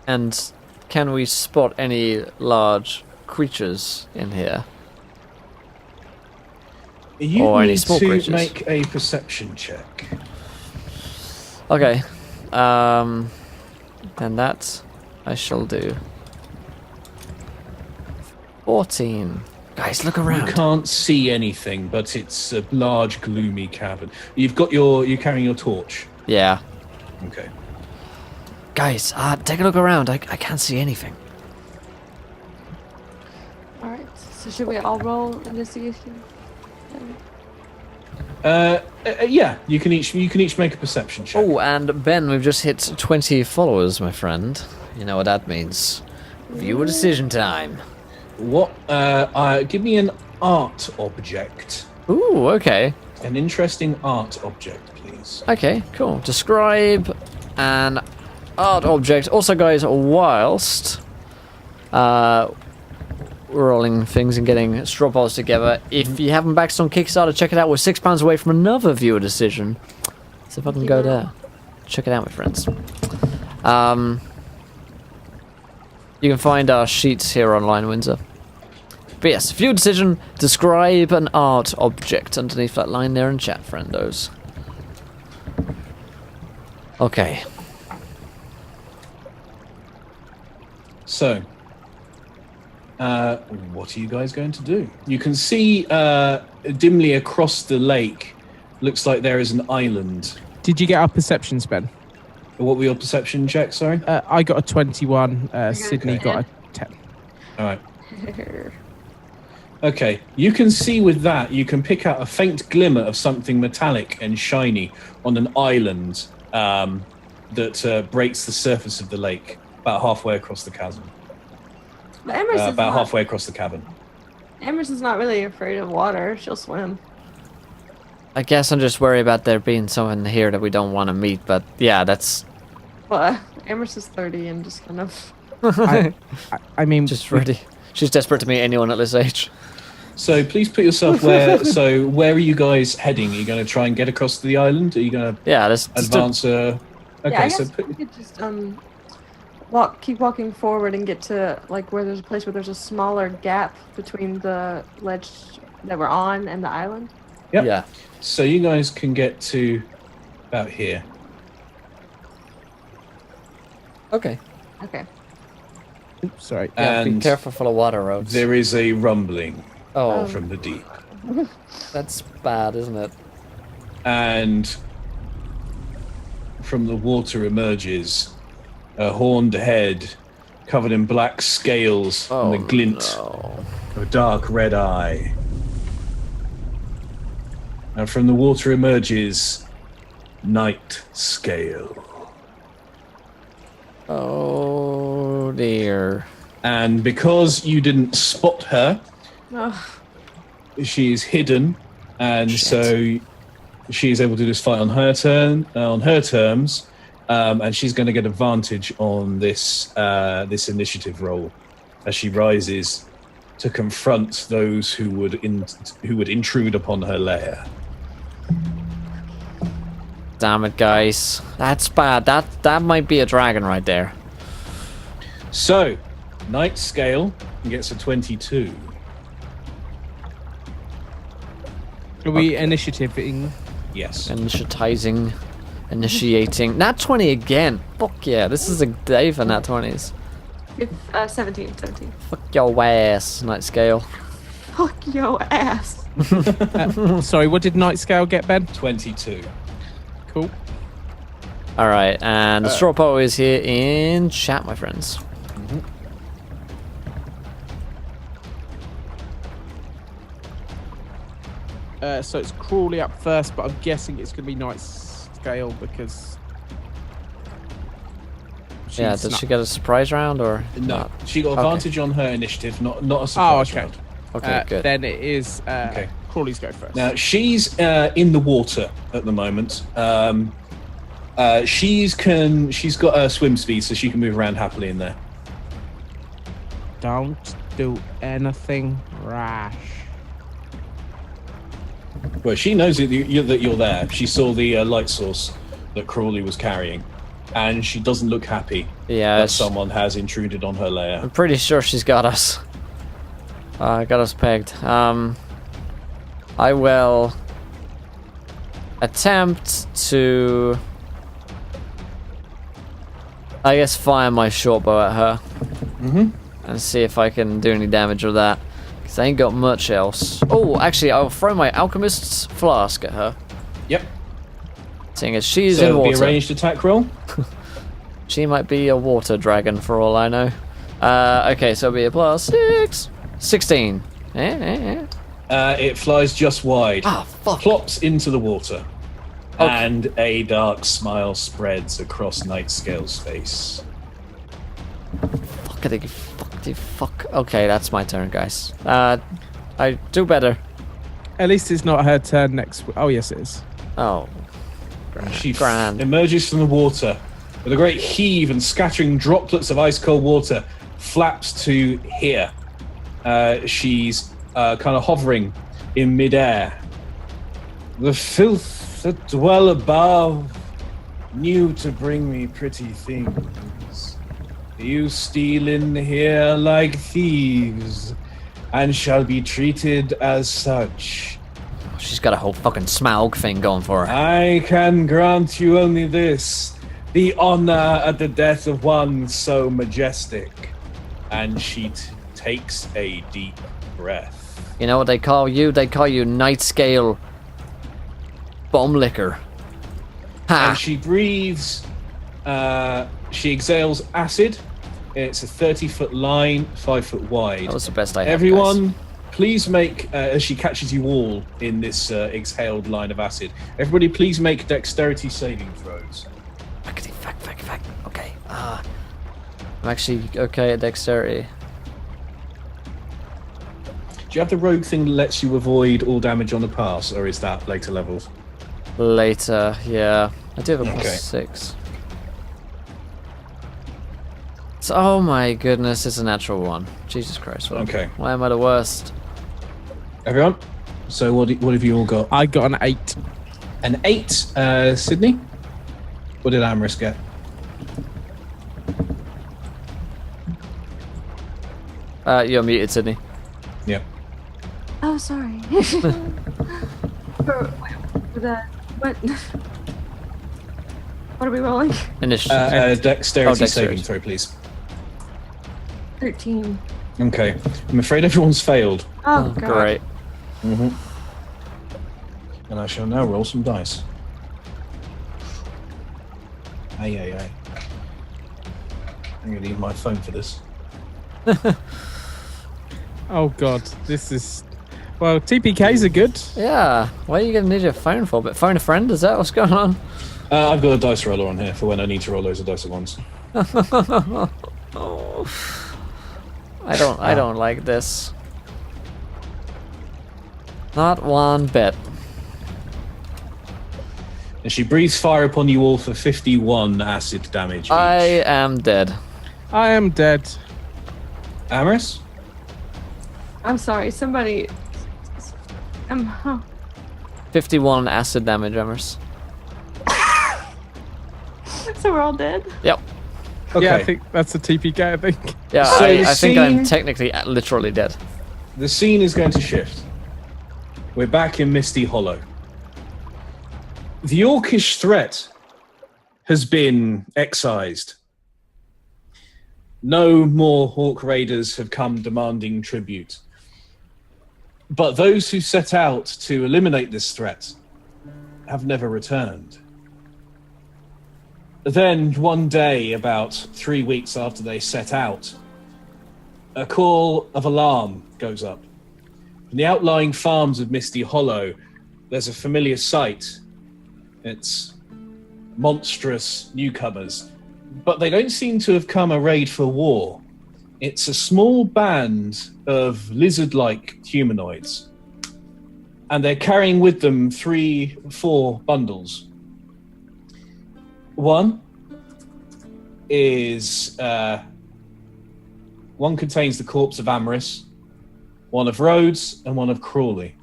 And can we spot any large creatures in here? You Or any need small to creatures. make a perception check. Okay. Then that I shall do. 14. Guys, look You around. can't see anything, but it's a large, gloomy cavern. You're carrying your torch. Yeah. Okay. Guys, take a look around. I can't see anything. Alright, so should we all roll investigation? Yeah. You can each make a perception check. Oh, and Ben, we've just hit 20 followers, my friend. You know what that means. Viewer decision time. What? Give me an art object. Ooh, okay. An interesting art object, please. Okay, cool. Describe an art object. Also, guys, whilst rolling things and getting straw piles together, if you haven't backed on Kickstarter, check it out. We're £6 away from another viewer decision. So if I can go there. Check it out, my friends. You can find our sheets here online, Windsor. But yes, viewer decision, describe an art object underneath that line there in chat, friendos. Okay. So, what are you guys going to do? You can see dimly across the lake. Looks like there is an island. Did you get our perceptions, Ben? What were your perception checks? Sorry. I got a 21. Sydney got a 10. All right. Okay, you can see with that, you can pick out a faint glimmer of something metallic and shiny on an island that breaks the surface of the lake about halfway across the chasm. But Emerson's About not, halfway across the cavern. Emerson's not really afraid of water. She'll swim. I guess I'm just worried about there being someone here that we don't want to meet, but yeah, that's But Emerson's 30 and just kind of... I mean, just ready. She's desperate to meet anyone at this age. So please put yourself where. So where are you guys heading? Are you going to try and get across to the island? Are you going to Yeah, let's advance? Okay, yeah, I so guess we could just keep walking forward and get to like where there's a place where there's a smaller gap between the ledge that we're on and the island. Yep. Yeah. So you guys can get to about here. Okay. Okay. oops, sorry. Yeah, be And careful for the water roads. there is a rumbling Oh, from the deep, that's bad, isn't it? and from the water emerges a horned head covered in black scales and the glint no. of a dark red eye. And from the water emerges Night Scale. Oh dear. And because you didn't spot her, Oh, she is hidden, and so she is able to just fight on her turn, on her terms, and she's going to get advantage on this this initiative roll as she rises to confront those who would intrude upon her lair. Damn it, guys. That's bad. That might be a dragon right there. So, Night Scale gets a 22. Are we initiativing? Yes. Initiating. Nat 20 again. Fuck yeah. This is a day for Nat 20s. It's 17. Fuck your ass, Night Scale. Fuck your ass. Sorry, what did Night Scale get, Ben? 22. Cool. Alright, and the straw poet is here in chat, my friends. So it's Crawley up first, but I'm guessing it's going to be Night Scale because. Yeah, did she get a surprise round or No, not? she got advantage on her initiative, not a Oh, surprise okay. round. Okay, good. Then it is Okay. Crawley's go first. Now she's in the water at the moment. She's got a swim speed, so she can move around happily in there. Don't do anything rash. Well, she knows that you're there. She saw the light source that Crawley was carrying, and she doesn't look happy Yeah, that someone has intruded on her lair. I'm pretty sure she's got us. Got us pegged. I will attempt to, I guess, fire my short bow at her. And see if I can do any damage with that. Because I ain't got much else. Oh, actually, I'll throw my alchemist's flask at her. Yep. Seeing as she's So in it'll be a water. ranged attack roll. She might be a water dragon for all I know. Okay, so it'll be a +6. 16. It flies just wide, Ah, fuck. plops into the water, Okay. and a dark smile spreads across Night Scale's face. Fuck. Okay, that's my turn, guys. I do better. At least it's not her turn next week. Oh, yes, it is. Oh. She Grand. emerges from the water with a great heave, and scattering droplets of ice cold water flaps to here. She's kind of hovering in midair. The filth that dwell above knew to bring me pretty things. You steal in here like thieves, and shall be treated as such. She's got a whole fucking Smaug thing going for her. I can grant you only this, the honor at the death of one so majestic. And she takes a deep breath. You know what they call you? They call you Night Scale Bomb Licker. Ha! And she breathes, she exhales acid. It's a 30-foot line, 5 foot wide. That was the best I had, Everyone, guys. please make, as she catches you all in this exhaled line of acid, everybody please make dexterity saving throws. Fuck. Okay. I'm actually okay at dexterity. Do you have the rogue thing that lets you avoid all damage on the pass, or is that later levels? Later, yeah. I do have a Okay. +6. So, oh my goodness, it's a natural one. Jesus Christ. Okay. Why am I the worst? Everyone? So what have you all got? I got an 8. An 8, Sydney? What did Amherst get? You're muted, Sydney. Yeah. Oh, sorry. What? What are we rolling? Initiative. Dexterity Oh, saving dexterity. throw, please. 13. Okay. I'm afraid everyone's failed. Oh, God. Great. And I shall now roll some dice. Aye. I'm going to need my phone for this. Oh, God. This is. Well, TPKs are good. Yeah. What are you going to need your phone for? But phone a friend? Is that what's going on? I've got a dice roller on here for when I need to roll loads of dice at once. Oh. I don't like this. Not one bit. And she breathes fire upon you all for 51 acid damage each. I am dead. I am dead. Amaris? I'm sorry, somebody... 51 acid damage, Emrys. So we're all dead? Yep. Okay. Yeah, I think that's a TPK, I think. Yeah, So the I think I'm scene- technically literally dead. The scene is going to shift. We're back in Misty Hollow. The Orcish threat has been excised. No more Hawk Raiders have come demanding tribute. But those who set out to eliminate this threat have never returned. Then, one day, about 3 weeks after they set out, a call of alarm goes up. In the outlying farms of Misty Hollow, there's a familiar sight. It's monstrous newcomers, but they don't seem to have come arrayed for war. It's a small band of lizard-like humanoids, and they're carrying with them 4 bundles. One is one contains the corpse of Amorous, one of Rhodes, and one of Crawley.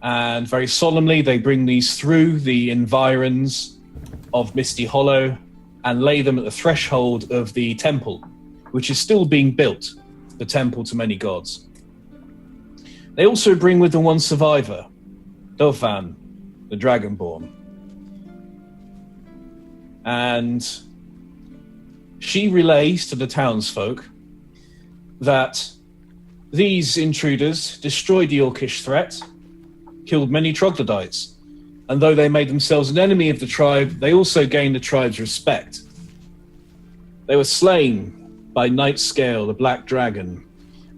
And very solemnly, they bring these through the environs of Misty Hollow and lay them at the threshold of the temple, which is still being built, the temple to many gods. They also bring with them one survivor, Dauphin, the Dragonborn. And she relays to the townsfolk that these intruders destroyed the Orcish threat, killed many troglodytes, and though they made themselves an enemy of the tribe, they also gained the tribe's respect. They were slain by Nightscale, the Black Dragon,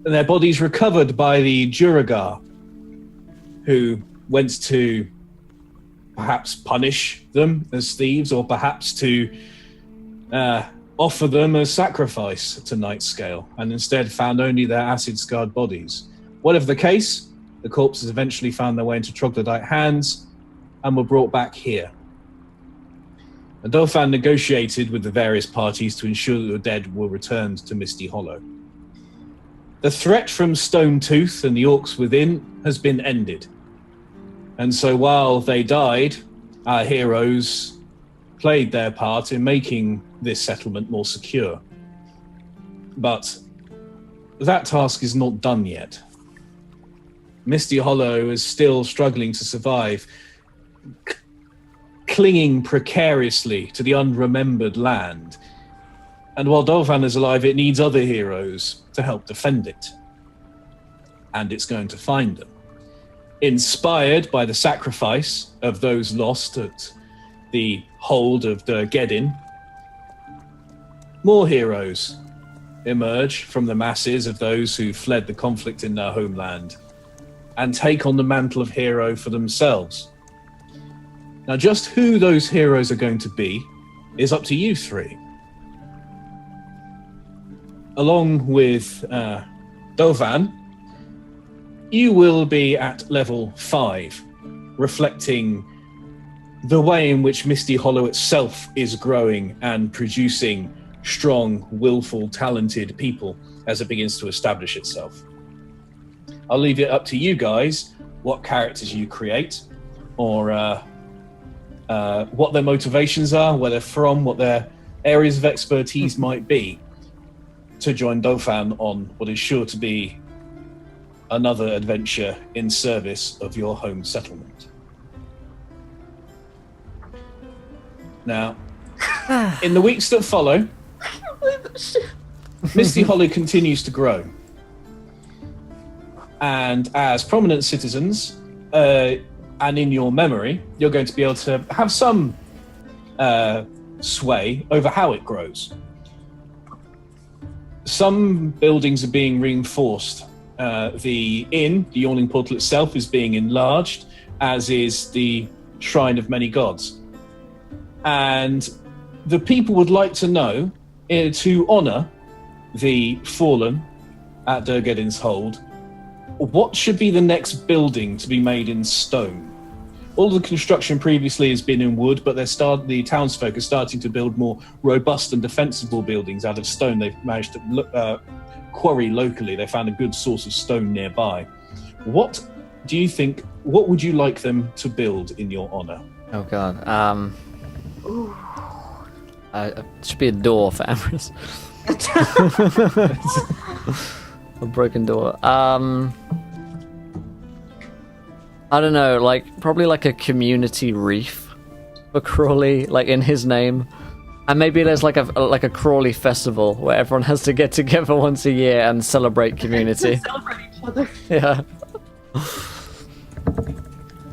and their bodies recovered by the Duragar, who went to perhaps punish them as thieves, or perhaps to offer them as sacrifice to Nightscale, and instead found only their acid-scarred bodies. Whatever the case, the corpses eventually found their way into troglodyte hands and were brought back here. And Dauphin negotiated with the various parties to ensure that the dead were returned to Misty Hollow. The threat from Stone Tooth and the orcs within has been ended. And so while they died, our heroes played their part in making this settlement more secure. But that task is not done yet. Misty Hollow is still struggling to survive, clinging precariously to the unremembered land. And while Dauphin is alive, it needs other heroes to help defend it. And it's going to find them. Inspired by the sacrifice of those lost at the hold of Durgedin, more heroes emerge from the masses of those who fled the conflict in their homeland and take on the mantle of hero for themselves. Now, just who those heroes are going to be is up to you three. Along with Dauphin, you will be at level 5, reflecting the way in which Misty Hollow itself is growing and producing strong, willful, talented people as it begins to establish itself. I'll leave it up to you guys what characters you create, or what their motivations are, where they're from, what their areas of expertise might be, to join Dauphin on what is sure to be another adventure in service of your home settlement. Now, in the weeks that follow, Misty Hollow continues to grow. And as prominent citizens, and in your memory, you're going to be able to have some sway over how it grows. Some buildings are being reinforced. The inn, the Yawning Portal itself, is being enlarged, as is the Shrine of Many Gods. And the people would like to know, to honour the fallen at Durgedin's Hold, what should be the next building to be made in stone? all the construction previously has been in wood, but the townsfolk are starting to build more robust and defensible buildings out of stone. They've managed to quarry locally. They found a good source of stone nearby. What do you think? What would you like them to build in your honor? Oh God. It should be a door for Ambrose. A broken door. I don't know, probably a community reef for Crawley, in his name. And maybe there's a Crawley festival where everyone has to get together once a year and celebrate community. Celebrate each other. Yeah.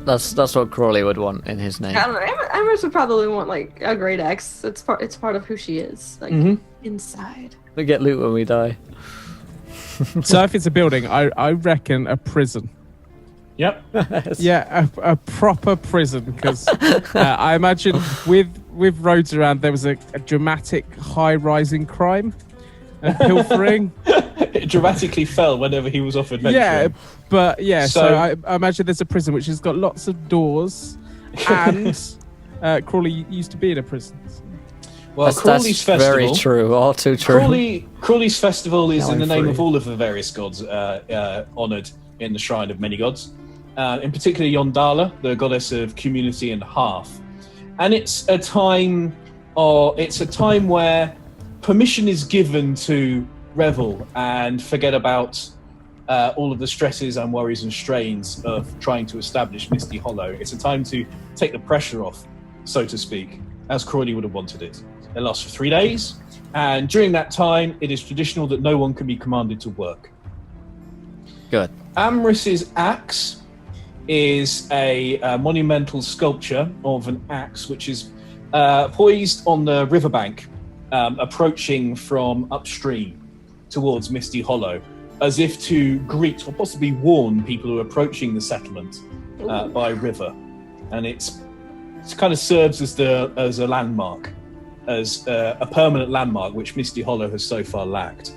That's what Crawley would want in his name. I don't know. Ambrose would probably want a great axe. It's part of who she is, inside. We get loot when we die. So if it's a building, I reckon a prison. Yep. Yeah, a proper prison, because I imagine with roads around, there was a dramatic high-rising crime and pilfering. It dramatically fell whenever he was off adventure. Yeah, but so I imagine there's a prison which has got lots of doors, and Crawley used to be in a prison. Well, Crawley's festival. Very true. All too true. Crawley's festival is Now in the I'm name free. of all of the various gods honoured in the Shrine of Many Gods. In particular, Yondala, the goddess of community and hearth. And it's a time where permission is given to revel and forget about all of the stresses and worries and strains of trying to establish Misty Hollow. It's a time to take the pressure off, so to speak, as Crawley would have wanted it. It lasts for 3 days, and during that time, it is traditional that no one can be commanded to work. Good. Amris's axe is a monumental sculpture of an axe which is poised on the riverbank, approaching from upstream towards Misty Hollow, as if to greet or possibly warn people who are approaching the settlement by river. And it kind of serves as a landmark, as a permanent landmark, which Misty Hollow has so far lacked.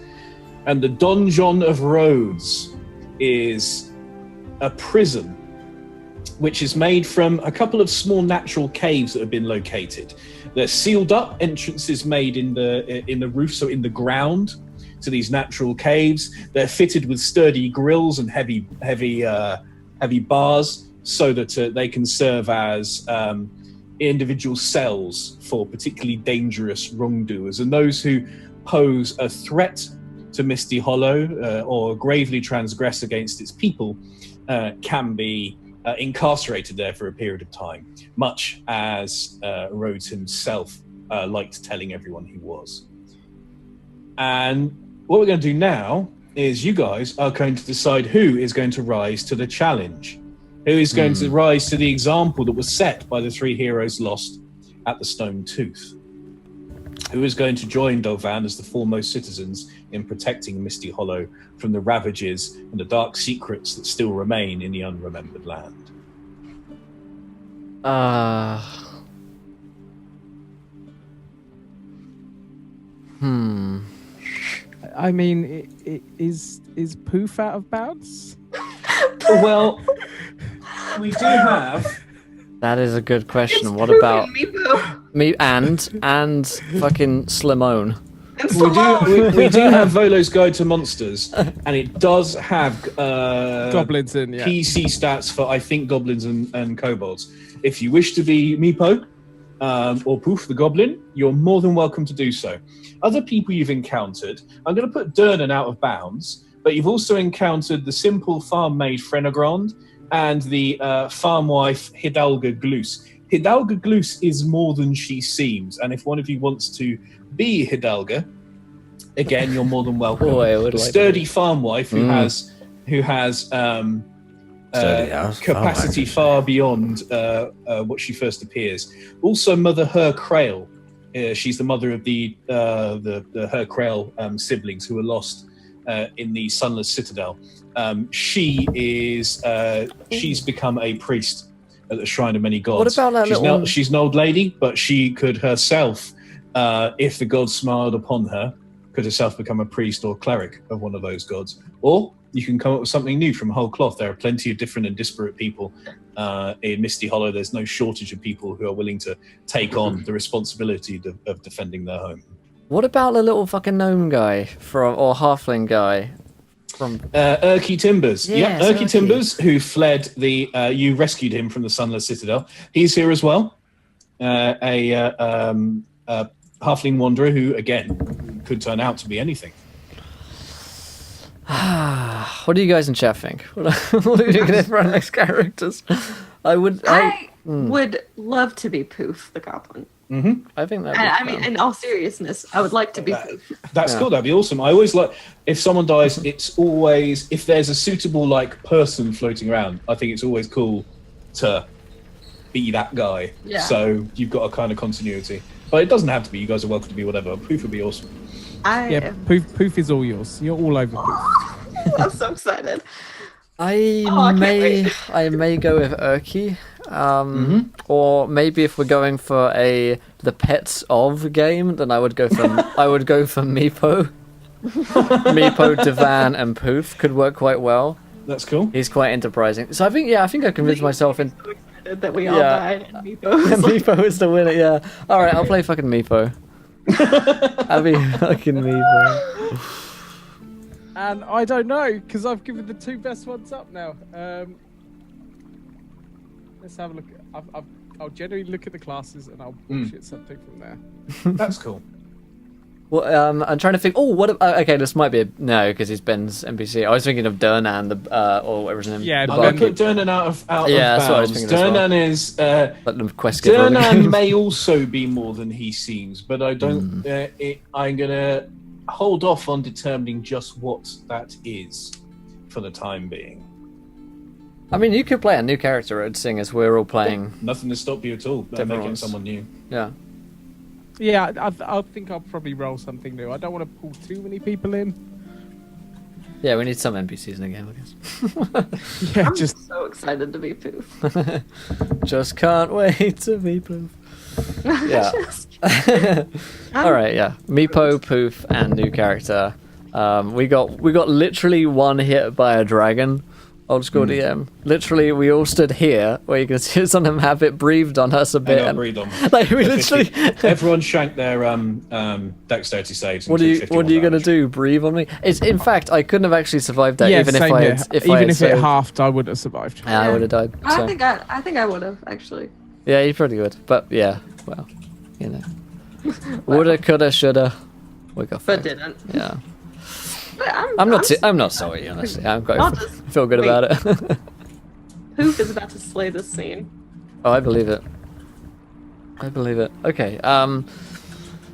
And the Donjon of Rhodes is a prison which is made from a couple of small natural caves that have been located. They're sealed up, entrances made in the roof, so in the ground, to these natural caves. They're fitted with sturdy grills and heavy bars, so that they can serve as individual cells for particularly dangerous wrongdoers and those who pose a threat to Misty Hollow or gravely transgress against its people can be incarcerated there for a period of time, much as Rhodes himself liked telling everyone he was. And what we're going to do now is you guys are going to decide who is going to rise to the challenge, who is going to rise to the example that was set by the three heroes lost at the Stone Tooth, who is going to join Dovan as the foremost citizens in protecting Misty Hollow from the ravages and the dark secrets that still remain in the unremembered land. I mean, is Poof out of bounds? Well, we do have... That is a good question. It's What Poof about and Meepo. me and fucking Slimone? And We do have Volo's Guide to Monsters, and it does have Goblins in, yeah. PC stats for, I think, goblins and kobolds. If you wish to be Meepo or Poof the Goblin, you're more than welcome to do so. Other people you've encountered, I'm going to put Durnan out of bounds, but you've also encountered the simple farm maid Frenegrand and the farm wife Hidalga Gloos. Hidalga Gloos is more than she seems, and if one of you wants to be Hidalga, again, you're more than welcome. Boy, I would a like sturdy farm wife who has capacity far beyond what she first appears. Also, Mother Her Crail. She's the mother of the Her Crail siblings who were lost in the Sunless Citadel. She's become a priest at the Shrine of Many Gods. What about that She's an old lady, but she could herself, if the gods smiled upon her, could herself become a priest or cleric of one of those gods. Or you can come up with something new from whole cloth. There are plenty of different and disparate people in Misty Hollow. There's no shortage of people who are willing to take on the responsibility of defending their home. What about the little fucking gnome guy or halfling guy from Urky Timbers? Yeah, Urky Timbers, who fled you rescued him from the Sunless Citadel. He's here as well. A halfling wanderer who, again, could turn out to be anything. What do you guys in chat think? What are you going to for our next characters? I would love to be Poof the Goblin. Mm-hmm. I think that. I mean, in all seriousness, I would like to be Poof. That's cool. That'd be awesome. I always like if someone dies. It's always if there's a suitable person floating around. I think it's always cool to be that guy. Yeah. So you've got a kind of continuity, but it doesn't have to be. You guys are welcome to be whatever. Poof would be awesome. Poof is all yours. You're all over Poof. I'm so excited. I may go with Urky. Or maybe if we're going for the Pets of game, then I would go for Meepo. Meepo, Devan, and Poof could work quite well. That's cool. He's quite enterprising. So I think I convinced myself in So excited that we all died and Meepo. Meepo is the winner. Yeah. All right, I'll play fucking Meepo. I'll be fucking Meepo. And I don't know, because I've given the two best ones up now. Let's have a look. I'll generally look at the classes and I'll bullshit something from there. That's cool. Well, I'm trying to think. Oh, what? Okay, this might be no, because he's Ben's NPC. I was thinking of Durnan, or whatever his name. Yeah, I'm going to put Durnan out of bounds. That's what I was thinking. Durnan is. Like the quest giver. Durnan may also be more than he seems, but I don't. I'm going to hold off on determining just what that is for the time being. I mean, you could play a new character, seeing as we're all playing. Nothing to stop you at all. Making someone new. Yeah. Yeah, I think I'll probably roll something new. I don't want to pull too many people in. Yeah, we need some NPCs in the game, I guess. Yeah, I'm so excited to be Poof. Just can't wait to be Poof. Yeah. All right, yeah. Meepo, Poof, and new character. We got literally one hit by a dragon. Old school DM. Literally, we all stood here where you can see us on a map. It breathed on us a bit. Breathed on. Like we literally. Everyone shanked their dexterity saves. What are you gonna do? Breathe on me? It's in fact I couldn't have actually survived that even if I had. Even if it halved, I wouldn't have survived. Yeah, I would have died. So. I think I would have actually. Yeah, you probably would. But yeah, well, you know, woulda, coulda, shoulda. We got. But didn't. Yeah. But I'm not sorry, honestly. I feel good about it. Poof is about to slay this scene. Oh, I believe it. Okay.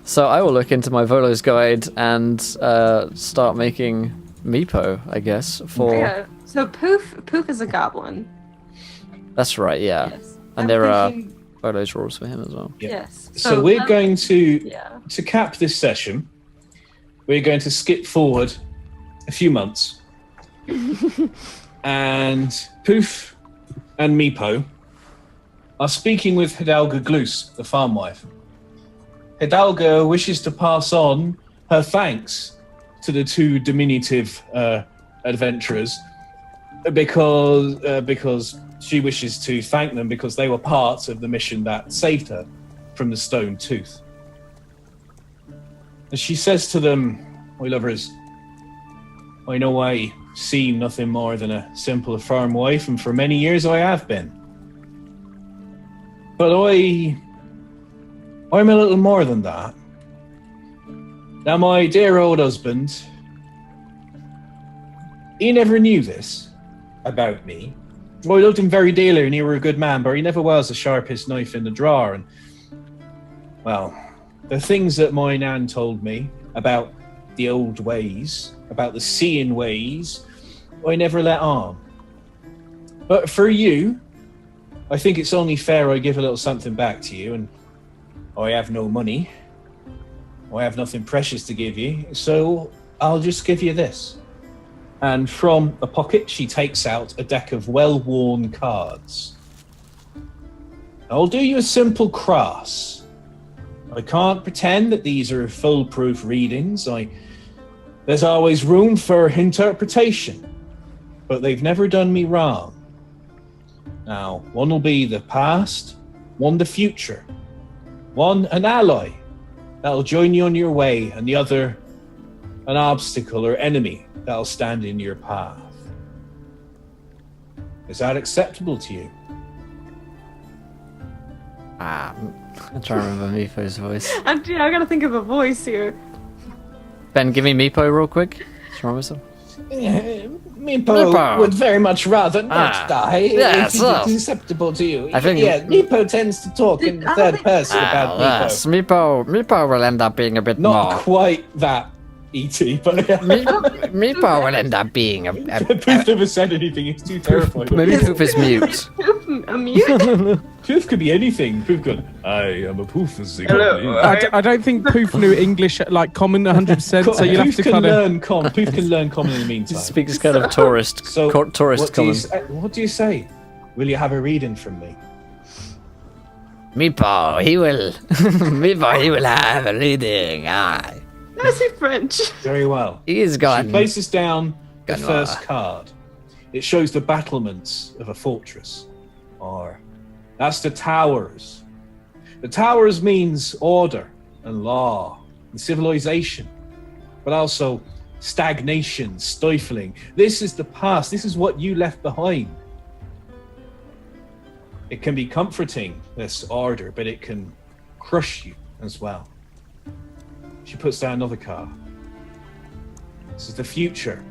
So I will look into my Volo's guide and start making Meepo, I guess. Yeah. So Poof is a goblin. That's right. Yeah. Yes. And there are Volo's rules for him as well. Yeah. Yes. So we're going to cap this session. We're going to skip forward a few months, and Poof and Meepo are speaking with Hidalga Gloos, the farm wife. Hidalga wishes to pass on her thanks to the two diminutive adventurers because she wishes to thank them because they were part of the mission that saved her from the stone tooth. And she says to them, "My lovers, I know I seem nothing more than a simple farm wife, and for many years I have been. But I'm a little more than that. Now, my dear old husband, he never knew this about me. I loved him very dearly, and he were a good man, but he never was the sharpest knife in the drawer. And, well, the things that my nan told me about the old ways, about the seeing ways, I never let on. But for you, I think it's only fair I give a little something back to you, and I have no money. I have nothing precious to give you, so I'll just give you this." And from a pocket, she takes out a deck of well-worn cards. "I'll do you a simple cross. I can't pretend that these are foolproof readings. There's always room for interpretation. but they've never done me wrong. Now, one will be the past, one the future, one an ally that'll join you on your way, and the other an obstacle or enemy that'll stand in your path. Is that acceptable to you? I'm trying to remember Meepo's voice. I gotta think of a voice here. Ben, give me Meepo real quick. Just remember some. Meepo would very much rather not die yes, if it's acceptable to you. I think Meepo tends to talk in the third person about Meepo. Yes, Meepo will end up being a bit Not more. quite that E.T., but Meepo will end up being a Poof never said anything, he's too terrified. maybe Poof is mute. A mute? Poof could be anything. Poof could, I am a Poof. I don't think Poof knew English like common 100%, so you'll have to kind of... Poof can learn common in the meantime. Speaks kind of tourist what common. What do you say? Will you have a reading from me? Meepo, he will have a reading. Aye. I say French. Very well. He is gone. She places down the Gone. first card. It shows the battlements of a fortress. That's the towers. The towers means order and law and civilization, but also stagnation, stifling. This is the past. This is what you left behind. It can be comforting, this order, but it can crush you as well. She puts down another card. This is the future.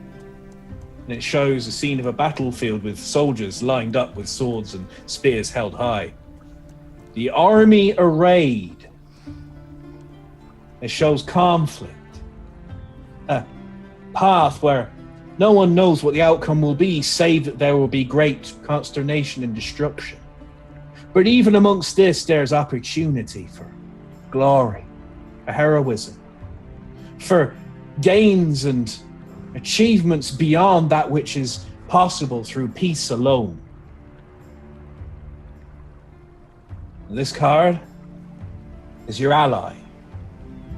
And it shows a scene of a battlefield with soldiers lined up with swords and spears held high. The army arrayed. It shows conflict. A path where no one knows what the outcome will be, save that there will be great consternation and destruction. But even amongst this, there's opportunity for glory, for heroism, for gains and achievements beyond that which is possible through peace alone. And this card is your ally.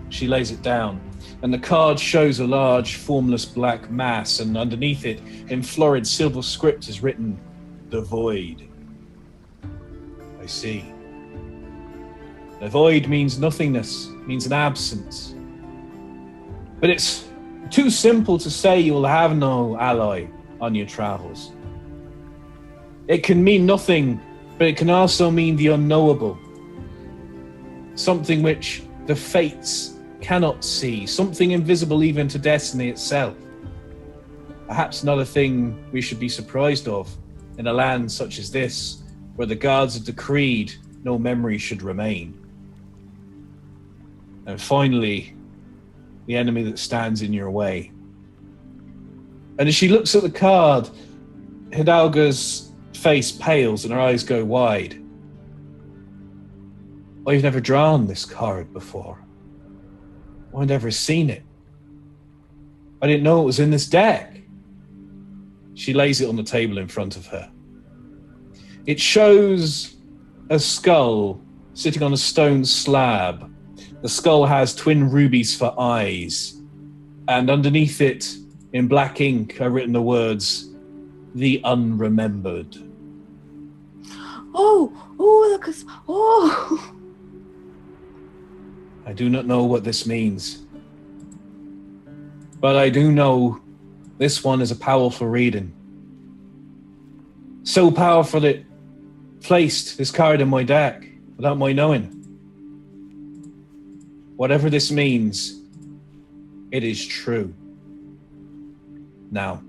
She lays it down, and the card shows a large, formless black mass, and underneath it, in florid silver script, is written, "The Void." I see. The void means nothingness, means an absence. But it's too simple to say you will have no ally on your travels. It can mean nothing, but it can also mean the unknowable. Something which the fates cannot see, something invisible even to destiny itself. Perhaps not a thing we should be surprised of in a land such as this, where the gods have decreed no memory should remain. And finally, the enemy that stands in your way. And as she looks at the card, Hidalgo's face pales and her eyes go wide. I've never drawn this card before. I've never seen it. I didn't know it was in this deck. She lays it on the table in front of her. It shows a skull sitting on a stone slab. The skull has twin rubies for eyes, and underneath it, in black ink, are written the words, "The Unremembered." Oh, look, I do not know what this means, but I do know this one is a powerful reading. So powerful that it placed this card in my deck without my knowing. Whatever this means, it is true. Now,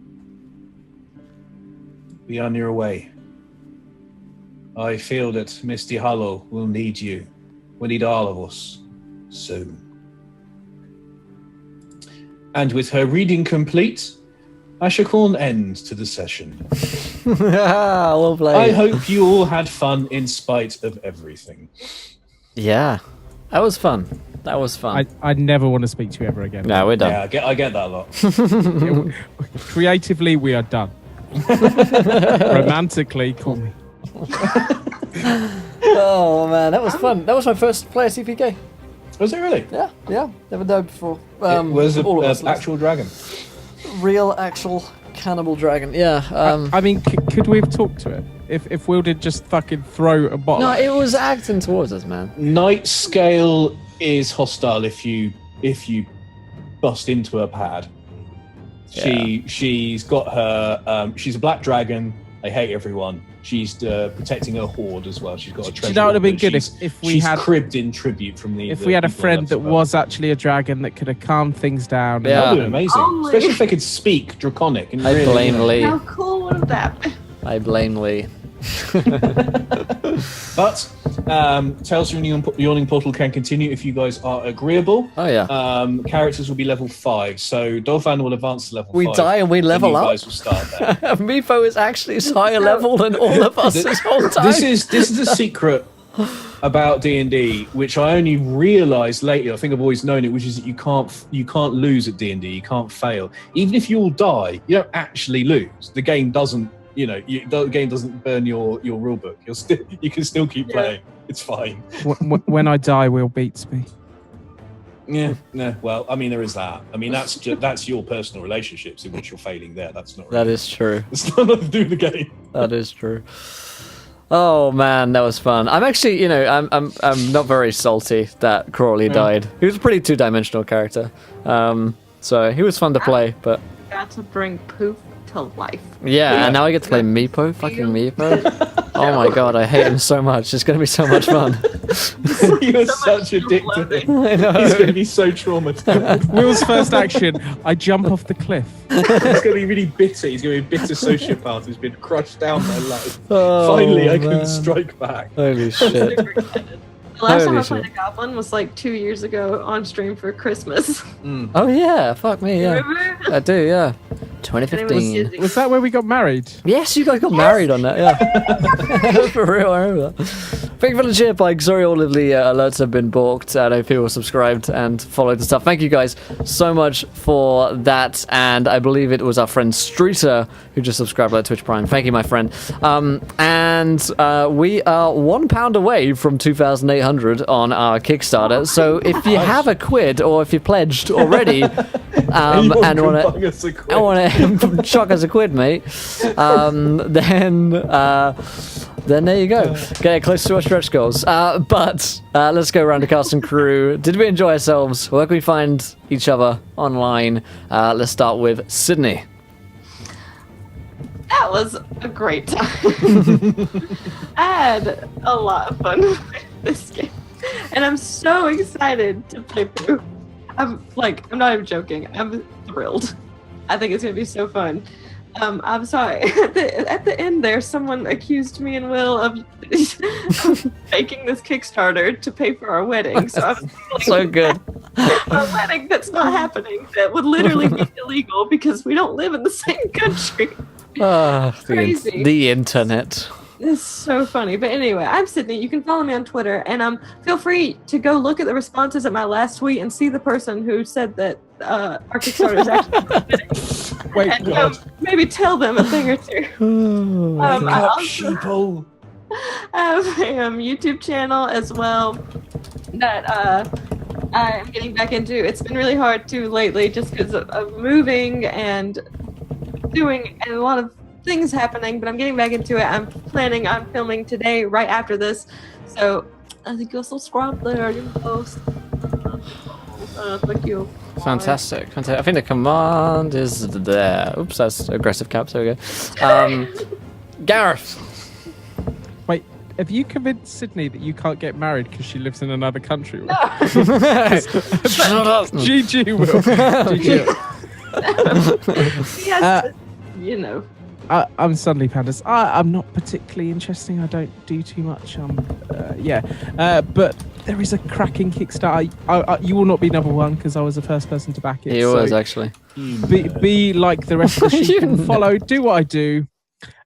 be on your way. I feel that Misty Hollow will need you. We'll need all of us soon. And with her reading complete, I shall call an end to the session. Lovely. I hope you all had fun in spite of everything. Yeah, that was fun. That was fun. I never want to speak to you ever again. No, we're done. Yeah, I get that a lot. Creatively, we are done. Romantically, call me. Oh man, that was fun. That was my first player CPK. Was it really? Yeah. Never done before. It was all of us an actual dragon. real, actual cannibal dragon. Yeah. I mean, could we have talked to it? If Will did just fucking throw a bottle. No, it was acting towards us, man. Night Scale is hostile if you bust into her pad. She's got her. She's a black dragon. They hate everyone. She's protecting her horde as well. She's got a treasure. That would have been good if we had cribbed in tribute from the. If we had a friend that was actually a dragon that could have calmed things down. Yeah, that would be amazing. Especially if they could speak Draconic. And I blame Lee. How cool would that be? I blame Lee. But Tales from Yawning Portal can continue if you guys are agreeable. Oh yeah. Characters will be level 5, so Dolphin will advance to level 5. We die and we level up. You guys will start there. Meepo is actually higher level than all of us this whole time. This is a secret about D&D, which I only realised lately. I think I've always known it, which is that you can't lose at D&D. You can't fail. Even if you all die, you don't actually lose. The game doesn't. The game doesn't burn your rule book. You can still keep playing. It's fine. When I die, Will beats me. Yeah. No. Well, I mean, there is that. I mean, that's your personal relationships in which you're failing there. That's not. That is true. It's not nothing to do with the game. That is true. Oh man, that was fun. I'm actually, I'm not very salty that Crawley died. He was a pretty two-dimensional character. So he was fun to play, but. Got to bring Poof to life. Yeah, and now I get to play Meepo, fucking Meepo. Oh my god, I hate him so much. It's gonna be so much fun. You're such a dick to him. I know. He's gonna be so traumatized. Will's first action, I jump off the cliff. He's gonna be really bitter. He's gonna be a bitter sociopath who's been crushed down by life. Oh, Finally, I man. can strike back. Holy shit. Super excited. The last time Holy I played shit. a goblin was like 2 years ago on stream for Christmas. Oh yeah, fuck me, yeah. Remember? I do, yeah. And it was 2015. Disney. Was that where we got married? Yes, you guys got married on that, yeah. For real, I remember that. Thank you for the cheer, Pike. Sorry all of the alerts have been balked. I know people subscribed and followed the stuff. Thank you guys so much for that. And I believe it was our friend Streeter who just subscribed to Twitch Prime. Thank you, my friend. And we are £1 away from 2,800 on our Kickstarter. So if you have a quid or if you pledged already and want to chuck us a quid, mate, then there you go. Get close to our stretch goals. But let's go around the cast and crew. Did we enjoy ourselves? Where can we find each other online? Let's start with Sydney. That was a great time. I had a lot of fun with this game. And I'm so excited to play through. I'm not even joking. I'm thrilled. I think it's going to be so fun. I'm sorry. At the end there, someone accused me and Will of faking this Kickstarter to pay for our wedding. So I'm So good. a wedding that's not happening that would literally be illegal because we don't live in the same country. Crazy. The internet. It's so funny. But anyway, I'm Sydney. You can follow me on Twitter, and feel free to go look at the responses at my last tweet and see the person who said that our Kickstarter is actually Wait, and, maybe tell them a thing or two. I also have a YouTube channel as well that I'm getting back into. It's been really hard to lately just because of moving and doing a lot of things happening, but I'm getting back into it. I'm planning on filming today right after this, so I think you'll subscribe there. You'll post. Thank you. Fantastic. I think the command is there. Oops, that's aggressive caps. There we go. Gareth. Wait, have you convinced Sydney that you can't get married because she lives in another country? Shut up. GG, Will. GG. Yes, you know. I'm Suddenly Pandas. I'm not particularly interesting. I don't do too much. But there is a cracking Kickstarter. You will not be number one because I was the first person to back it. He was actually. Be like the rest of the sheep and follow. Do what I do.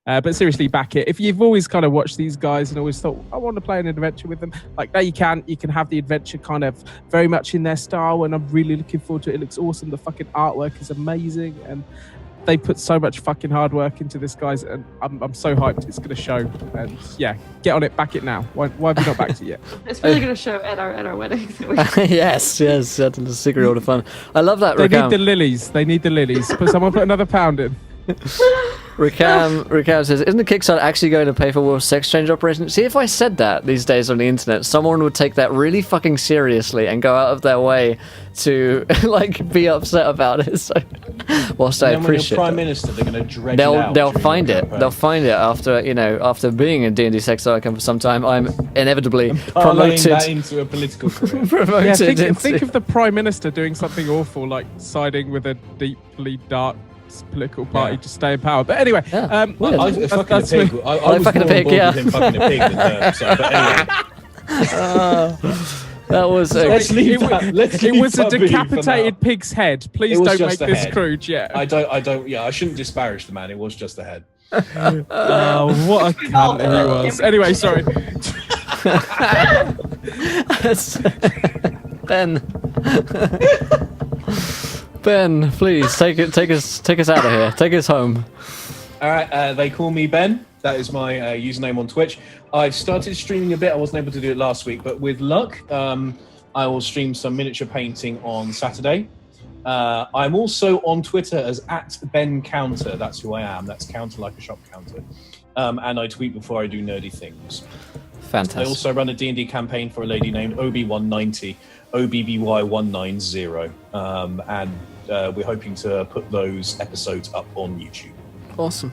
But seriously, back it. If you've always kind of watched these guys and always thought, I want to play an adventure with them, like now you can have the adventure kind of very much in their style, and I'm really looking forward to it. It looks awesome. The fucking artwork is amazing, and they put so much fucking hard work into this, guys, and I'm so hyped. It's going to show, and yeah, get on it, back it now. Why have you not backed it yet? It's really going to show at our wedding. yes, that's the secret order fun. I love that. They need the lilies. Someone put another pound in. Ricam says, isn't the Kickstarter actually going to pay for Wolf's sex change operation? See, if I said that these days on the internet, someone would take that really fucking seriously and go out of their way to like be upset about it. So, whilst I appreciate when you're Prime it, Minister, they're going to dredge it out. they'll find it. They'll find it after being in D&D Sex Icon for some time. I'm inevitably promoted that into a political career. promoted Yeah, think of the Prime Minister doing something awful, like siding with a deeply dark political party to stay in power. But anyway, weird. I was fucking a pig. I was fucking a more on pig, board yeah. with him fucking a pig than her. So, but anyway. That was Let's leave that. Let's it leave was a that be for now. decapitated pig's head. Please It was don't just make a this head. crude. Yeah. I don't. Yeah, I shouldn't disparage the man. It was just a head. Oh, what a cunt he was. Anyway, sorry. Ben, please take us out of here. Take us home. All right. They call me Ben. That is my username on Twitch. I've started streaming a bit. I wasn't able to do it last week, but with luck, I will stream some miniature painting on Saturday. I'm also on Twitter as @BenCounter. That's who I am. That's counter like a shop counter. And I tweet before I do nerdy things. Fantastic. I also run a D&D campaign for a lady named OB190, OBBY190. And we're hoping to put those episodes up on YouTube. Awesome.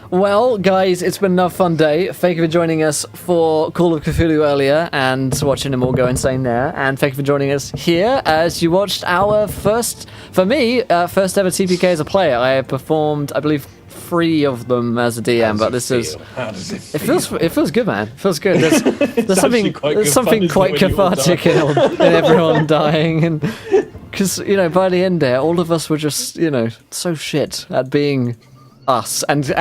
Well, guys, it's been another fun day. Thank you for joining us for Call of Cthulhu earlier and watching them all go insane there. And thank you for joining us here as you watched our first ever TPK as a player. I have performed, I believe, 3 of them as a DM, but this is... How does it feel? It feels good, man. It feels good. There's something quite good something fun, quite isn't it, when you all cathartic in everyone dying, and because by the end there, all of us were just so shit at being us, and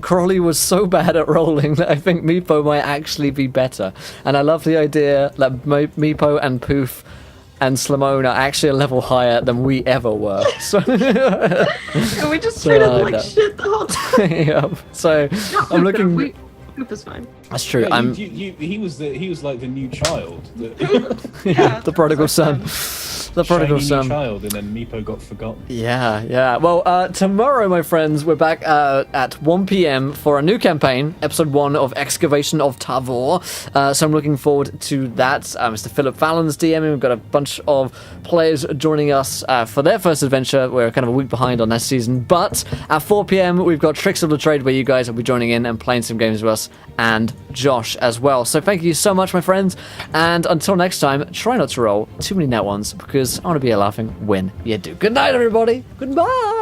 Crowley was so bad at rolling that I think Meepo might actually be better. And I love the idea that Meepo and Poof and Slamone are actually a level higher than we ever were. So And we just treated him like shit the whole time. yeah. So I'm looking. Poop is fine. That's true. Yeah, he was like the new child. The prodigal son. The prodigal Shiny son. new child, and then Meepo got forgotten. Yeah. Well, tomorrow, my friends, we're back at 1 p.m. for a new campaign, episode 1 of Excavation of Tavor. So I'm looking forward to that. Mr. Philip Fallon's DMing. We've got a bunch of players joining us for their first adventure. We're kind of a week behind on that season. But at 4 p.m., we've got Tricks of the Trade, where you guys will be joining in and playing some games with us, and Josh as well. So thank you so much, my friends. And until next time, try not to roll too many net ones, because I want to be a laughing when you do. Good night, everybody. Goodbye.